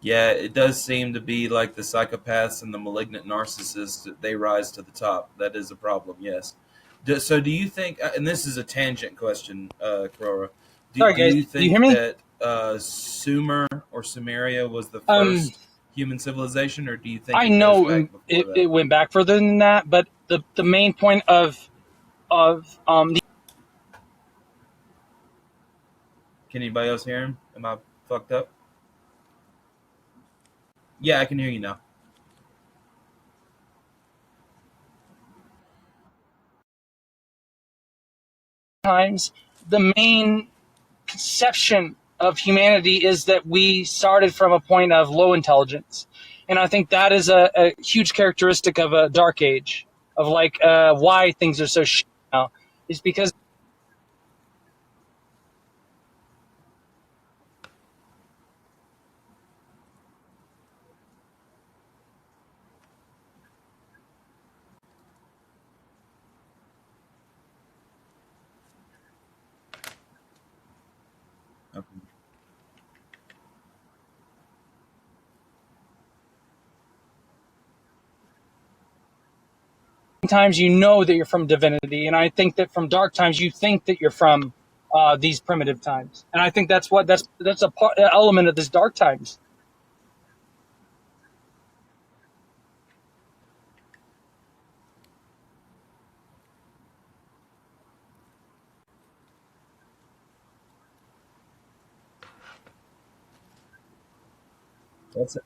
Yeah, it does seem to be like the psychopaths and the malignant narcissists, they rise to the top. That is a problem, yes. So do you think, and this is a tangent question, Crora, Sorry, do guys. you Do you hear think me? that Sumer or Sumeria was the Um, first human civilization, or do you think I it goes know back before that? it went back further than that, but the main point of Can anybody else hear him? Am I fucked up? Yeah, I can hear you now. times, the main conception of humanity is that we started from a point of low intelligence, and I think that is a huge characteristic of a dark age of like why things are so shit now is because Okay. sometimes you know that you're from divinity, and I think that from dark times you think that you're from these primitive times, and I think that's a part, element of this dark times. That's it.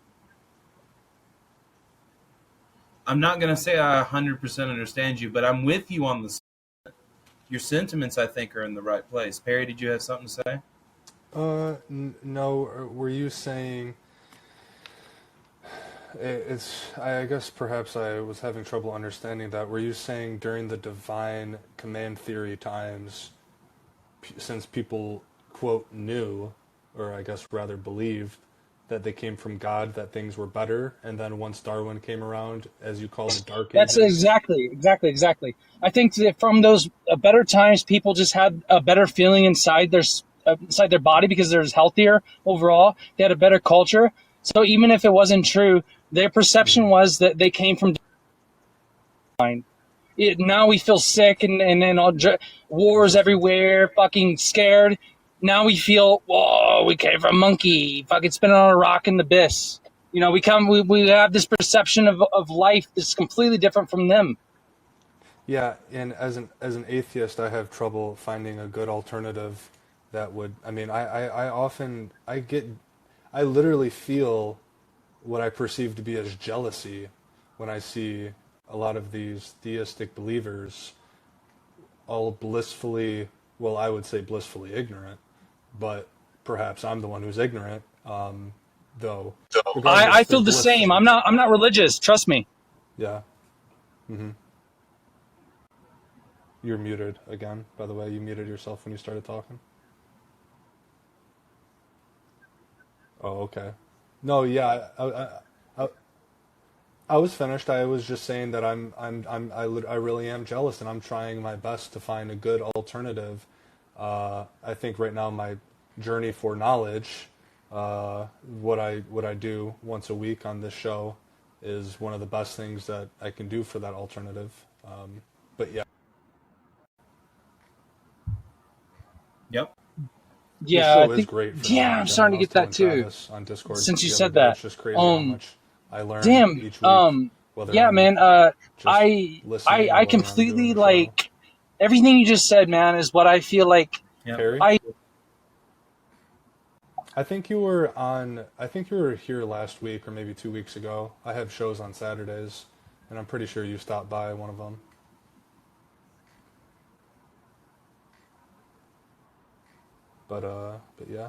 I'm not going to say I 100% understand you, but I'm with you on the your sentiments. I think are in the right place. Perry, did you have something to say? No. Were you saying I guess perhaps I was having trouble understanding that. Were you saying during the divine command theory times, since people, quote, knew, or I guess rather believed, that they came from God, that things were better, and then once Darwin came around, as you call the Dark That's Ages? exactly. I think that from those better times, people just had a better feeling inside their body because they're healthier overall. They had a better culture. So even if it wasn't true, their perception Hmm. was that they came from divine. Now we feel sick and all wars Interesting. everywhere, fucking scared. Now we feel, whoa, we came from a monkey, fucking spinning on a rock in the abyss. We have this perception of life that's completely different from them. Yeah, and as an atheist, I have trouble finding a good alternative that would. I mean, I often I literally feel what I perceive to be as jealousy when I see a lot of these theistic believers all blissfully, well, I would say blissfully ignorant, but perhaps I'm the one who's ignorant. Though, I regardless, they're feel the same. blissful. I'm not religious. Trust me. Yeah. Hmm. You're muted again, by the way. You muted yourself when you started talking. Oh, okay. No, yeah, I, I was finished. I was just saying that I really am jealous, and I'm trying my best to find a good alternative. I think right now my journey for knowledge, what I do once a week on this show, is one of the best things that I can do for that alternative. But yeah, Yep. this Yeah, I show is think. great for Yeah, I'm knowledge. I mean, starting I to was get that telling too. Travis on Discord Since you the other said day, that, it's just crazy how um, much I learn damn, each week, whether yeah, I'm man. just listening or I whether I'm doing completely a show. like everything you just said, man. Is what I feel like. Yep. Perry? I I think you were on. I think you were here last week or maybe 2 weeks ago. I have shows on Saturdays, and I'm pretty sure you stopped by one of them. But yeah.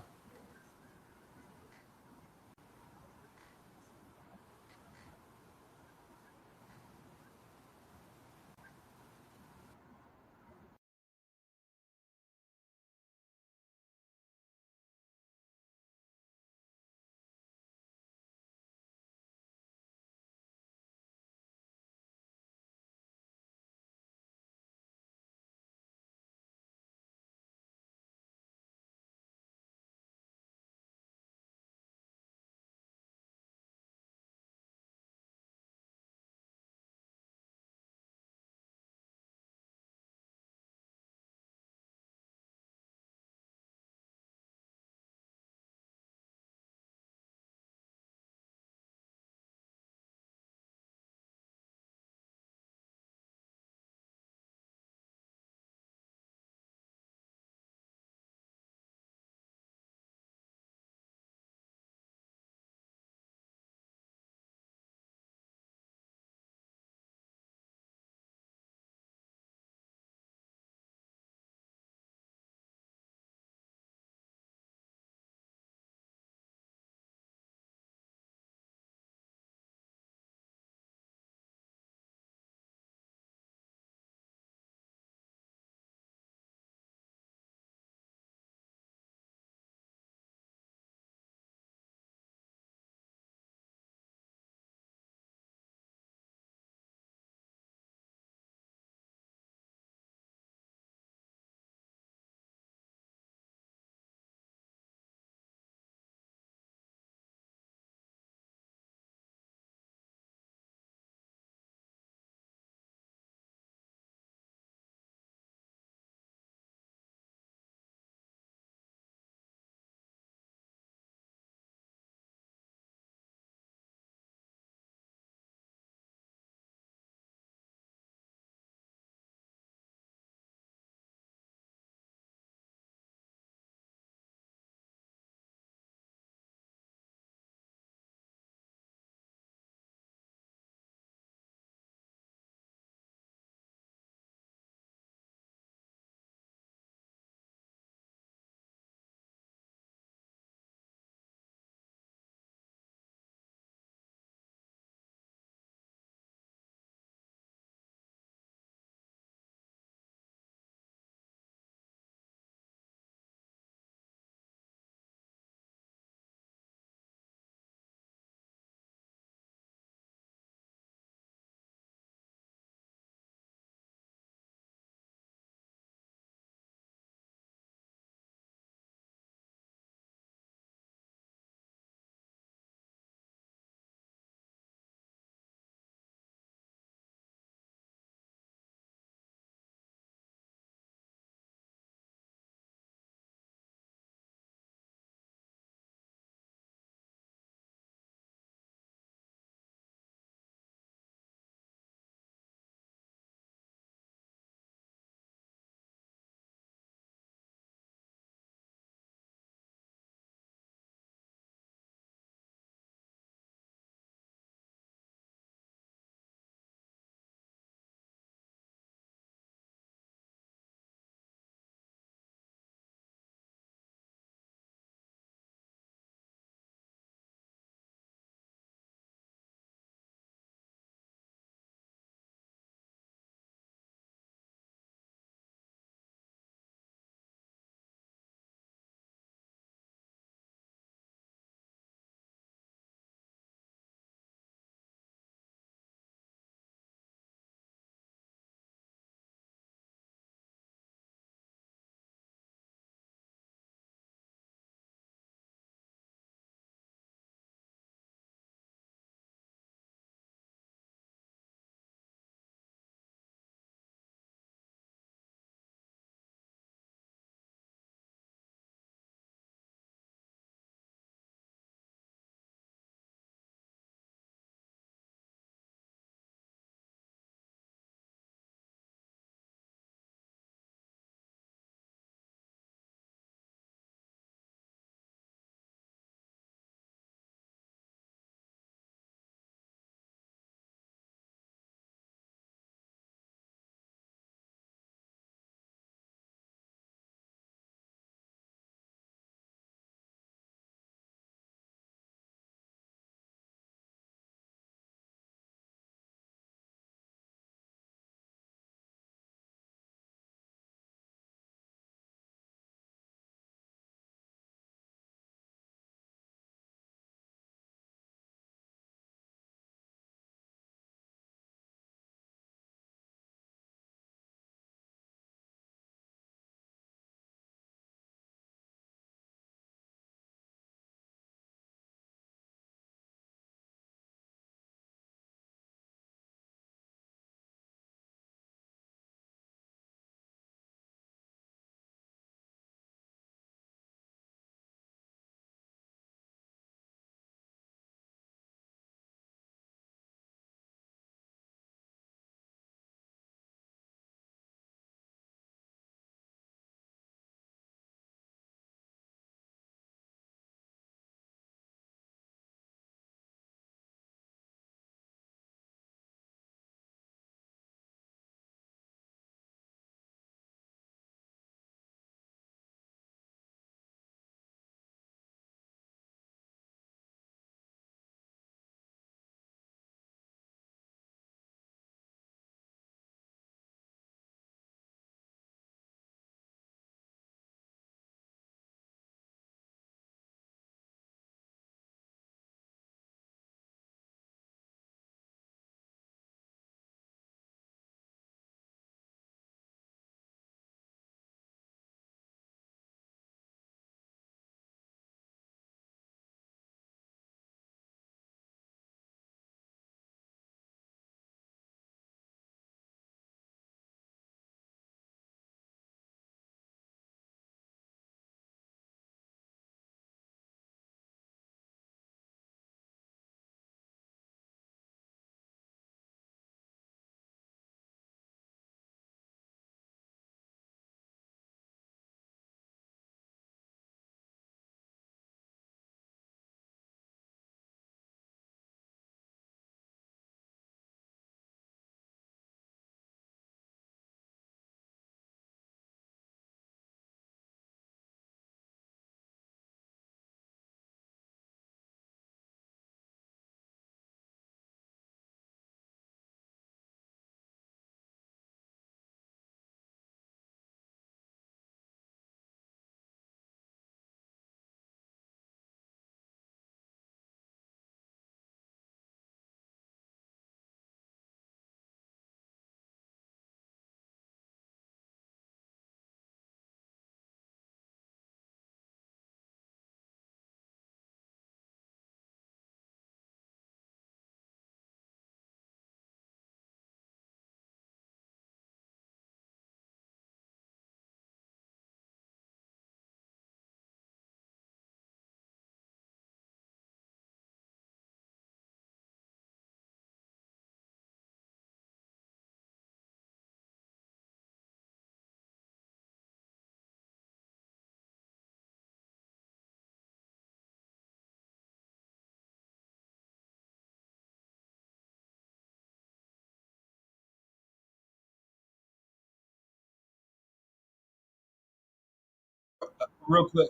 real quick.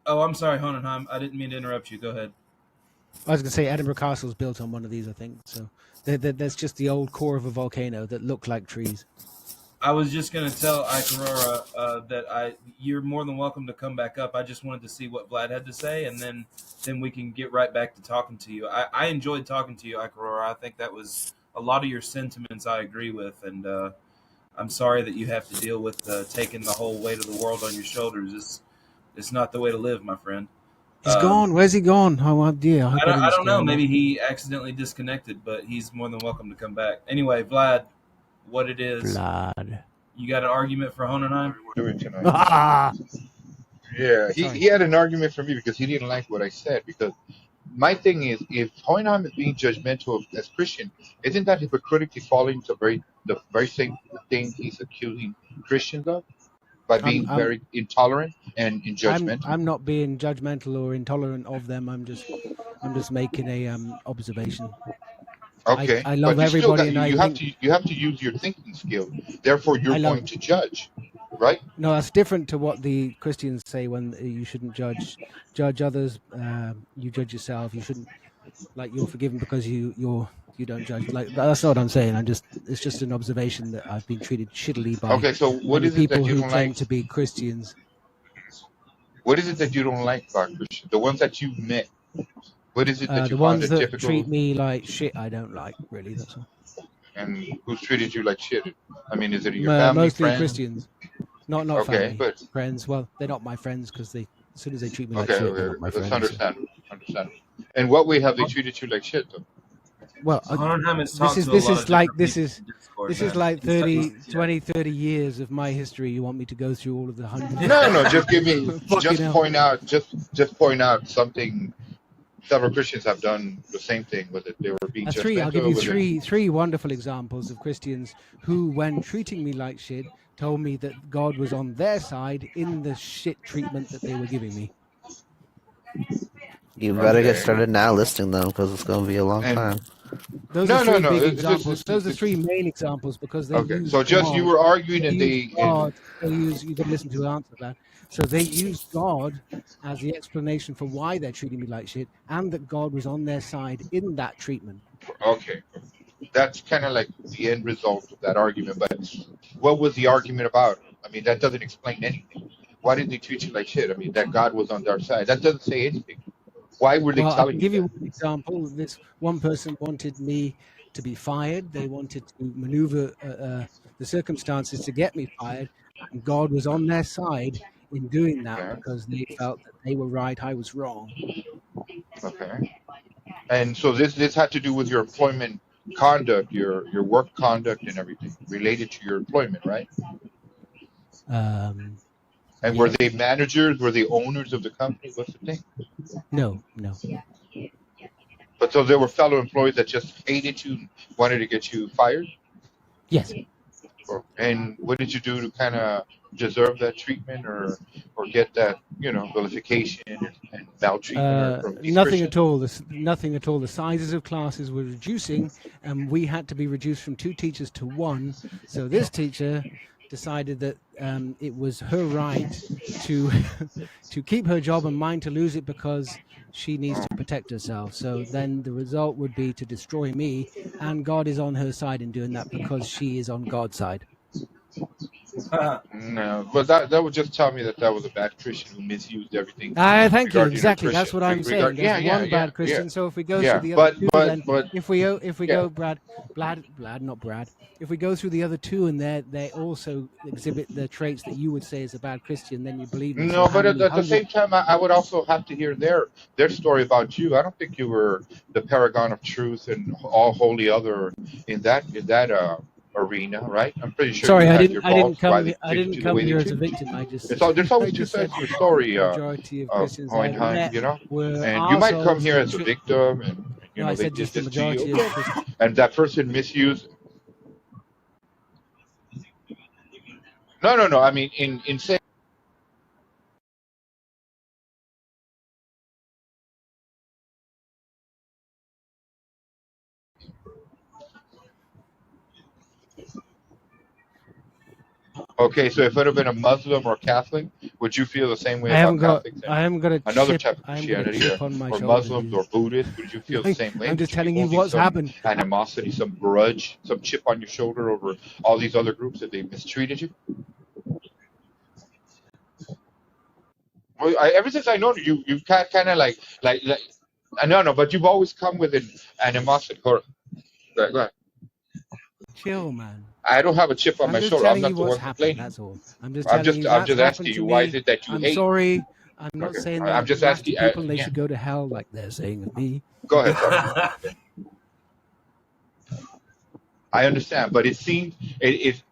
Oh, I'm sorry, Honenheim. I didn't mean to interrupt you. Go ahead. I was going to say Edinburgh Castle's built on one of these, I think. So there's just the old core of a volcano that look like trees. I was just gonna tell Ike Aurora that you're more than welcome to come back up. I just wanted to see what Vlad had to say, and then we can get right back to talking to you. I enjoyed talking to you, Ike Aurora. I think that was a lot of your sentiments I agree with, and I'm sorry that you have to deal with taking the whole weight of the world on your shoulders. It's not the way to live, my friend. He's gone. Where's he gone? Oh dear. I hope I didn't don't scare know. him Maybe off. he accidentally disconnected, but he's more than welcome to come back. Anyway, Vlad, what it is? Blood. You got an argument for Honenheim? Doing tonight. Ah! Yeah, he, Sorry. he had an argument for me because he didn't like what I said. Because my thing is, if Hohenheim is being judgmental as Christian, isn't that hypocritically falling to the very same thing he's accusing Christians of by I'm being I'm very intolerant and judgmental? I'm not being judgmental or intolerant of them. I'm just making a observation. Okay, I love but you still everybody, got and I think you have to use your thinking skill. Therefore, you're I love. going to judge, right? No, that's different to what the Christians say when you shouldn't judge others. You judge yourself. You shouldn't, like, you're forgiven because you don't judge. Like, that's not what I'm saying. It's just an observation that I've been treated shittily by Okay, so what many is it that people you who don't like? claim to be Christians. What is it that you don't like about Christians? The ones that you've met. What is it that The you find ones a that treat difficult? me like shit, I don't like. Really, that's all. And who's treated you like shit? I mean, is it your family, Mostly friends? Christians, not Okay, family, but friends. Well, they're not my friends because as soon as they treat me like okay, shit, they're okay, not my that's friends. So. understandable. Understandable. In what way have they treated you like shit, though? Well, Honenheim has this talked is to a this lot of is like different people in Discord, this is man. like He's 30, yeah. 20, 30 years of my history. You want me to go through all of the hundreds of No, no, just give me, fucking just hell. point out, just point out something. Several Christians have done the same thing. Was it they were being I'll give you judgmental? Was it three wonderful examples of Christians who, when treating me like shit, told me that God was on their side in the shit treatment that they were giving me. You better get okay? started now listing them because it's going to be a long And time. Those are no, no, three no. big It's just, examples. Those are three main examples because they okay. use So just you God. were arguing, They and use they and God. They use. You got to listen to the answer to that. So they use God as the explanation for why they're treating me like shit, and that God was on their side in that treatment. okay. That's kind of like the end result of that argument. But what was the argument about? I mean, that doesn't explain anything. Why did they treat you like shit? I mean, that God was on their side. That doesn't say anything. Why were they Well, I telling can you give you that? one example. This one person wanted me to be fired. They wanted to maneuver the circumstances to get me fired, and God was on their side in doing that Okay. because they felt that they were right, I was wrong. Okay. And so this had to do with your employment conduct, your work conduct, and everything related to your employment, right? Um, And were yeah, they managers? Were they owners of the company? What's the thing? no. But so there were fellow employees that just hated you, and wanted to get you fired. Yes. And what did you do to kind of deserve that treatment, or get that vilification and maltreatment or from these Nothing Christians? at all. Nothing at all. The sizes of classes were reducing, and we had to be reduced from 2 teachers to 1. So this teacher decided that it was her right to to keep her job and mine to lose it because she needs to protect herself. So then the result would be to destroy me, and God is on her side in doing that because she is on God's side. No, but that would just tell me that was a bad Christian who misused everything Thank you. regarding her Exactly. That's Christian. what I'm saying. There's Yeah, yeah, one yeah, bad yeah, Christian. So if we go through yeah. the other But two, but then but if we yeah. go not Brad. If we go through the other two and they also exhibit the traits that you would say is a bad Christian, then you believe me. So No, how but many at the hundred? same time, I would also have to hear their story about you. I don't think you were the paragon of truth and all holy other in that arena, right? I'm pretty sure Sorry, you had your I faults why they I treated didn't you the come way they here as a treated you. victim. There's I always two just sides said to a story, the majority of of Christians I've Hohenheim, met were and you might come arseholes here who as a victim, and No, I they said did just the this to you, majority of okay? Christians. And that person misused. No, no, no. I mean, in saying. Okay, so if it had been a Muslim or Catholic, would you feel the same way I haven't about got Catholics I and haven't got a another chip. type of I haven't got a Christianity, chip on my or shoulder, Muslims dude. or Buddhists? Would you feel the same way? I'm Would just you be telling you holding what's some happened. animosity, some grudge, some chip on your shoulder over all these other groups that they mistreated you? Well, ever since I know you, you've kind of like. No, but you've always come with an animosity. Go ahead, go ahead. Chill, man. I don't have a chip on I'm my just shoulder. I'm telling not you the what's one happened. complaining. That's all. I'm just telling you I'm that's just happened asking to you. Why is me. it that you I'm hate? sorry. I'm not Okay, saying I'm that just rats to asking. people and they Yeah, should go to hell like they're saying of me. go ahead, sir. I understand, but it seems it.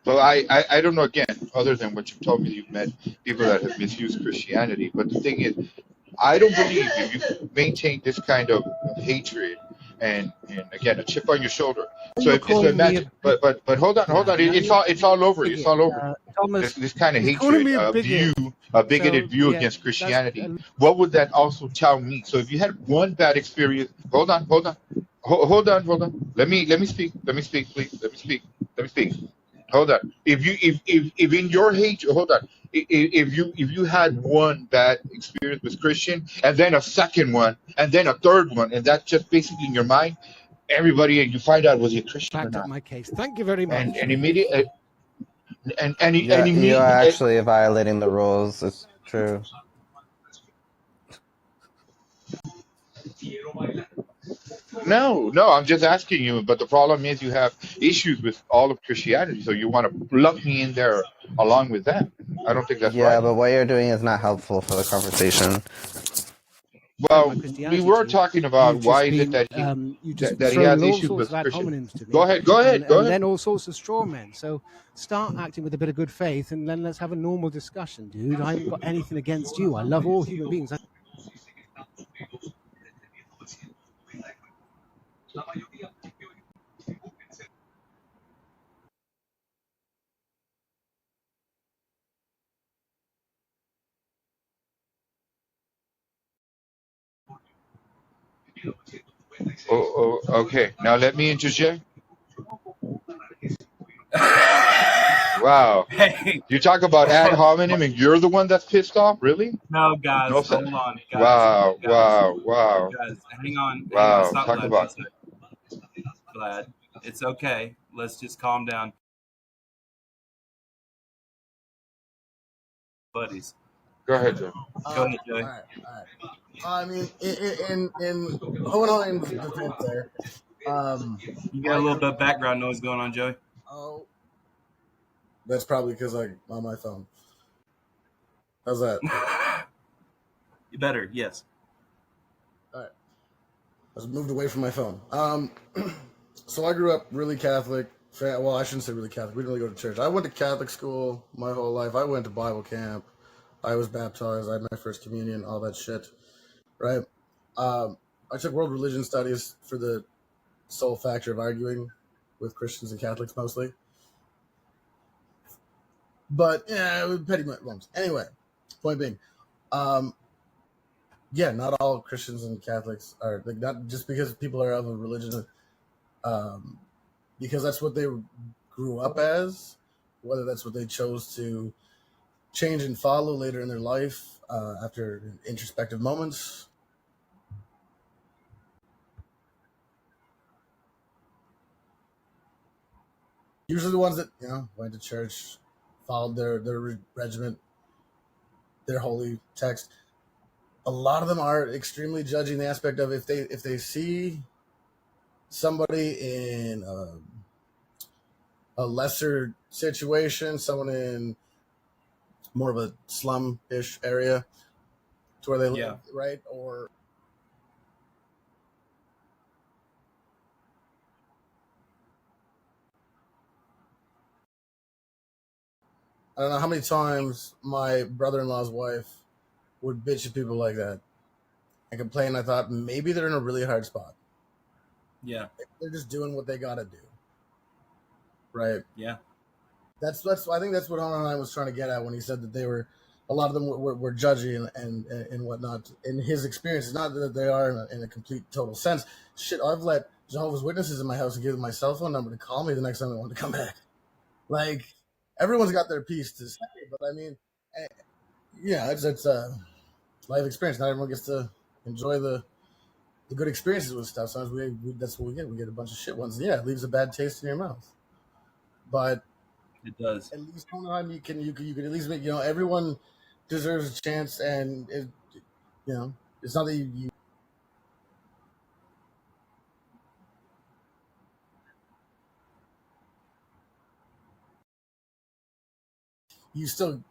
So I don't know again, other than what you've told me, you've met people that have misused Christianity. But the thing is, I don't believe if you maintain this kind of hatred and again a chip on your shoulder. So You're so calling me a imagine, but hold on, lad. Now you're it's all over, it's bigot, all over. Thomas. This kind of You're calling hatred, me a bigot. a bigoted So view yeah, against that's Christianity. What would that also tell me? So if you had one bad experience, hold on. Let me speak. Let me speak, please. Let me speak. Hold on. If in your hate, hold on. If you had one bad experience with Christian, and then a second one, and then a third one, and that's just basically in your mind, everybody, and you find out was he a Christian or backed up not, my case. Thank you very and much. and immediate and You are immediate. actually violating the rules. It's true. No, I'm just asking you. But the problem is you have issues with all of Christianity, so you want to lump me in there along with that. I don't think that's Yeah, right. but what you're doing is not helpful for the conversation. My Well, we Christianity to were you. talking about why is it that You just that he thrown has all issues sorts of with ad Christian. hominems to me, Go and ahead. then all sorts of straw men. So start acting with a bit of good faith, and then let's have a normal discussion, dude. I haven't got anything against you. I love all human beings. Okay. Now let me interject. Wow. Hey, You talk about ad hominem and you're the one that's pissed off? Really? no, No guys, sense. hold on, guys, Wow, guys, wow, wow, guys. Hang on. wow. Stop, Talk Vlad. One about. sec, Vlad. It's okay. Let's just calm down, buddies. Go ahead, Joe. Go All ahead, Joey. right, all right. I mean, in Hohenheim's defense, there, You got a I little grew bit of up. background noise going on, Joey. Oh, that's probably because I'm on my phone. How's that? You better, yes. All right, I was moved away from my phone. So I grew up really Catholic. Well, I shouldn't say really Catholic. We didn't really go to church. I went to Catholic school my whole life. I went to Bible camp. I was baptized. I had my first communion, all that shit. Right. I took world religion studies for the sole factor of arguing with Christians and Catholics mostly. But yeah, it was petty moments. Anyway, point being, yeah, not all Christians and Catholics are like not just because people are of a religion, because that's what they grew up as, whether that's what they chose to change and follow later in their life after introspective moments. Usually, the ones that went to church, followed their regiment, their holy text. A lot of them are extremely judging the aspect of if they see somebody in a lesser situation, someone in more of a slum-ish area to where they live, Yeah. right? Or I don't know how many times my brother-in-law's wife would bitch at people like that and complain. I thought maybe they're in a really hard spot. Yeah. They're just doing what they got to do, right? Yeah. That's I think that's what Hohenheim was trying to get at when he said that they were a lot of them were judgy and whatnot in his experience. It's not that they are in a complete total sense. Shit, I've let Jehovah's Witnesses in my house and gave them my cell phone number to call me the next time they wanted to come back. Like, everyone's got their piece to say, but I mean, yeah, it's a life experience. Not everyone gets to enjoy the good experiences with stuff. Sometimes we that's what we get. We get a bunch of shit ones. Yeah, it leaves a bad taste in your mouth. But It does. at least sometime you can at least make, everyone deserves a chance, and it's not that you still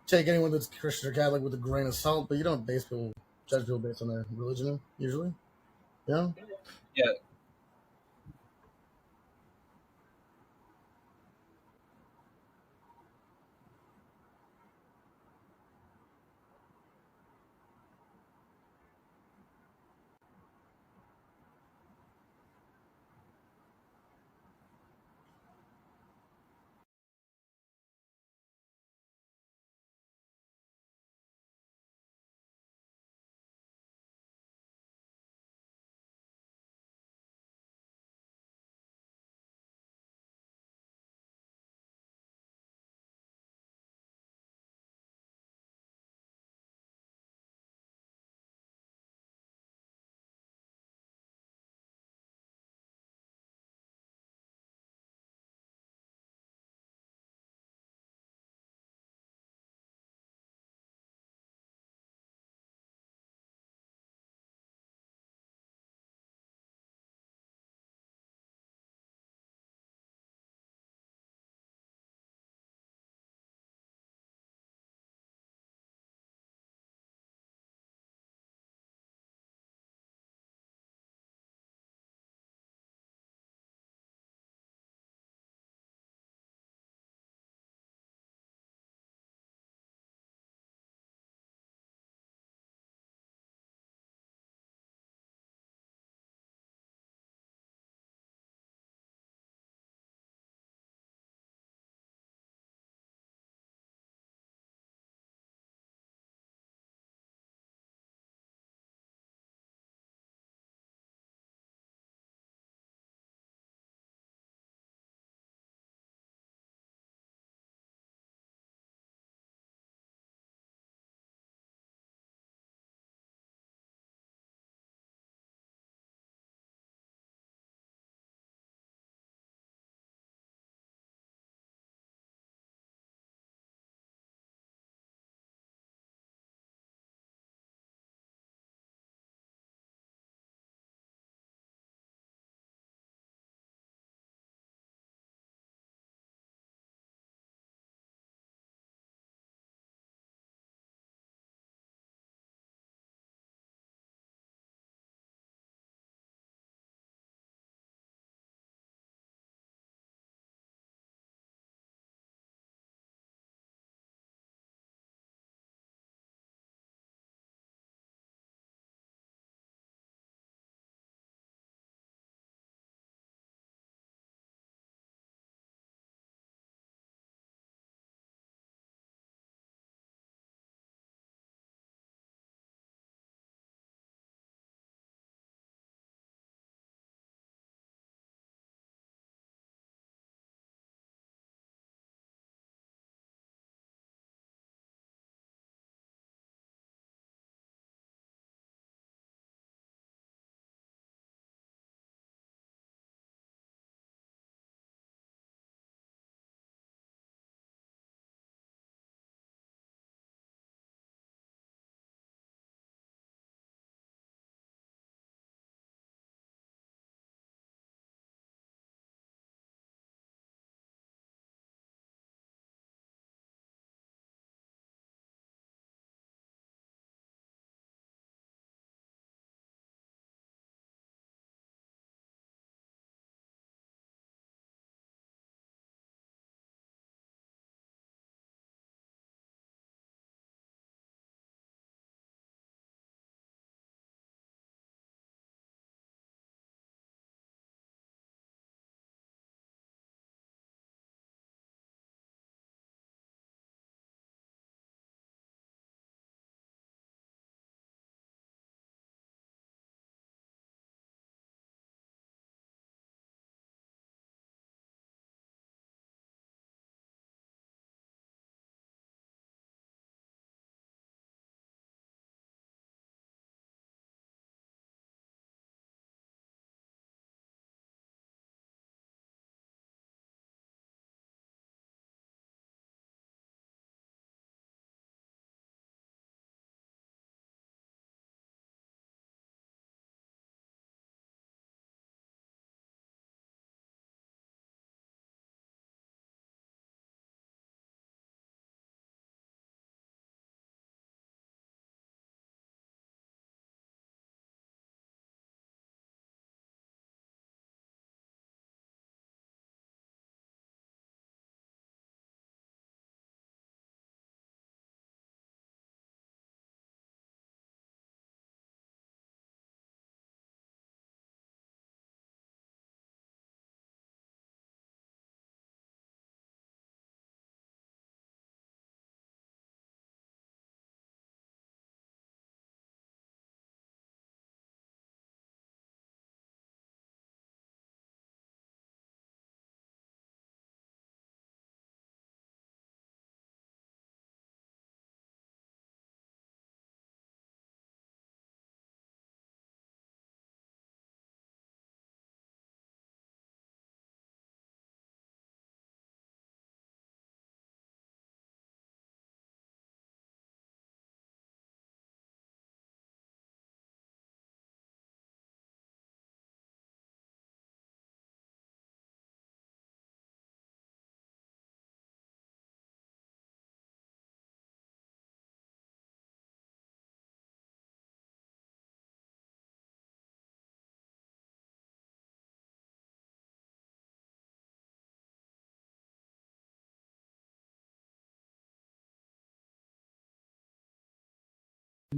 take anyone that's Christian or Catholic with a grain of salt, but you don't judge people based on their religion usually. Yeah. Yeah,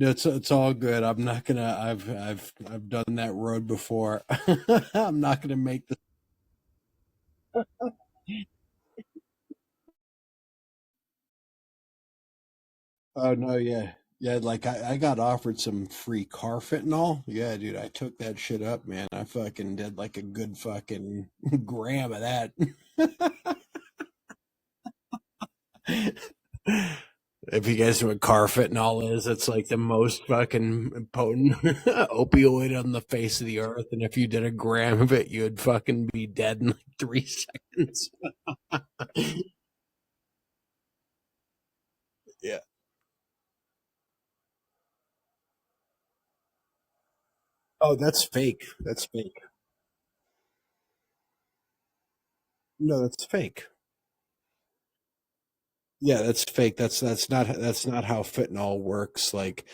It's all good. I'm not gonna. I've done that road before. I'm not gonna make the. Oh no, yeah, yeah. Like I got offered some free car fentanyl. Yeah, dude, I took that shit up, man. I fucking did like a good fucking gram of that. If you guys know what carfentanil is, it's like the most fucking potent opioid on the face of the earth. And if you did a gram of it, you'd fucking be dead in like 3 seconds. Yeah. Oh, that's fake. That's fake. No, that's fake. Yeah, that's fake. That's not how fentanyl works. Like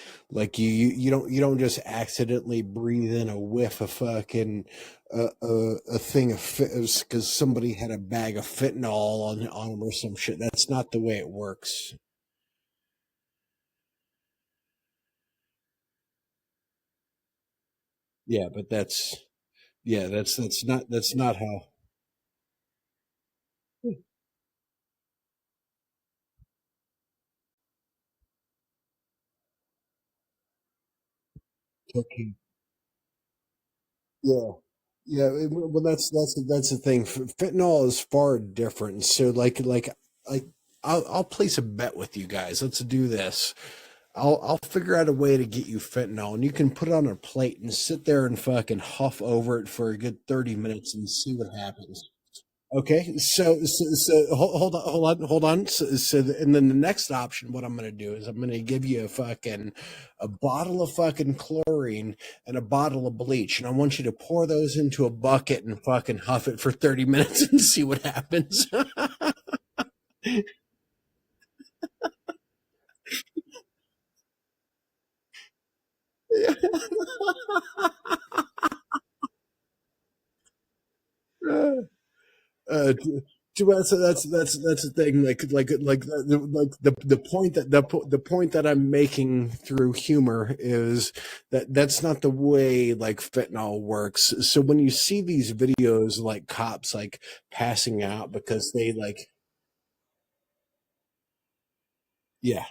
you don't just accidentally breathe in a whiff of fucking a thing of because somebody had a bag of fentanyl on them or some shit. That's not the way it works. Yeah, but that's not how. Okay. Yeah. Yeah, well, that's the thing. Fentanyl is far different. So, like, I'll place a bet with you guys. Let's do this. I'll figure out a way to get you fentanyl, and you can put it on a plate and sit there and fucking huff over it for a good 30 minutes and see what happens. Okay, so hold on. And then the next option, what I'm going to do is I'm going to give you a bottle of fucking chlorine and a bottle of bleach, and I want you to pour those into a bucket and fucking huff it for 30 minutes and see what happens. Uh, that's the thing. The point the point that I'm making through humor is that that's not the way like fentanyl works. So when you see these videos like cops like passing out because they like yeah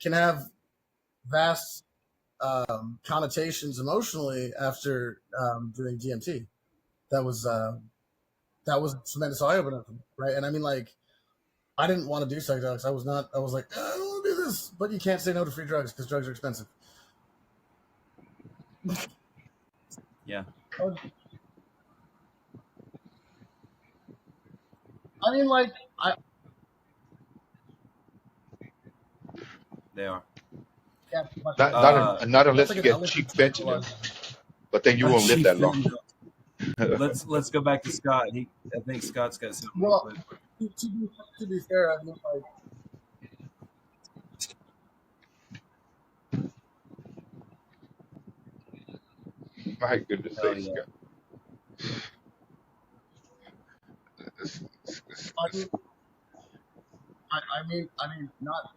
Can have vast connotations emotionally after doing DMT. That was a tremendous eye opener, right? And I mean, like, I didn't want to do psychedelics. I was not. I was like, I don't want to do this, but you can't say no to free drugs because drugs are expensive. Yeah, I mean, like, I they are. yeah, Uh, Not that's unless like you an get elephant cheap fentanyl, conceptualizing. but then you a won't live chief that long. fentanyl. let's go back to Scott. I think Scott's got something real Well, quick. to be fair, I mean, like, My goodness Hell sakes, yeah. I mean, I mean, not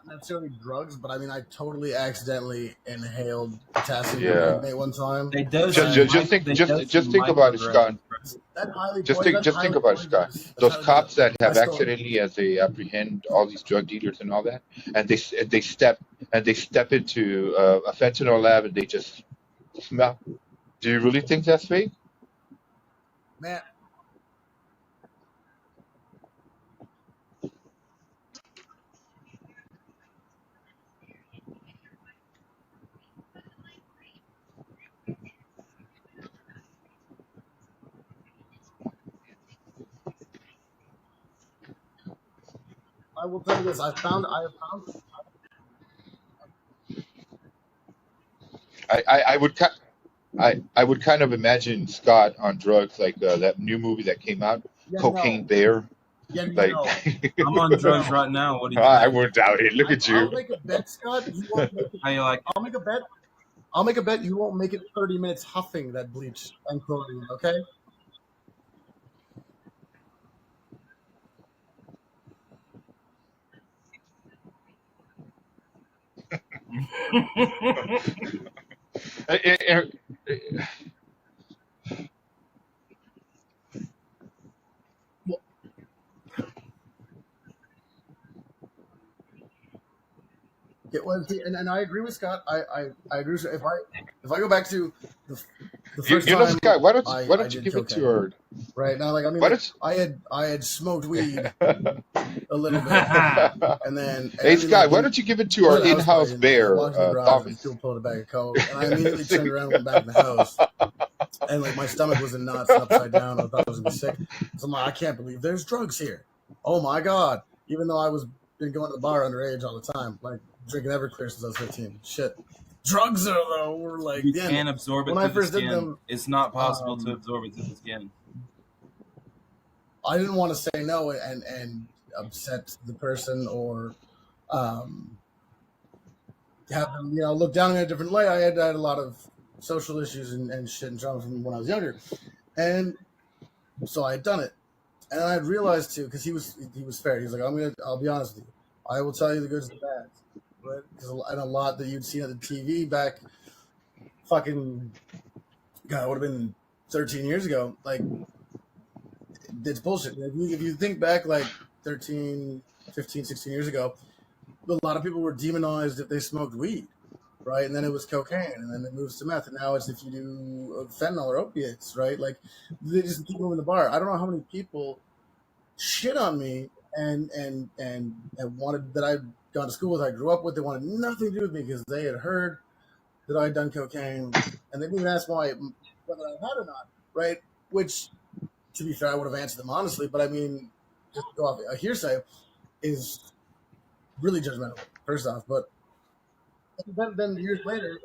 necessarily drugs, but I mean, I totally accidentally inhaled potassium Yeah. permanganate one time. They dose Just, you. And just think, They dose just you think about it, Scott. microgravity, bro. Just think about it, Scott. That's Those highly cops poisonous. that I have still, accidentally, as they apprehend all these drug dealers and all that, and they step into a fentanyl lab and they just smell. Do you really think that's fake? man, I will tell you this. I have found, I would I would kind of imagine Scott on drugs like that new movie that came out, yeah, Cocaine no, Bear. yeah, Like no, I'm on drugs no. right now. What do you I think? wouldn't doubt it. Look at I'll you. make a bet, Scott. You won't make it. How you like it? I'll make a bet. I'll make a bet you won't make it 30 minutes huffing that bleach and chlorine. Okay. Eh, eh, eh, Well, it was, and I agree with Scott. I agree with, if I go back to the, the first you know, time Scott, why I don't you did give it to cocaine, her? right now, like I mean, Why like don't I had smoked weed you... a little bit, and Hey I mean, like Scott, why when don't you give it to I was our at a house in-house party and I bear, walked in the garage and Thomas? people pulled a bag of coke, and I immediately turned around and went back in the house, and like my stomach was in knots and upside down. I thought I was gonna be sick, so I'm like, I can't believe there's drugs here. Oh my god! Even though I was been going to the bar underage all the time, like drinking Everclear since I was 15. Shit, drugs are though were like You the end. can't absorb it When I through the first did skin. them, It's not possible to um, absorb it through the skin. I didn't want to say no and upset the person or um, have them, look down in a different light. I had a lot of social issues and shit and trauma from when I was younger, and so I had done it, and I had realized too because he was fair. He was like, I'll be honest with you. I will tell you the goods and the bads, right? Because and a lot that you'd seen on the TV back, fucking God, it would have been 13 years ago. Like it's bullshit. If you think back like 13, 15, 16 years ago, a lot of people were demonized if they smoked weed, right? And then it was cocaine, and then it moves to meth, and now it's if you do fentanyl or opiates, right? Like they just keep moving the bar. I don't know how many people shit on me and wanted that I'd gone to school with, I grew up with. They wanted nothing to do with me because they had heard that I'd done cocaine, and they didn't even ask whether I had or not, right? Which, to be fair, I would have answered them honestly, but I mean, just to go off a hearsay is really judgmental. First off, but then years later,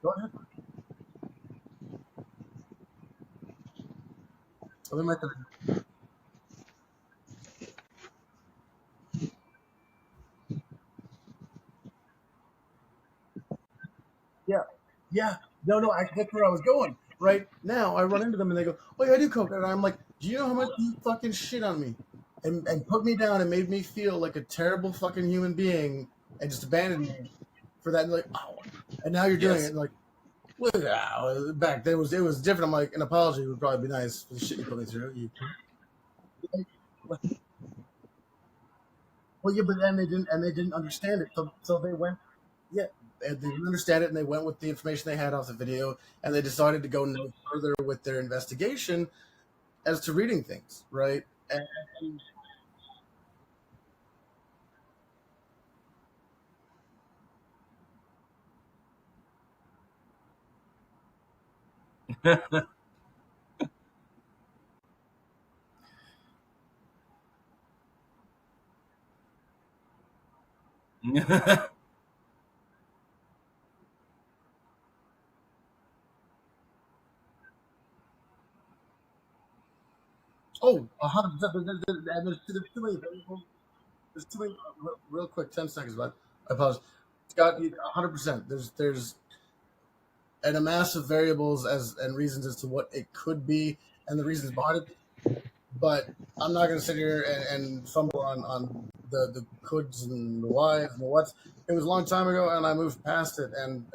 go ahead. So then, yeah, yeah, no, that's where I was going. Right now, I run into them and they go, "Oh yeah, I do coke," and I'm like, "Do you know how much you fucking shit on me, and put me down and made me feel like a terrible fucking human being, and just abandoned me for that?" And like, oh, and now you're doing it, Yes. and like, back then it was different. I'm like, an apology would probably be nice for the shit you put me through. Well, yeah, but then they didn't understand it, so they went, yeah, and they didn't understand it, and they went with the information they had off the video, and they decided to go no further with their investigation as to reading things, right? And oh, 100%. And there's too many variables. There's too many. Real quick, 10 seconds, but I apologize. Scott, 100%. There's and a mass of variables as and reasons as to what it could be and the reasons behind it. But I'm not going to sit here and fumble on the coulds and the whys and the whats. It was a long time ago, and I moved past it. And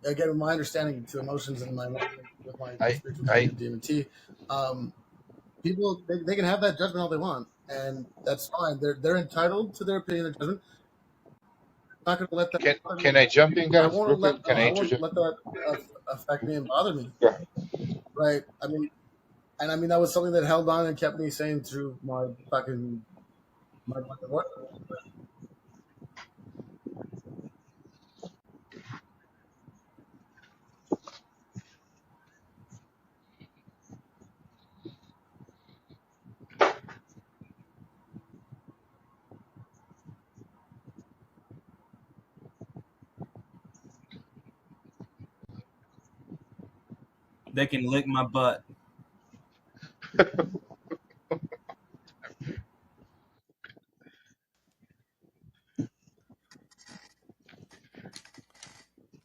again, with my understanding to emotions and my with my I spiritual I journey of DMT, people they can have that judgment all they want, and that's fine. They're entitled to their opinion and judgment. I'm not going to let that bother me. can I jump in, I guys, real won't quick? let Can I I won't interject? let that affect me and bother me. Go ahead. Right? I mean that was something that held on and kept me sane through my divorce. They can lick my butt.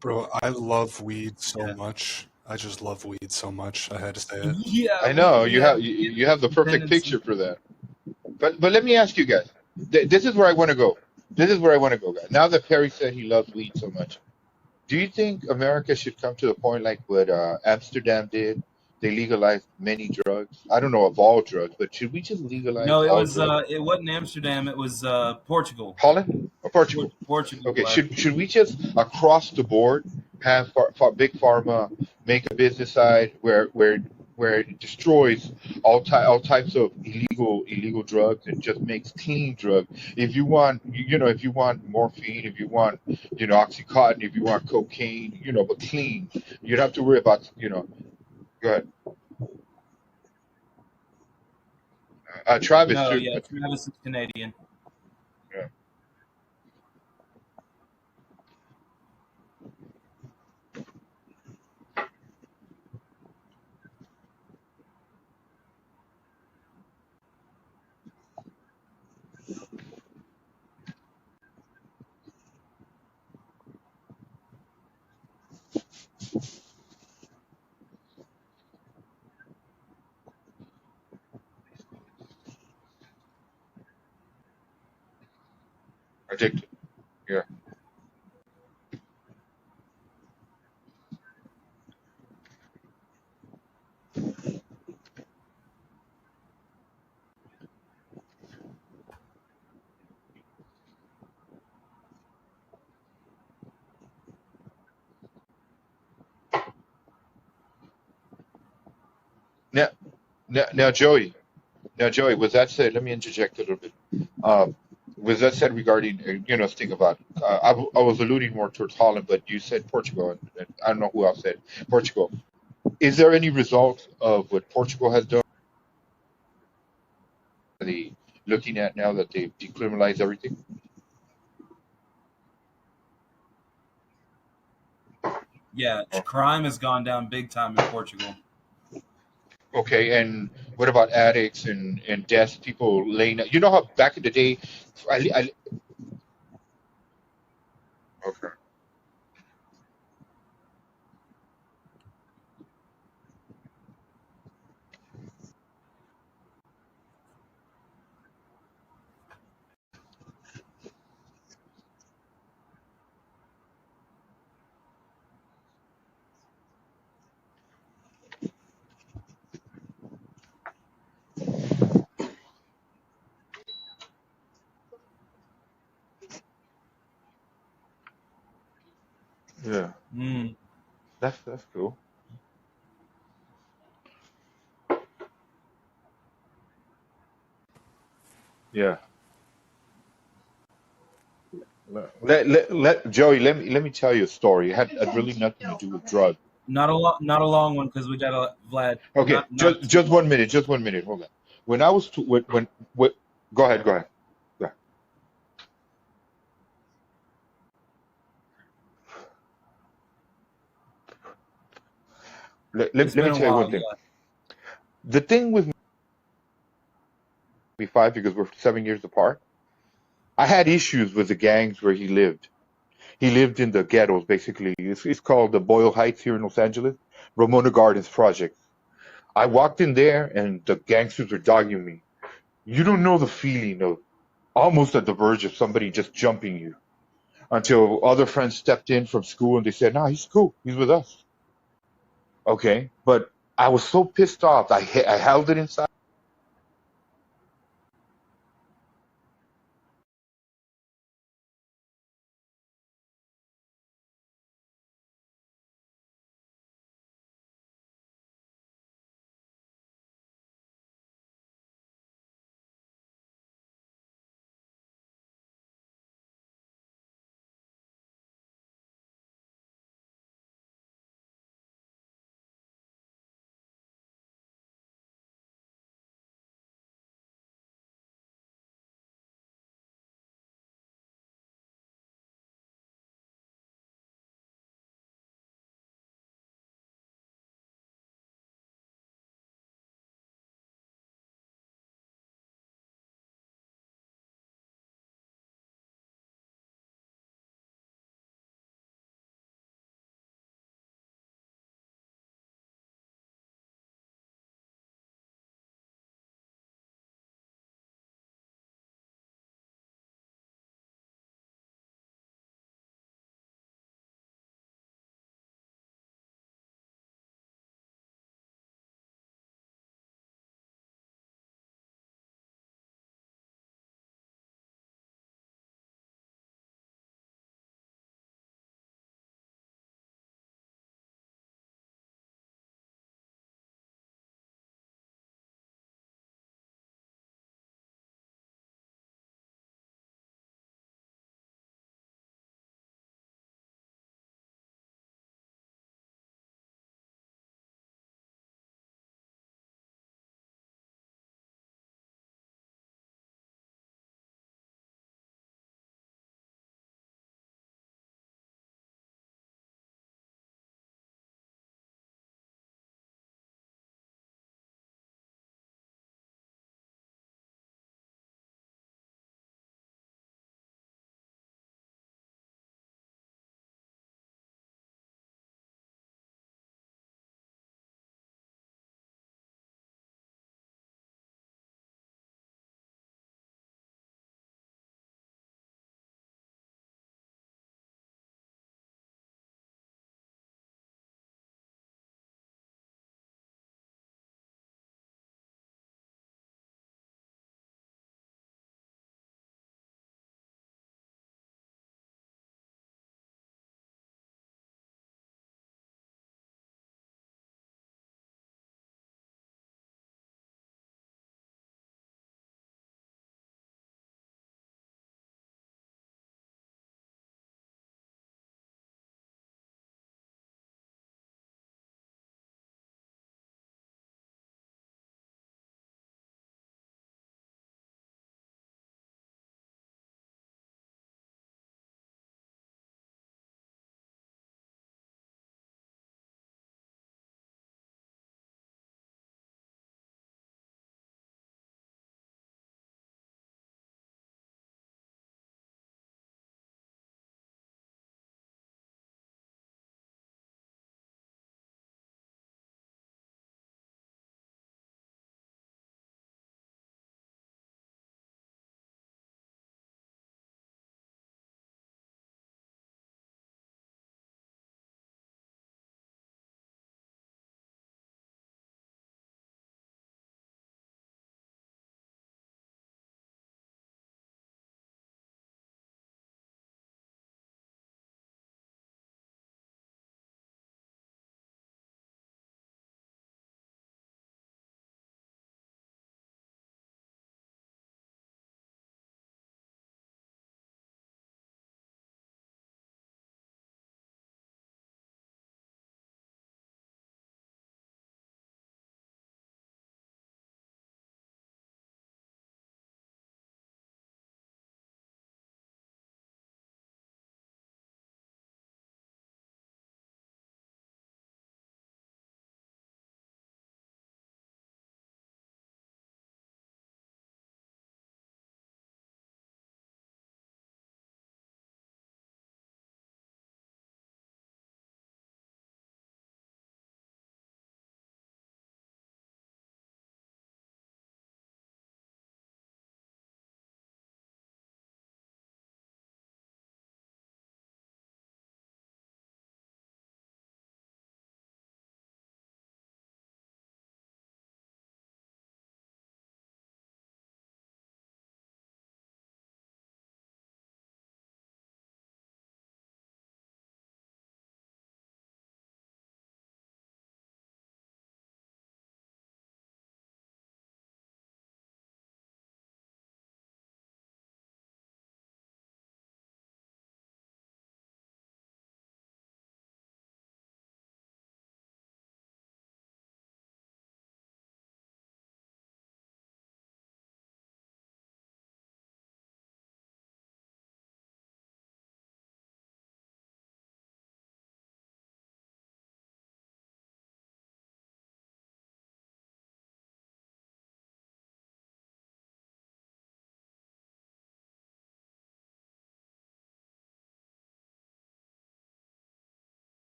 Bro, I love weed so Yeah. much. I just love weed so much. I had to say it. Yeah, I know we have you have the a perfect tendency. picture for that. But let me ask you guys. This is where I want to go. This is where I want to go, guys. Now that Perry said he loves weed so much, do you think America should come to the point like what Amsterdam did? They legalized many drugs. I don't know of all drugs, but should we just legalize No, all drugs? it wasn't Amsterdam. It was Portugal. Holland or Portugal? Portugal Okay, was. should we just across the board have big pharma make a business side where it destroys all types of illegal drugs and just makes clean drugs? If you want if you want morphine, if you want oxycontin, if you want cocaine, but clean, you don't have to worry about Go ahead. Travis No, too. yeah, Travis is Canadian. Yeah. Addicted. Yeah. Now, now, Joey. Now, Joey, with that said, let me interject a little bit. Um, with that said, regarding think about, I was alluding more towards Holland, but you said Portugal, and I don't know who else said Portugal. Is there any result of what Portugal has done? Are they looking at now that they've decriminalized everything? Yeah, Oh, crime has gone down big time in Portugal. okay, and what about addicts and deaths? People laying. You know how back in the day, okay, yeah, Mm. that's cool. Yeah. Let Joey, let me tell you a story. It had really nothing to do with drugs. Not a long one because we got a Vlad. Okay, Not too just long. 1 minute, just 1 minute. Hold on. When I was when go ahead, go ahead. Go ahead. It's Let been me a tell you while. one thing. Yeah. The thing with me five because we're 7 years apart. I had issues with the gangs where he lived. He lived in the ghettos, basically. It's called the Boyle Heights here in Los Angeles, Ramona Gardens Project. I walked in there and the gangsters were dogging me. You don't know the feeling of almost at the verge of somebody just jumping you until other friends stepped in from school and they said, "Nah, he's cool. He's with us." Okay, but I was so pissed off. I held it inside.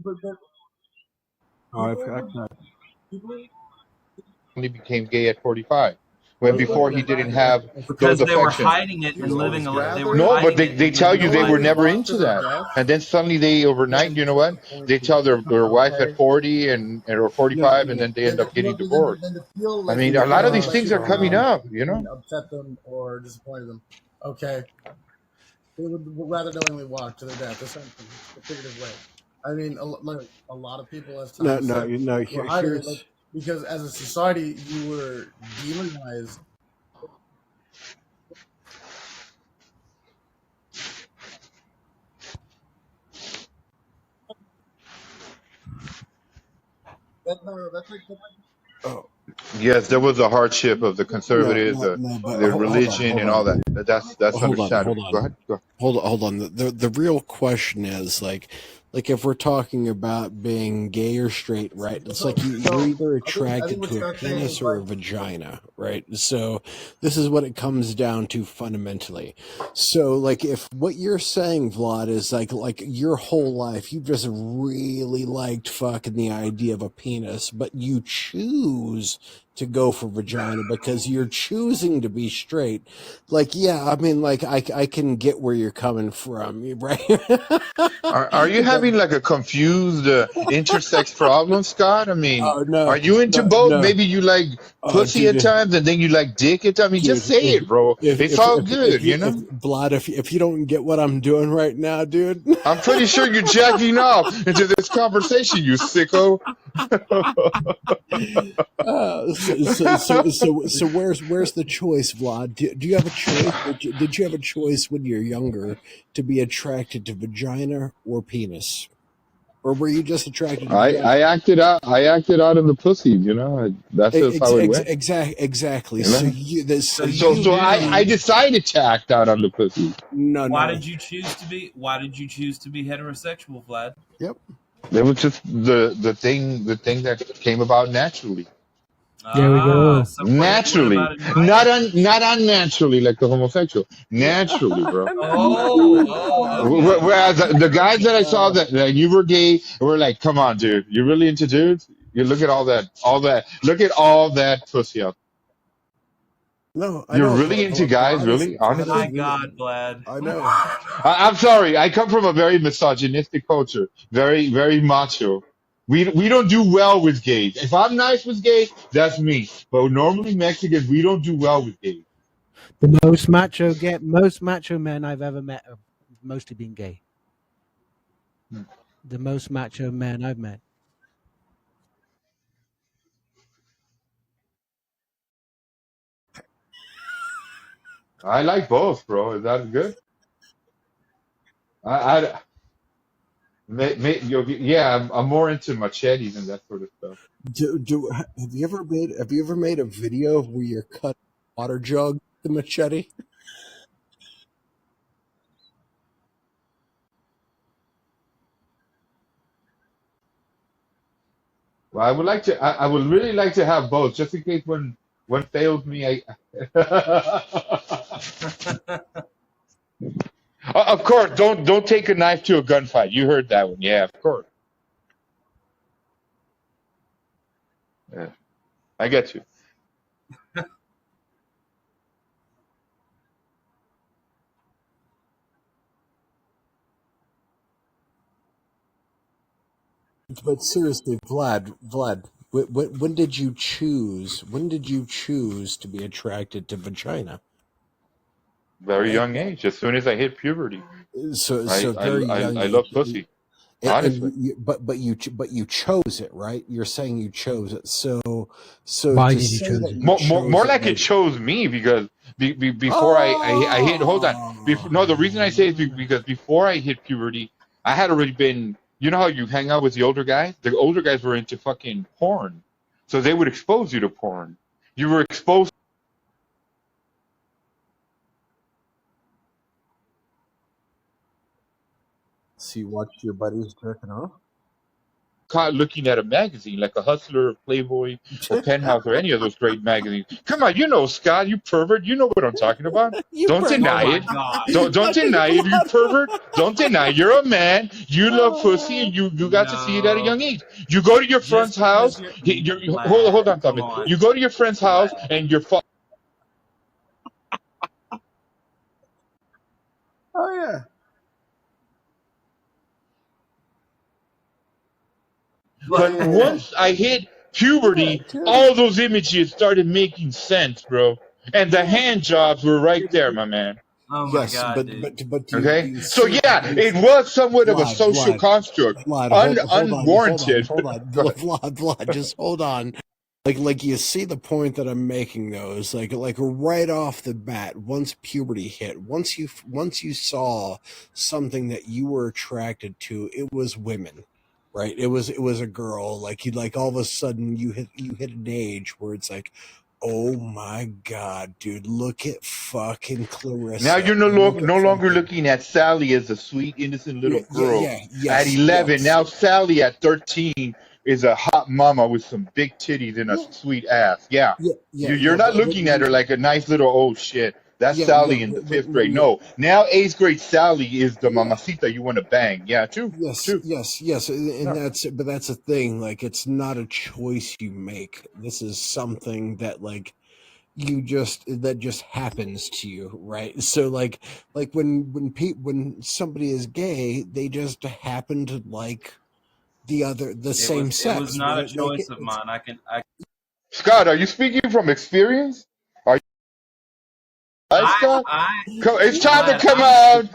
but Oh, people He became gay at 45, when okay, before people he would didn't rather have because those they were affections. hiding it he and was living. always gay. They were No, but hiding they, it they and tell living you a they knowing were life. never walk to into their that. death And then suddenly they overnight, than you know to what? the point They to tell their become wife at okay 40 and or No, 45, and no, then they than end to up getting feel divorced. than to feel I like mean, you a no. lot of these things are coming up, you know? upset them or disappointed them. Okay, they would rather knowingly walk to their death, essentially, a figurative way. I mean, like a lot of people, as No, Thomas no, said, no. were hiding it, like Here's because as a society, you were demonized. No, oh Yes, there was a hardship of the no, conservatives, no, no. But the religion, and all that. That's hold understandable. Go on, ahead. Go. hold on. The real question is like if we're talking about being gay or straight, right? It's like you're so either I think attracted what to a Scott's saying penis is or a like vagina, right? So this is what it comes down to fundamentally. So like if what you're saying, Vlad, is like your whole life you just really liked fucking the idea of a penis, but you choose to go for vagina because you're choosing to be straight. Like, yeah, I mean, like I can get where you're coming from, right? Are you But having like a confused intersex problem, Scott? I mean, oh are no, you into no, both? no. Maybe you like Oh, pussy at times, and then you like dick at times. I mean, just dude, say it, bro. It's all if good, you you if know. Vlad, if you don't get what I'm doing right now, dude. I'm pretty sure you're jacking off into this conversation, you sicko. So where's the choice, Vlad? Do you have a choice? Did you have a choice when you're younger to be attracted to vagina or penis, or were you just attracted to vagina? I acted out. I acted out in the pussy. You know, that's just how it went. Exactly. You So know. So So you so I knew. decided to act out on the pussy. no, Why no. did you choose to be? Why did you choose to be heterosexual, Vlad? Yep. It was just the thing that came about naturally. There we Ah, go. so what Naturally, about in high school? not unnaturally like the homosexual. Naturally, bro. Okay. Whereas the guys that I saw that you were gay were like, come on, dude, you're really into dudes. You look at all that. Look at all that pussy up. No, I You're know. really into guys, really, My honestly. God, Vlad. I know. I'm sorry. I come from a very misogynistic culture, very very macho. We don't do well with gays. If I'm nice with gays, that's me. But normally Mexicans, we don't do well with gays. The most macho men I've ever met have mostly been gay. The most macho men I've met. I like both, bro. Is that good? I yeah, I'm more into machetes and that sort of stuff. Have you ever made a video where you're cut water jug with the machete? Well, I would really like to have both, just in case one fails me. Of course, don't take a knife to a gunfight. You heard that one, yeah, of course. Yeah, I get you. But seriously, Vlad, when did you choose? When did you choose to be attracted to vagina? Very Right. young age. As soon as I hit puberty, So very young I love age, pussy. and Honestly, but you chose it, right? You're saying you chose it. So Why to did you say choose that it? you more chose it, like it like chose me because before I hit. Hold on. No, the reason I say is oh. because before I hit puberty, I had already been. You know how you hang out with the older guys? The older guys were into fucking porn, so they would expose you to porn. You were exposed. So you watched your buddies jerking off? caught looking at a magazine like a Hustler, or Playboy, or Penthouse, or any of those great magazines. Come on, you know, Scott, you pervert, you know what I'm talking about. You Don't pervert. Oh deny my it. god. Don't deny it, you pervert. Don't deny. You're a man. You love pussy, and you got to see it at a No. young age. You go to your Just friend's because house. you're Hold Vlad, on, come Thomas. on. You go to your friend's house, Vlad. and your Oh yeah. But Yeah. once I hit puberty, Yeah. all those images started making sense, bro. And the hand jobs were right there, my man. Oh my Yes, god, but dude. Okay? you So see, yeah, it was somewhat of a social Vlad, construct. hold on, Unwarranted. Go ahead. Vlad, just hold on. Like you see the point that I'm making though is like right off the bat, once puberty hit, once you saw something that you were attracted to, it was women, right? It was a girl. Like you like all of a sudden you hit an age where it's like, oh my god, dude, look at fucking Now Clarissa. you're Look at no longer fucking looking at Sally as a sweet, innocent little girl at yes, 11. yes. Now Sally at 13 is a hot mama with some big titties and a Yeah, sweet ass. Yeah. You're not but looking at her like a nice little, oh shit, that's yeah, Sally in the but fifth grade. yeah, No. Now eighth grade Sally is the yeah. mamacita you want to bang. Yeah, true. Yes, True. yes, yes, and No. that's the thing. Like, it's not a choice you make. This is something that that just happens to you, right? So like when somebody is gay, they just happen to like the same It was sex, not a right? Like choice of it's mine. Scott, are you speaking from experience? Are you right, Scott? I It's time to Vlad, come out.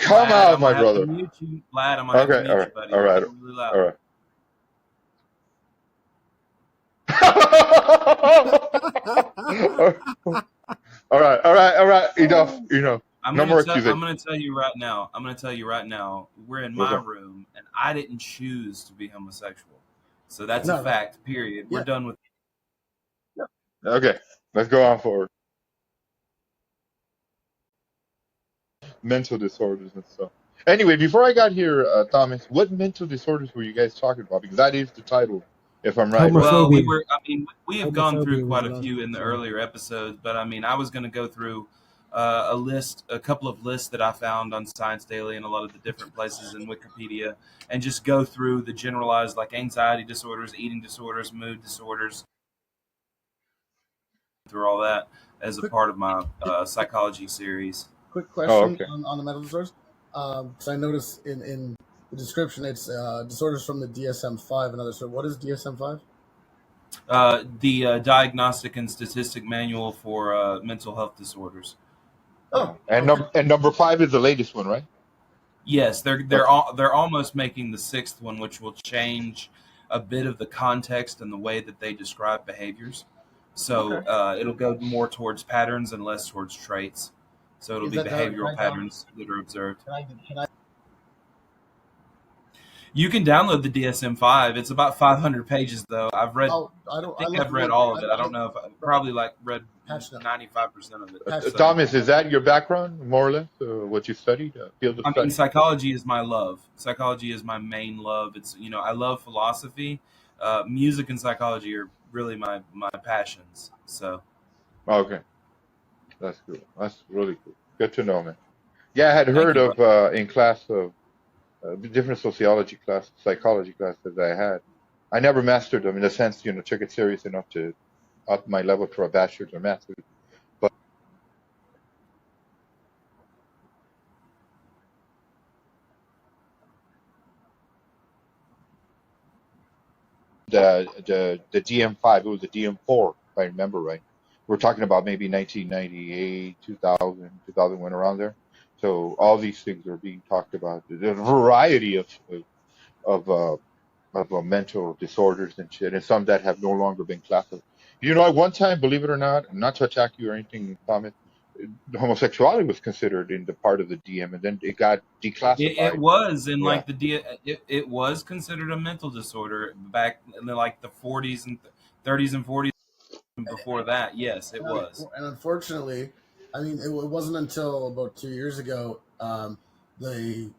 Come Vlad, out, I'm gonna my have to brother. mute you. Vlad, I'm gonna have to Okay, all mute you, right, buddy. all You're right, talking really loud. all right. All right. Enough. No more I'm accusation. gonna tell you right now. I'm gonna tell you right now. We're in What's my up? room, and I didn't choose to be homosexual. So that's a No, no. fact. Period. We're Yeah. done with. Okay, let's go on forward. Mental disorders and stuff. Anyway, before I got here, Thomas, what mental disorders were you guys talking about? Because that is the title, if I'm right, right? Well, Homophobia. we have gone through Homophobia was quite the a last few one. in the Sorry. earlier episodes, but I mean, I was going to go through a couple of lists that I found on Science Daily and a lot of the different places in Wikipedia, and just go through the generalized like anxiety disorders, eating disorders, mood disorders, through all that as a Quick, part of my psychology series. quick Oh, question okay. on the mental disorders. Because I noticed in the description it's disorders from the DSM-5 and others. So what is DSM-5? The Diagnostic and Statistic Manual for Mental Health Disorders. Oh, And okay. number 5 is the latest one, right? Yes, Okay. they're almost making the sixth one, which will change a bit of the context and the way that they describe behaviors. So Okay. it'll go more towards patterns and less towards traits. So it'll Is be that can behavioral I download? patterns that are observed. Can I? You can download the DSM-5. It's about 500 pages, though. Oh, I I don't. I think looked I've at read one. all of it. I don't know if I Right. probably like read Patch note. 95% of it. Patch note. So Thomas, is that your background, more or less, what you studied, field of I mean, study? psychology is my love. Psychology is my main love. It's I love philosophy. Music and psychology are really my passions. So Okay, that's cool. That's really cool. Good to know, man. Yeah, I had thank heard you, bro. of in class of the different sociology class, psychology classes I had. I never mastered them in the sense, took it serious enough to up my level to a bachelor's or master's. But the DM5, it was the DM4, if I remember right. We're talking about maybe 1998, 2000, 2001, around there. So all these things are being talked about. There's a variety of mental disorders and shit, and some that have no longer been classified. At one time, believe it or not, not to attack you or anything, Thomas, homosexuality was considered in the part of the DM, and then it got It declassified. was in Yeah. like it was considered a mental disorder back in like the 40s and 30s and 40s. And before that, yes, it was. And unfortunately, I mean, it wasn't until about 2 years ago the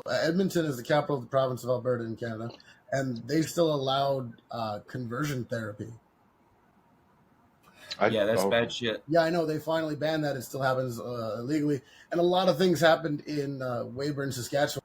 Edmonton is the capital of the province of Alberta in Canada, and they still allowed conversion therapy. Yeah, that's okay. bad shit. Yeah, I know they finally banned that. It still happens illegally, and a lot of things happened in Weyburn, Saskatchewan.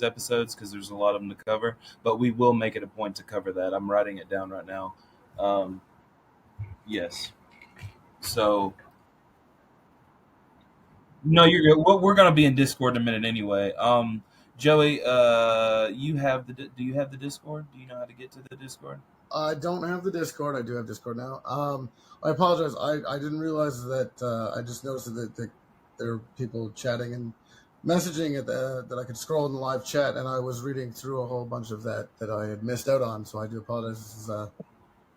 episodes because there's a lot of them to cover. But we will make it a point to cover that. I'm writing it down right now. Yes. So no, you're good. Well, we're gonna be in Discord in a minute anyway. Joey, you have do you have the Discord? Do you know how to get to the Discord? I don't have the Discord. I do have Discord now. I apologize. I didn't realize that. I just noticed that there are people chatting and messaging that I could scroll in the live chat, and I was reading through a whole bunch of that I had missed out on. So I do apologize. This is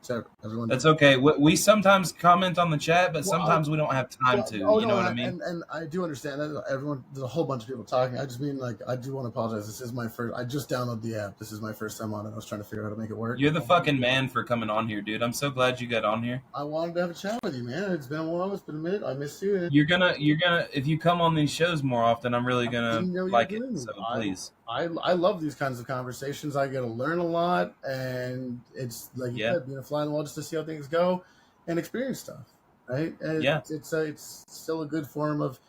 to everyone. That's okay. We sometimes comment on the chat, but Well, sometimes we don't have time to. Oh You no, know what I mean? and I do understand that everyone. There's a whole bunch of people talking. I just mean I do want to apologize. This is my first. I just downloaded the app. This is my first time on it. I was trying to figure out how to make it work. You're the fucking man for coming on here, dude. I'm so glad you got on here. I wanted to have a chat with you, man. It's been a while. It's been a minute. I missed you. You're gonna if you come on these shows more often, I'm really gonna like it. So please. I love these kinds of conversations. I get to learn a lot, and it's like you said, being a fly on the wall just to see how things go and experience stuff, right? And it's still a good form of,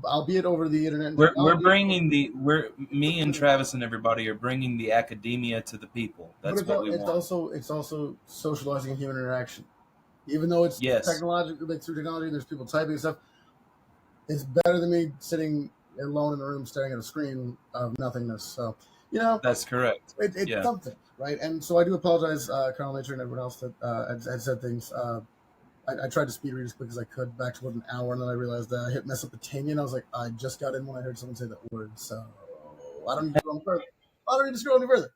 albeit over the internet. We're bringing me and Travis and everybody are bringing the academia to the people. That's what we want. It's also socializing and human interaction, even though it's technological. Like through technology, there's people typing and stuff. It's better than me sitting alone in a room staring at a screen of nothingness. So, that's correct. It's something, right? And so I do apologize, Colonel Nature and everyone else that had said things. I tried to speed read as quick as I could, back to about an hour, and then I realized that I hit Mesopotamian. I was like, I just got in when I heard someone say that word, so I don't need to scroll any further.